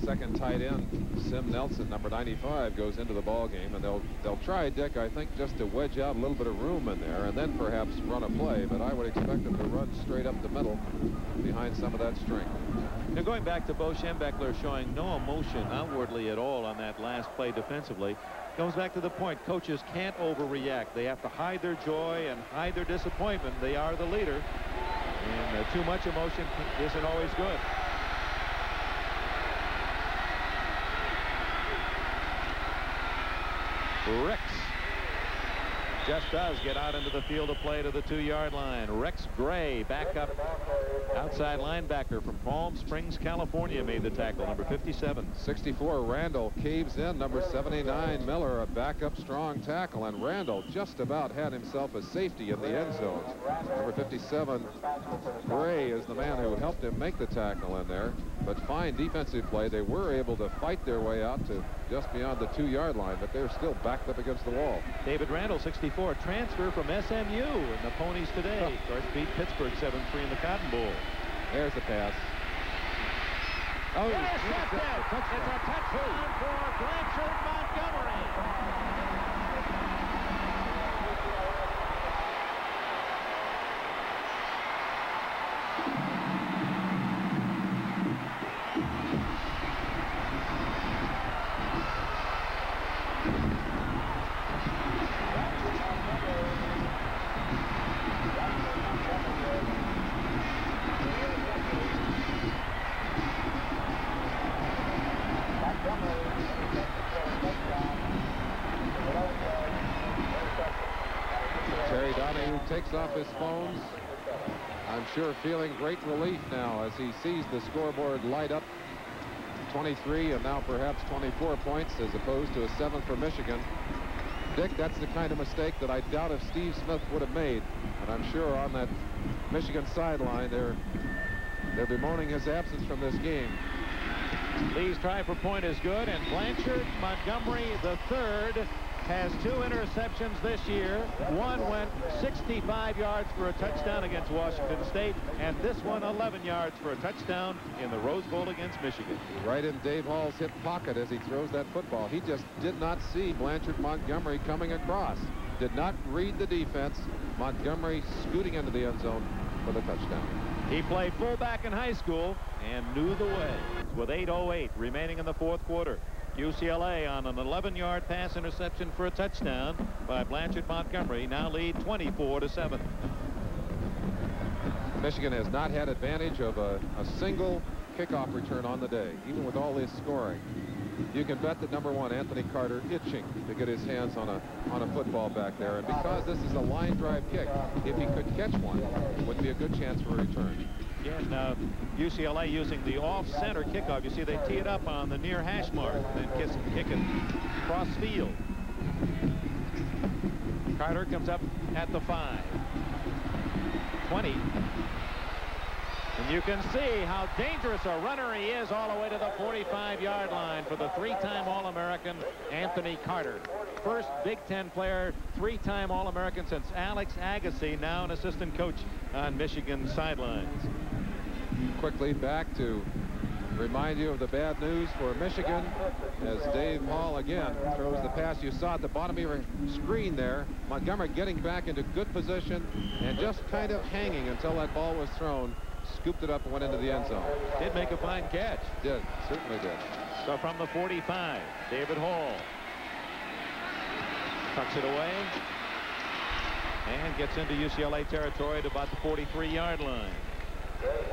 E: Second tight end, Sim Nelson, number 95, goes into the ball game, and they'll try, Dick, I think, just to wedge out a little bit of room in there and then perhaps run a play, but I would expect them to run straight up the middle behind some of that strength.
A: Now, going back to Bo Schembechler showing no emotion outwardly at all on that last play defensively, goes back to the point, coaches can't overreact. They have to hide their joy and hide their disappointment. They are the leader, and too much emotion isn't always good. Rex just does get out into the field of play to the 2-yard line. Rex Gray, backup outside linebacker from Palm Springs, California, made the tackle, number 57.
E: 64, Randall caves in. Number 79, Miller, a backup strong tackle, and Randall just about had himself a safety in the end zones. Number 57, Gray, is the man who helped him make the tackle in there, but fine defensive play. They were able to fight their way out to just beyond the 2-yard line, but they're still backed up against the wall.
A: David Randall, 64, transfer from SMU, and the Ponies today. Of course, beat Pittsburgh 7-3 in the Cotton Bowl.
E: There's the pass.
A: Oh, intercepted! It's a touchdown for Blanchard Montgomery.
E: takes off his phones. I'm sure feeling great relief now as he sees the scoreboard light up. 23 and now perhaps 24 points as opposed to a 7 for Michigan. Dick, that's the kind of mistake that I doubt if Steve Smith would have made. And I'm sure on that Michigan sideline they're bemoaning his absence from this game.
A: Lee's try for point is good, and Blanchard Montgomery III has 2 interceptions this year. One went 65 yards for a touchdown against Washington State, and this one 11 yards for a touchdown in the Rose Bowl against Michigan.
E: Right in Dave Hall's hip pocket as he throws that football. He just did not see Blanchard Montgomery coming across. Did not read the defense. Montgomery scooting into the end zone for the touchdown.
A: He played fullback in high school and knew the way. With 8:08 remaining in the 4th quarter. UCLA on an 11-yard pass interception for a touchdown by Blanchard Montgomery now lead 24-7.
E: Michigan has not had advantage of a single kickoff return on the day, even with all this scoring. You can bet that number 1, Anthony Carter, itching to get his hands on a football back there. And because this is a line drive kick, if he could catch one, it would be a good chance for a return.
A: Again, UCLA using the off-center kickoff. You see they tee it up on the near hash mark, then kick it cross field. Carter comes up at the 5. 20. And you can see how dangerous a runner he is all the way to the 45-yard line for the 3-time All-American Anthony Carter. First Big Ten player, 3-time All-American since Alex Agassi, now an assistant coach on Michigan sidelines.
E: Quickly back to remind you of the bad news for Michigan as Dave Hall again throws the pass. You saw at the bottom of your screen there, Montgomery getting back into good position and just kind of hanging until that ball was thrown. Scooped it up and went into the end zone.
A: Did make a fine catch.
E: Did, certainly did.
A: So from the 45, David Hall tucks it away and gets into UCLA territory at about the 43-yard line.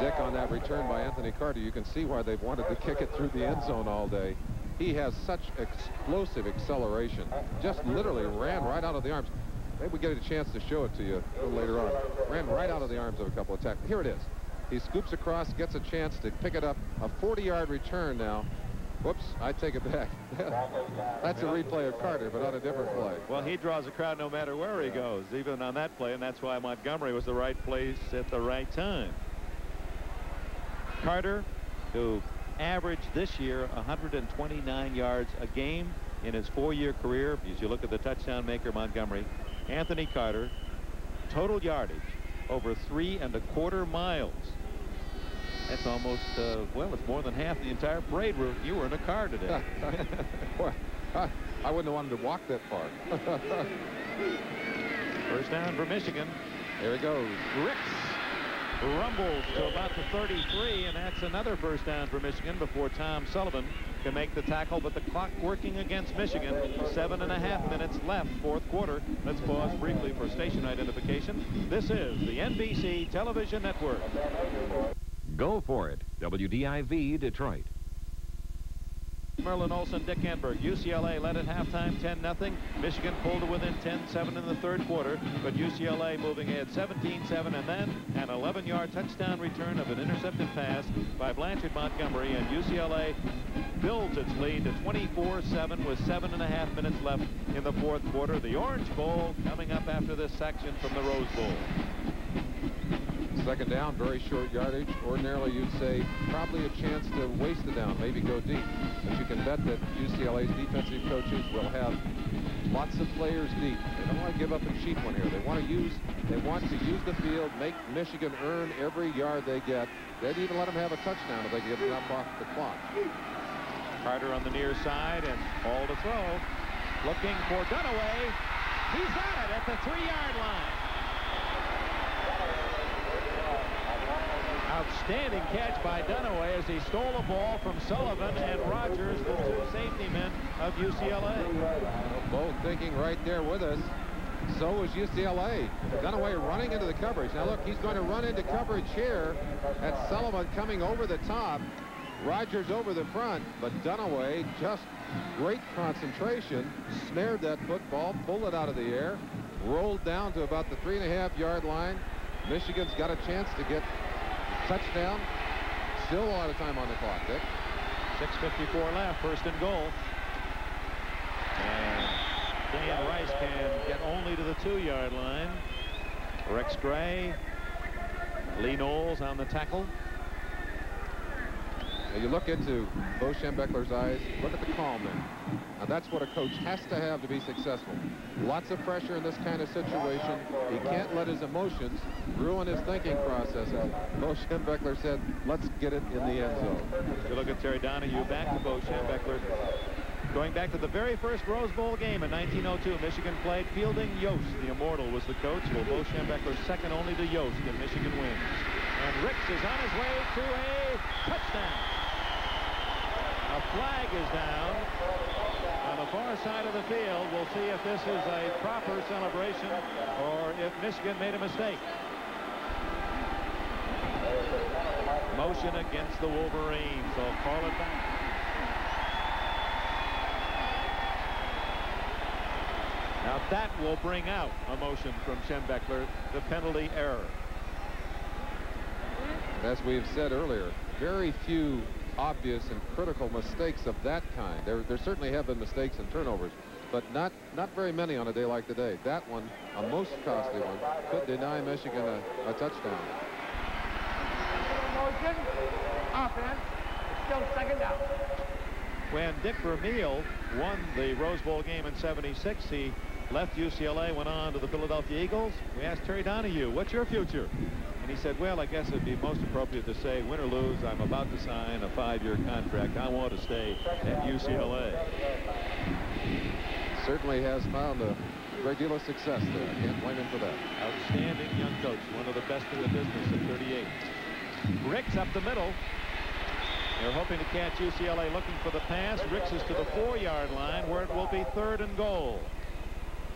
E: Dick, on that return by Anthony Carter, you can see why they've wanted to kick it through the end zone all day. He has such explosive acceleration. Just literally ran right out of the arms. Maybe we get a chance to show it to you a little later on. Ran right out of the arms of a couple of tacklers. Here it is. He scoops across, gets a chance to pick it up. A 40-yard return now. Whoops, I take it back. That's a replay of Carter, but on a different play.
A: Well, he draws a crowd no matter where he goes, even on that play, and that's why Montgomery was the right place at the right time. Carter, who averaged this year 129 yards a game in his 4-year career, as you look at the touchdown maker, Montgomery. Anthony Carter, total yardage over 3¼ miles. That's almost, well, it's more than half the entire parade route. You were in a car today.
E: Boy, I wouldn't have wanted to walk that far.
A: First down for Michigan.
E: There he goes.
A: Ricks rumbles to about the 33, and that's another first down for Michigan before Tom Sullivan can make the tackle, but the clock working against Michigan. 7.5 minutes left, 4th quarter. Let's pause briefly for station identification. This is the NBC Television Network.
N: Go for it. WDIV Detroit.
A: Merlin Olsen, Dick Enberg. UCLA led at halftime 10-0. Michigan pulled to within 10-7 in the 3rd quarter, but UCLA moving ahead 17-7, and then an 11-yard touchdown return of an intercepted pass by Blanchard Montgomery, and UCLA builds its lead to 24-7 with 7.5 minutes left in the 4th quarter. The Orange Bowl coming up after this section from the Rose Bowl.
E: Second down, very short yardage. Ordinarily, you'd say probably a chance to waste the down, maybe go deep. But you can bet that UCLA's defensive coaches will have lots of players deep. They don't want to give up a cheap one here. They want to use the field, make Michigan earn every yard they get. They'd even let them have a touchdown if they get it up off the clock.
A: Carter on the near side and all to throw. Looking for Donahue. He's got it at the 3-yard line. Outstanding catch by Donahue as he stole the ball from Sullivan and Rogers, the 2 safety men of UCLA.
E: Both thinking right there with us. So was UCLA. Donahue running into the coverage. Now look, he's going to run into coverage here. That's Sullivan coming over the top. Rogers over the front, but Donahue, just great concentration, snared that football, pulled it out of the air, rolled down to about the 3.5-yard line. Michigan's got a chance to get a touchdown. Still a lot of time on the clock, Dick.
G: 6:54 left, first and goal. And Dan Rice can get only to the 2-yard line. Rex Gray, Lee Knowles on the tackle.
E: Now you look into Bo Schembechler's eyes, look at the calm there. Now that's what a coach has to have to be successful. Lots of pressure in this kind of situation. He can't let his emotions ruin his thinking processes. Bo Schembechler said, let's get it in the end zone.
G: You look at Terry Donahue, back to Bo Schembechler. Going back to the very first Rose Bowl game in 1902, Michigan played. Fielding Yost, the immortal, was the coach. Well, Bo Schembechler second only to Yost, and Michigan wins. And Ricks is on his way to a touchdown. A flag is down on the far side of the field. We'll see if this is a proper celebration or if Michigan made a mistake. Motion against the Wolverines. They'll call it back. Now that will bring out a motion from Schembechler, the penalty error.
E: As we've said earlier, very few obvious and critical mistakes of that kind. There certainly have been mistakes and turnovers, but not very many on a day like today. That one, a most costly one, could deny Michigan a touchdown.
F: Motion, offense, still second down.
G: When Dick Vermeil won the Rose Bowl game in '76, he left UCLA, went on to the Philadelphia Eagles. We asked Terry Donahue, what's your future? And he said, well, I guess it'd be most appropriate to say, win or lose, I'm about to sign a 5-year contract. I want to stay at UCLA.
E: Certainly has found a great deal of success there. I can't blame him for that.
G: Outstanding young coach, one of the best in the business at 38. Ricks up the middle. They're hoping to catch UCLA looking for the pass. Ricks is to the 4-yard line where it will be 3rd and goal.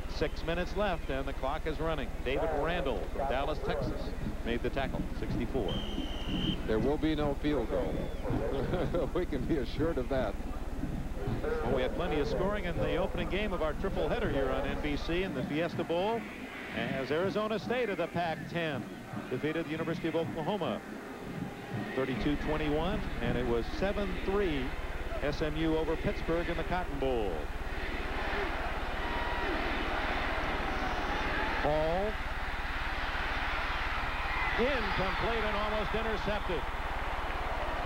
G: 6 minutes left and the clock is running. David Randall from Dallas, Texas made the tackle. 64.
E: There will be no field goal. We can be assured of that.
G: Well, we had plenty of scoring in the opening game of our triple header here on NBC in the Fiesta Bowl, as Arizona State of the Pac-10 defeated the University of Oklahoma 32-21, and it was 7-3 SMU over Pittsburgh in the Cotton Bowl. Ball incomplete and almost intercepted.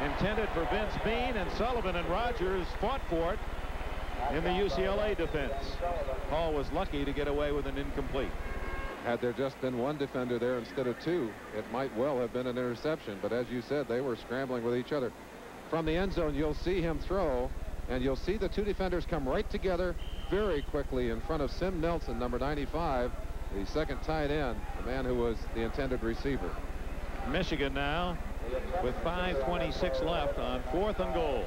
G: Intended for Vince Bean, and Sullivan and Rogers fought for it in the UCLA defense. Hall was lucky to get away with an incomplete.
E: Had there just been one defender there instead of two, it might well have been an interception. But as you said, they were scrambling with each other. From the end zone, you'll see him throw, and you'll see the two defenders come right together very quickly in front of Sim Nelson, number 95, the second tight end, the man who was the intended receiver.
G: Michigan now with 5:26 left on 4th and goal.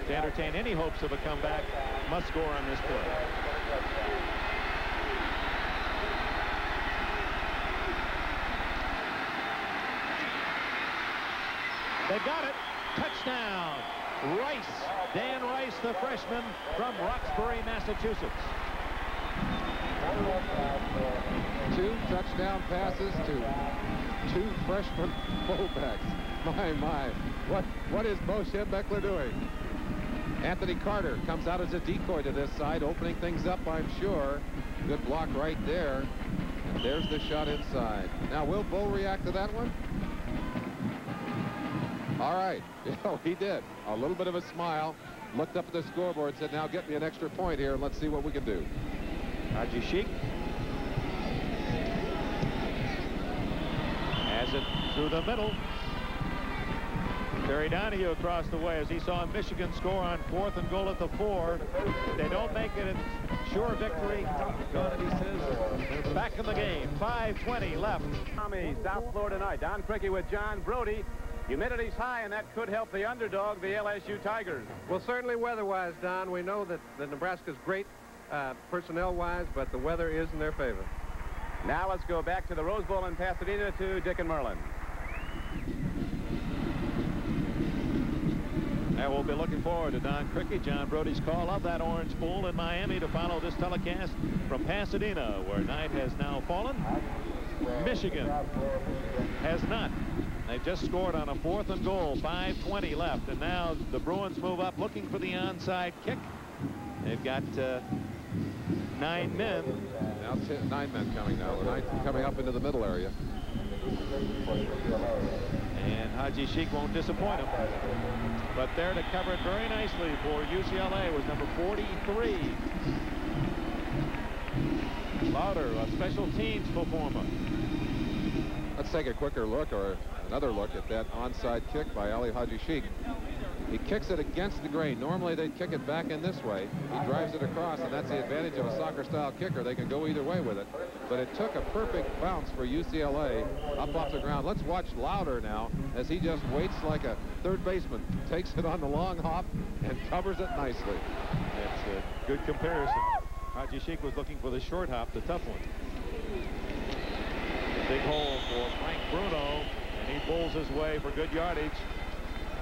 G: To entertain any hopes of a comeback, must score on this play. They got it. Touchdown. Rice. Dan Rice, the freshman from Roxbury, Massachusetts.
E: 2 touchdown passes to 2 freshman fullbacks. My. What is Bo Schembechler doing? Anthony Carter comes out as a decoy to this side, opening things up, I'm sure. Good block right there. And there's the shot inside. Now, will Bo react to that one? All right. He did. A little bit of a smile. Looked up at the scoreboard, said, now get me an extra point here, and let's see what we can do.
G: Haji Sheik has it through the middle. Terry Donahue across the way as he saw Michigan score on 4th and goal at the 4. If they don't make it a sure victory, he says they're back in the game. 5:20 left.
M: Tommy, South Florida night. Don Criqui with John Brody. Humidity's high, and that could help the underdog, the LSU Tigers.
O: Well, certainly weather-wise, Don, we know that Nebraska's great personnel-wise, but the weather is in their favor.
M: Now let's go back to the Rose Bowl in Pasadena to Dick and Merlin.
G: And we'll be looking forward to Don Cricket, John Brody's call of that Orange Bowl in Miami to follow this telecast from Pasadena, where night has now fallen. Michigan has not. They've just scored on a 4th and goal, 5:20 left, and now the Bruins move up looking for the onside kick. They've got 9 men.
E: Now 9 men coming now. 9 coming up into the middle area.
G: And Haji Sheik won't disappoint him. But there to cover it very nicely for UCLA was number 43. Lauder, a special teams performer.
E: Let's take a quicker look, or another look, at that onside kick by Ali Haji Sheik. He kicks it against the grain. Normally they'd kick it back in this way. He drives it across, and that's the advantage of a soccer-style kicker. They can go either way with it. But it took a perfect bounce for UCLA up off the ground. Let's watch Lauder now as he just waits like a third baseman, takes it on the long hop, and covers it nicely.
G: That's a good comparison. Haji Sheik was looking for the short hop, the tough one. Big hole for Frank Bruno, and he pulls his way for good yardage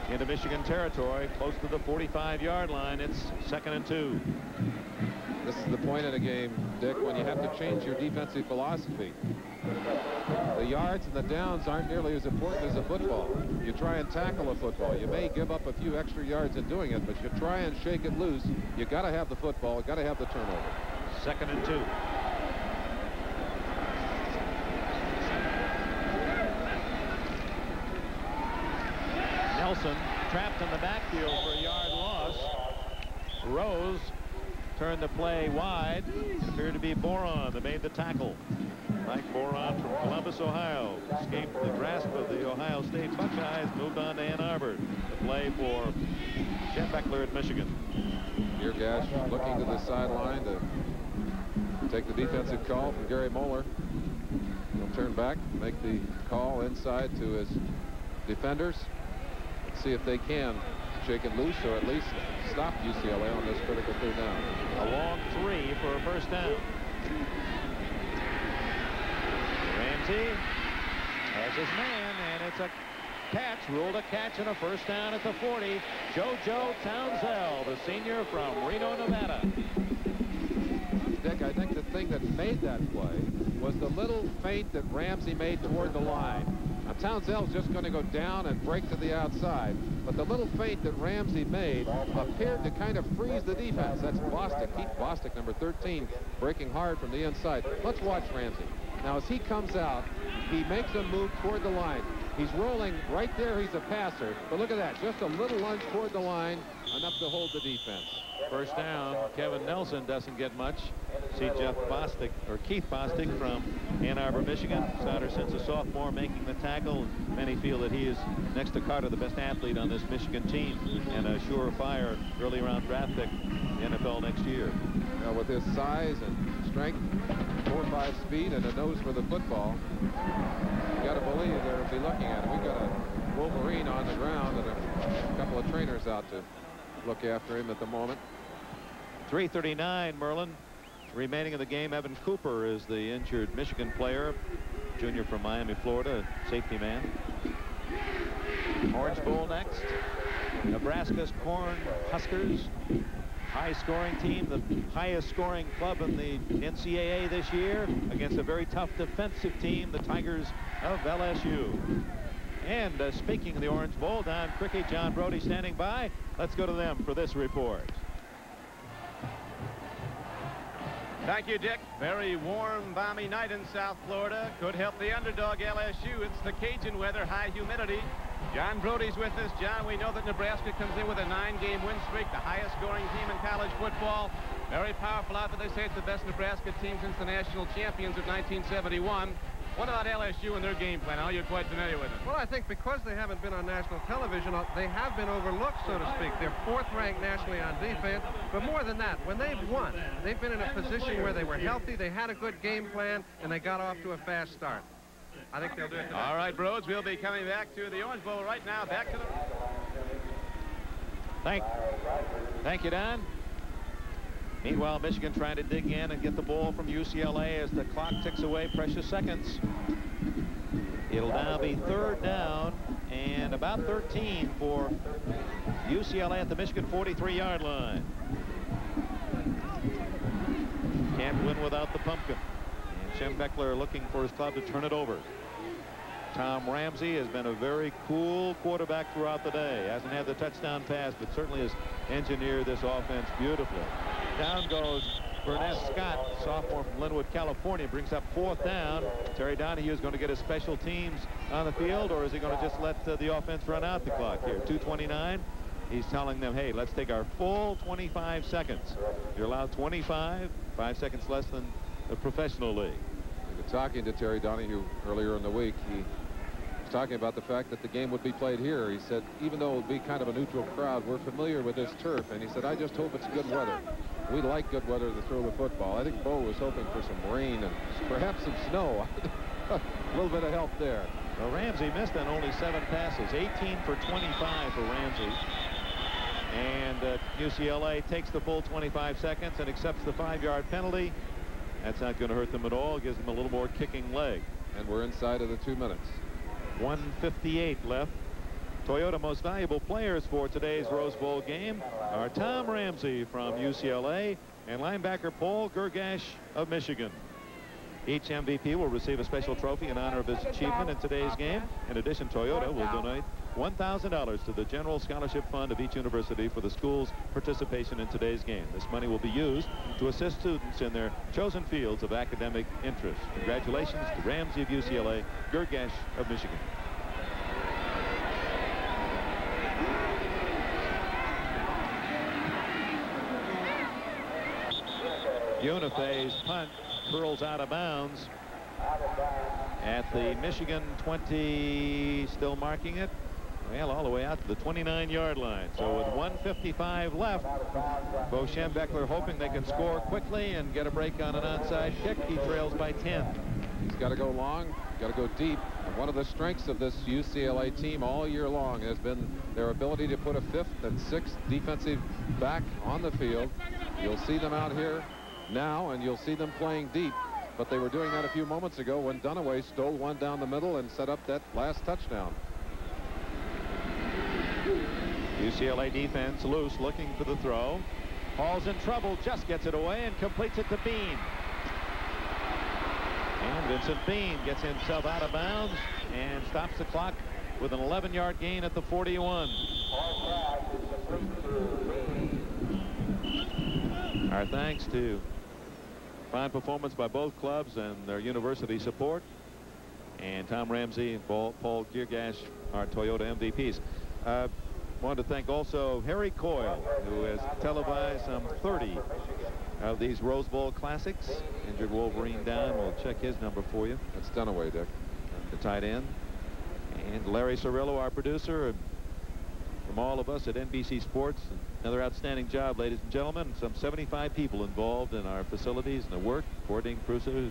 G: into Michigan territory, close to the 45-yard line. It's 2nd and 2.
E: This is the point of the game, Dick, when you have to change your defensive philosophy. The yards and the downs aren't nearly as important as a football. You try and tackle a football. You may give up a few extra yards in doing it, but you try and shake it loose. You got to have the football, got to have the turnover.
G: 2nd and 2. Nelson trapped in the backfield for a yard loss. Rose turned the play wide. It appeared to be Boron that made the tackle. Mike Boron from Columbus, Ohio, escaped the grasp of the Ohio State Buckeyes, moved on to Ann Arbor. The play for Chet Beckler at Michigan.
E: Here, Gash looking to the sideline to take the defensive call from Gary Moeller. He'll turn back, make the call inside to his defenders. See if they can shake it loose or at least stop UCLA on this critical 3rd down.
G: A long 3 for a 1st down. Ramsey has his man, and it's a catch, ruled a catch, and a 1st down at the 40. JoJo Townsell, the senior from Reno, Nevada.
E: Dick, I think the thing that made that play was the little feint that Ramsey made toward the line. Now, Townsell's just going to go down and break to the outside, but the little feint that Ramsey made appeared to kind of freeze the defense. That's Bostic, Keith Bostic, number 13, breaking hard from the inside. Let's watch Ramsey. Now, as he comes out, he makes a move toward the line. He's rolling right there. He's a passer, but look at that. Just a little lunge toward the line, enough to hold the defense.
G: 1st down. Kevin Nelson doesn't get much. See Jeff Bostic, or Keith Bostic from Ann Arbor, Michigan. Starter since a sophomore, making the tackle. Many feel that he is, next to Carter, the best athlete on this Michigan team, and a surefire early round draft pick in the NFL next year.
E: Now, with his size and strength, 4.5 speed, and a nose for the football, you got to believe they'll be looking at him. We've got a Wolverine on the ground and a couple of trainers out to look after him at the moment.
G: 3:39, Merlin. Remaining of the game. Evan Cooper is the injured Michigan player, junior from Miami, Florida, safety man. Orange Bowl next. Nebraska's Corn Huskers, high scoring team, the highest scoring club in the NCAA this year, against a very tough defensive team, the Tigers of LSU. And speaking of the Orange Bowl, Don Cricket, John Brody standing by. Let's go to them for this report.
M: Thank you, Dick. Very warm, balmy night in South Florida. Could help the underdog LSU. It's the Cajun weather, high humidity. John Brody's with us. John, we know that Nebraska comes in with a 9-game win streak, the highest scoring team in college football. Very powerful outfit. They say it's the best Nebraska team since the national champions of 1971. What about LSU and their game plan? You're quite familiar with it.
O: Well, I think because they haven't been on national television, they have been overlooked, so to speak. They're 4th ranked nationally on defense. But more than that, when they've won, they've been in a position where they were healthy, they had a good game plan, and they got off to a fast start. I think they'll do it tonight.
M: All right, Broads, we'll be coming back to the Orange Bowl right now. Back to the...
G: Thank you, Don. Meanwhile, Michigan trying to dig in and get the ball from UCLA as the clock ticks away precious seconds. It'll now be 3rd down and about 13 for UCLA at the Michigan 43-yard line. Can't win without the pumpkin. And Shem Beckler looking for his club to turn it over. Tom Ramsey has been a very cool quarterback throughout the day. Hasn't had the touchdown pass, but certainly has engineered this offense beautifully. Down goes Burness Scott, sophomore from Linwood, California, brings up 4th down. Terry Donahue is going to get his special teams on the field, or is he going to just let the offense run out the clock here? 2:29. He's telling them, hey, let's take our full 25 seconds. You're allowed 25, 5 seconds less than the professional league.
E: Talking to Terry Donahue earlier in the week, he was talking about the fact that the game would be played here. He said, even though it would be kind of a neutral crowd, we're familiar with this turf. And he said, I just hope it's good weather. We like good weather to throw the football. I think Bo was hoping for some rain and perhaps some snow. A little bit of help there.
G: Well, Ramsey missed on only 7 passes, 18 for 25 for Ramsey. And UCLA takes the full 25 seconds and accepts the 5-yard penalty. That's not going to hurt them at all. Gives them a little more kicking leg.
E: And we're inside of the 2 minutes.
G: 1:58 left. Toyota most valuable players for today's Rose Bowl game are Tom Ramsey from UCLA and linebacker Paul Gergash of Michigan. Each MVP will receive a special trophy in honor of his achievement in today's game. In addition, Toyota will donate $1,000 to the General Scholarship Fund of each university for the school's participation in today's game. This money will be used to assist students in their chosen fields of academic interest. Congratulations to Ramsey of UCLA, Gergash of Michigan. Unifae's punt curls out of bounds at the Michigan 20, still marking it. Well, all the way out to the 29-yard line. So with 1:55 left, Bo Schembechler hoping they can score quickly and get a break on an onside kick. He trails by 10.
E: He's got to go long, got to go deep. And one of the strengths of this UCLA team all year long has been their ability to put a 5th and 6th defensive back on the field. You'll see them out here now, and you'll see them playing deep. But they were doing that a few moments ago when Donahue stole one down the middle and set up that last touchdown.
G: UCLA defense loose, looking for the throw. Hall's in trouble, just gets it away and completes it to Bean. And Vincent Bean gets himself out of bounds and stops the clock with an 11-yard gain at the 41. Our thanks to fine performance by both clubs and their university support. And Tom Ramsey and Paul Gergash, our Toyota MVPs. Wanted to thank also Harry Coyle, who has televised some 30 of these Rose Bowl Classics. Injured Wolverine down. We'll check his number for you.
E: That's Donahue, Dick.
G: The tight end. And Larry Cirillo, our producer. And from all of us at NBC Sports, another outstanding job, ladies and gentlemen. Some 75 people involved in our facilities and the work. Coordinating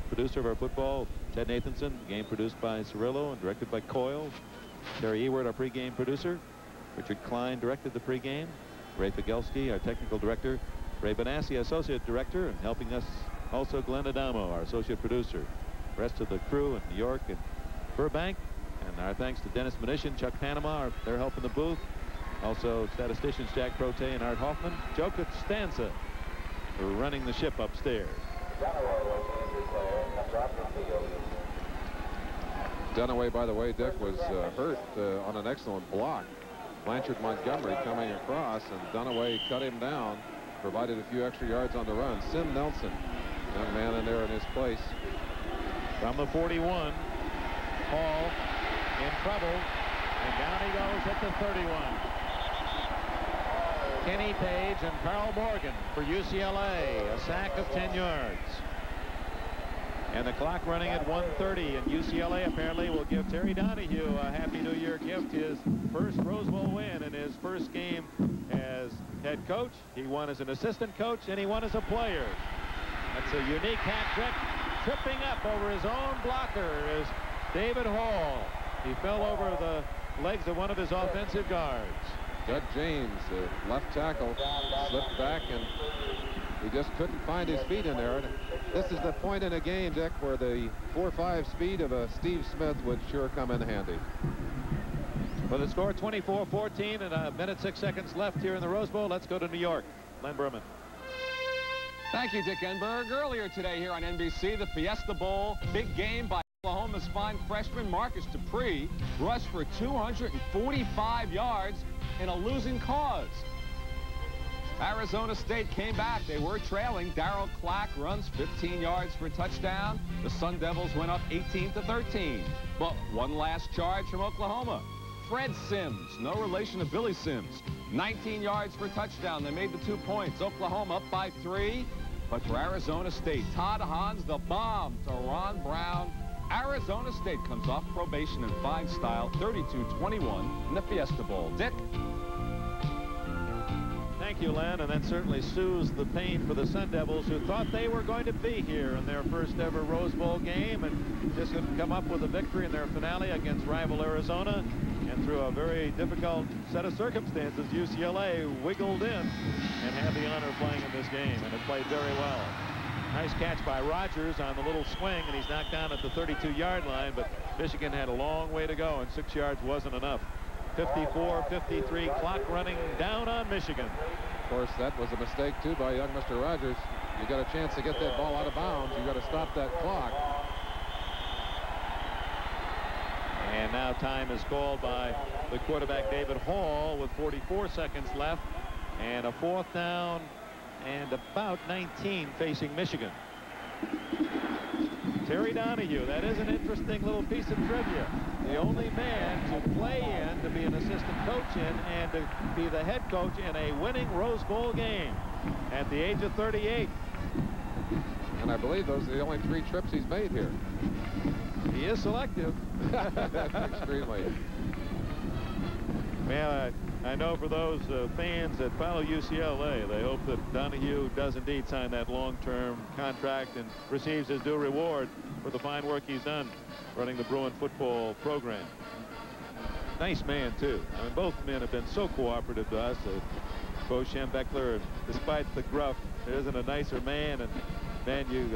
G: producer of our football, Ted Nathanson. Game produced by Cirillo and directed by Coyle. Terry Ewert, our pregame producer. Richard Klein directed the pregame. Ray Figelski, our technical director. Ray Benassi, associate director, and helping us also Glenn Adamo, our associate producer. The rest of the crew in New York and Burbank. And our thanks to Dennis Mnuchin, Chuck Panama, their help in the booth. Also statisticians Jack Prote and Art Hoffman. Joe Costanza for running the ship upstairs.
E: Donahue, by the way, Dick, was hurt on an excellent block. Blanchard Montgomery coming across, and Donahue cut him down, provided a few extra yards on the run. Sim Nelson, young man in there in his place.
G: From the 41, Hall in trouble, and down he goes at the 31. Kenny Page and Carl Morgan for UCLA, a sack of 10 yards. And the clock running at 1:30, and UCLA apparently will give Terry Donahue a Happy New Year gift, his first Rose Bowl win in his first game as head coach. He won as an assistant coach, and he won as a player. That's a unique hat trick. Tripping up over his own blocker is David Hall. He fell over the legs of one of his offensive guards.
E: Doug James, the left tackle, slipped back, and he just couldn't find his feet in there. And this is the point in a game, Dick, where the 4.5 speed of a Steve Smith would sure come in handy.
A: With the score 24-14 and a minute 6 seconds left here in the Rose Bowl, let's go to New York. Len Berman.
B: Thank you, Dick Enberg. Earlier today here on NBC, the Fiesta Bowl, big game by Oklahoma's fine freshman Marcus Dupree, rushed for 245 yards in a losing cause. Arizona State came back. They were trailing. Darryl Clack runs 15 yards for a touchdown. The Sun Devils went up 18-13. But one last charge from Oklahoma. Fred Sims, no relation to Billy Sims, 19 yards for a touchdown. They made the 2 points. Oklahoma up by 3. But for Arizona State, Todd Hans, the bomb to Ron Brown. Arizona State comes off probation in fine style, 32-21 in the Fiesta Bowl. Dick?
A: Thank you, Len, and that certainly soothes the pain for the Sun Devils, who thought they were going to be here in their first ever Rose Bowl game and just couldn't come up with a victory in their finale against rival Arizona. And through a very difficult set of circumstances, UCLA wiggled in and had the honor of playing in this game, and it played very well. Nice catch by Rogers on the little swing, and he's knocked down at the 32-yard line, but Michigan had a long way to go, and 6 yards wasn't enough. 54-53, clock running down on Michigan.
E: Of course, that was a mistake, too, by young Mr. Rogers. You got a chance to get that ball out of bounds. You got to stop that clock.
A: And now time is called by the quarterback, David Hall, with 44 seconds left, and a 4th down and about 19 facing Michigan. Terry Donahue, that is an interesting little piece of trivia. The only man to play in, to be an assistant coach in, and to be the head coach in a winning Rose Bowl game at the age of 38.
E: And I believe those are the only 3 trips he's made here.
A: He is selective.
E: Extremely.
A: Well, I know for those fans that follow UCLA, they hope that Donahue does indeed sign that long-term contract and receives his due reward for the fine work he's done running the Bruin football program. Nice man, too. I mean, both men have been so cooperative to us. Bo Schembechler, despite the gruff, there isn't a nicer man, and man you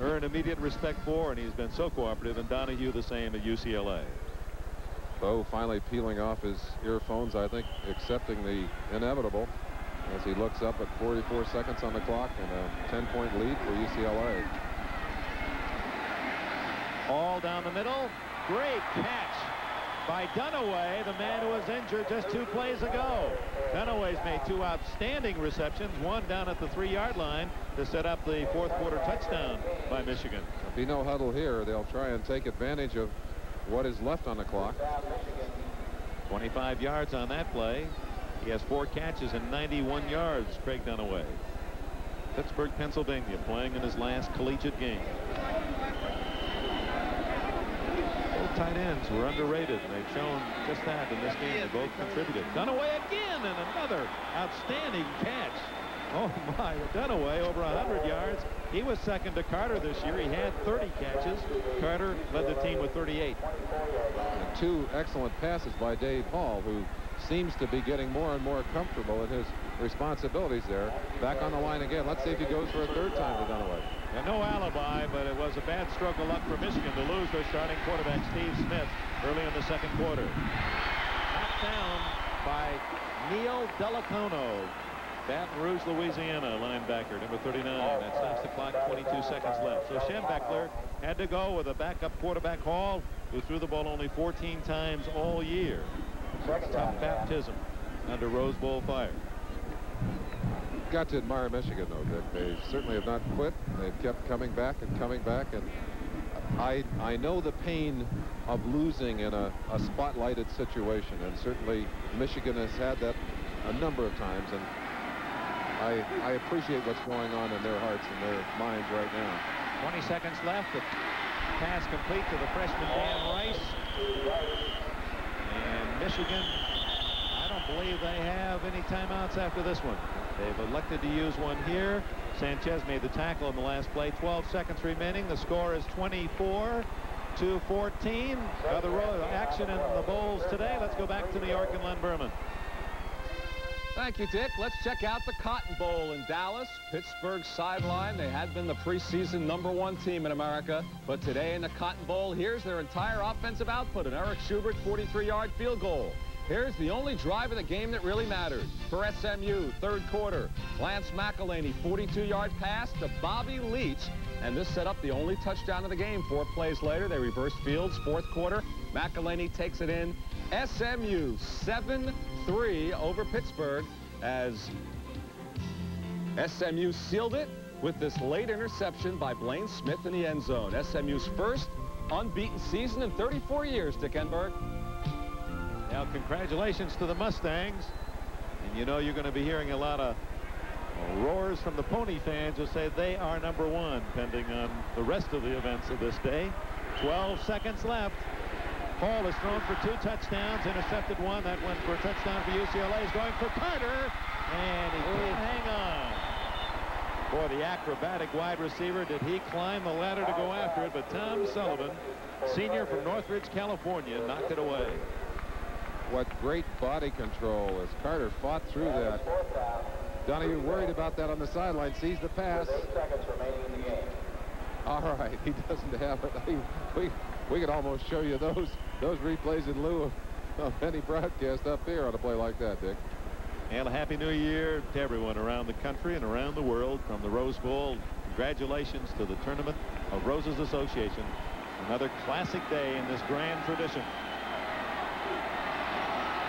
A: earn immediate respect for, and he's been so cooperative, and Donahue the same at UCLA.
E: Bo finally peeling off his earphones, I think, accepting the inevitable as he looks up at 44 seconds on the clock and a 10-point lead for UCLA.
A: All down the middle. Great catch by Donahue, the man who was injured just 2 plays ago. Dunahue's made 2 outstanding receptions, one down at the 3-yard line to set up the 4th quarter touchdown by Michigan.
E: There'll be no huddle here. They'll try and take advantage of what is left on the clock.
A: 25 yards on that play. He has 4 catches and 91 yards, Craig Donahue. Pittsburgh, Pennsylvania, playing in his last collegiate game. Both tight ends were underrated, and they've shown just that in this game. They both contributed. Donahue again, and another outstanding catch. Oh my, Donahue over 100 yards. He was second to Carter this year. He had 30 catches. Carter led the team with 38.
E: And 2 excellent passes by Dave Hall, who seems to be getting more and more comfortable in his responsibilities there. Back on the line again. Let's see if he goes for a 3rd time to Donahue.
A: And no alibi, but it was a bad stroke of luck for Michigan to lose their starting quarterback, Steve Smith, early in the 2nd quarter. Knocked down by Neil Delacono. Baton Rouge, Louisiana, linebacker, number 39. That stops the clock, 22 seconds left. So Schembechler had to go with a backup quarterback, Hall, who threw the ball only 14 times all year. Tough baptism under Rose Bowl fire.
E: Got to admire Michigan, though, Dick. They certainly have not quit. They've kept coming back, and I know the pain of losing in a spotlighted situation, and certainly Michigan has had that a number of times, and I appreciate what's going on in their hearts and their minds right now.
A: 20 seconds left. The pass complete to the freshman Dan Rice. And Michigan, I don't believe they have any timeouts after this one. They've elected to use one here. Sanchez made the tackle in the last play. 12 seconds remaining. The score is 24-14. Other action in the bowls today. Let's go back to New York and Len Berman.
B: Thank you, Dick. Let's check out the Cotton Bowl in Dallas. Pittsburgh sideline. They had been the preseason #1 team in America. But today in the Cotton Bowl, here's their entire offensive output. An Eric Schubert 43-yard field goal. Here's the only drive of the game that really mattered. For SMU, third quarter, Lance McElhaney, 42-yard pass to Bobby Leach. And this set up the only touchdown of the game. 4 plays later, they reversed fields. Fourth quarter, McElhaney takes it in. SMU 7-3 over Pittsburgh as SMU sealed it with this late interception by Blaine Smith in the end zone. SMU's first unbeaten season in 34 years, Dick Enberg.
G: Now, congratulations to the Mustangs. And you know you're going to be hearing a lot of roars from the Pony fans who say they are #1, pending on the rest of the events of this day. 12 seconds left. Hall has thrown for 2 touchdowns, intercepted 1. That went for a touchdown for UCLA. He's going for Carter, and he can't hang on. Boy, the acrobatic wide receiver, did he climb the ladder to go after it, but Tom Sullivan, senior from Northridge, California, knocked it away.
E: What great body control as Carter fought through that. Donahue worried about that on the sideline, sees the pass.
P: 8 seconds remaining in the game.
E: All right, he doesn't have it. We could almost show you those replays in lieu of any broadcast up here on a play like that, Dick.
G: And a Happy New Year to everyone around the country and around the world from the Rose Bowl. Congratulations to the Tournament of Roses Association. Another classic day in this grand tradition.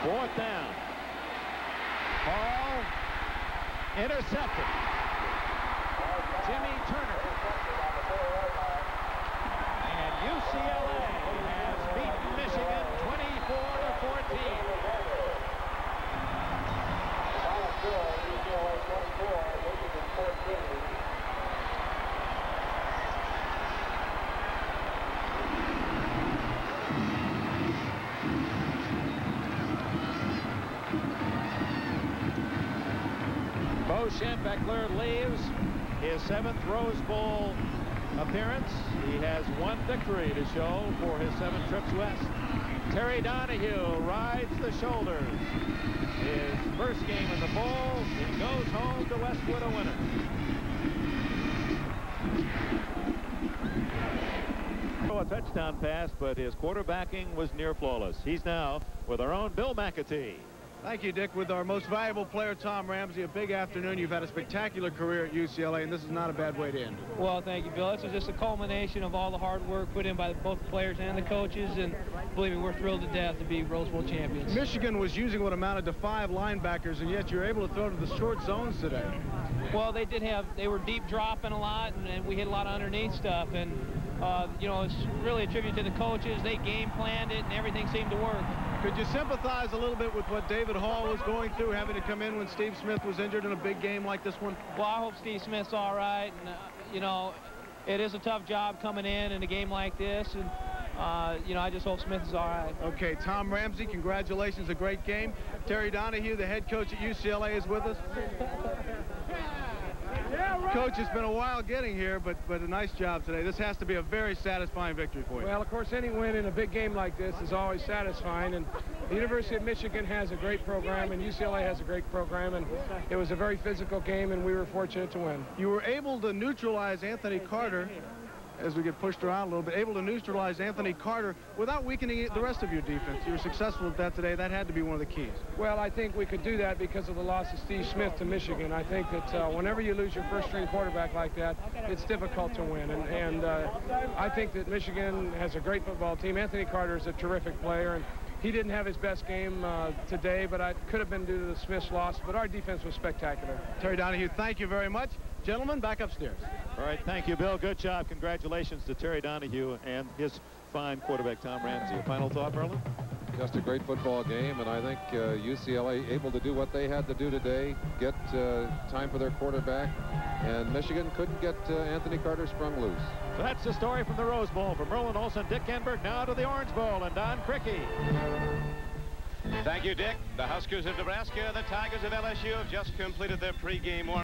G: 4th down. Hall intercepted. Jimmy Turner. And UCLA has beaten Michigan 24-14.
P: UCLA 24, Michigan 14.
A: Bo Schembechler leaves his 7th Rose Bowl appearance. He has 1 victory to show for his 7 trips west. Terry Donahue rides the shoulders. His first game in the bowl. He goes home to Westwood a winner.
G: A touchdown pass, but his quarterbacking was near flawless. He's now with our own Bill McAtee.
C: Thank you, Dick. With our most valuable player, Tom Ramsey, a big afternoon. You've had a spectacular career at UCLA, and this is not a bad way to end it.
Q: Well, thank you, Bill. This is just a culmination of all the hard work put in by both the players and the coaches, and believe me, we're thrilled to death to be Rose Bowl champions.
C: Michigan was using what amounted to 5 linebackers, and yet you're able to throw to the short zones today.
Q: Well, they were deep dropping a lot, and we hit a lot of underneath stuff, and you know, it's really a tribute to the coaches. They game planned it, and everything seemed to work.
C: Could you sympathize a little bit with what David Hall was going through, having to come in when Steve Smith was injured in a big game like this one?
Q: Well, I hope Steve Smith's all right, and you know, it is a tough job coming in a game like this, and you know, I just hope Smith is all right.
C: Okay, Tom Ramsey, congratulations, a great game. Terry Donahue, the head coach at UCLA, is with us. Coach, it's been a while getting here, but a nice job today. This has to be a very satisfying victory for you.
R: Well, of course, any win in a big game like this is always satisfying, and the University of Michigan has a great program, and UCLA has a great program, and it was a very physical game, and we were fortunate to win.
C: You were able to neutralize Anthony Carter as we get pushed around a little bit, able to neutralize Anthony Carter without weakening the rest of your defense. You were successful at that today. That had to be one of the keys.
R: Well, I think we could do that because of the loss of Steve Smith to Michigan. I think that whenever you lose your first-string quarterback like that, it's difficult to win. And I think that Michigan has a great football team. Anthony Carter is a terrific player, and he didn't have his best game today, but it could have been due to the Smith's loss. But our defense was spectacular.
C: Terry Donahue, thank you very much. Gentlemen, back upstairs.
G: All right, thank you, Bill. Good job. Congratulations to Terry Donahue and his fine quarterback, Tom Ramsey. A final thought, Merlin?
E: Just a great football game, and I think UCLA able to do what they had to do today, get time for their quarterback, and Michigan couldn't get Anthony Carter sprung loose.
A: So that's the story from the Rose Bowl. From Merlin Olsen, Dick Enberg, now to the Orange Bowl, and Don Crickey.
M: Thank you, Dick. The Huskers of Nebraska, the Tigers of LSU have just completed their pregame warm.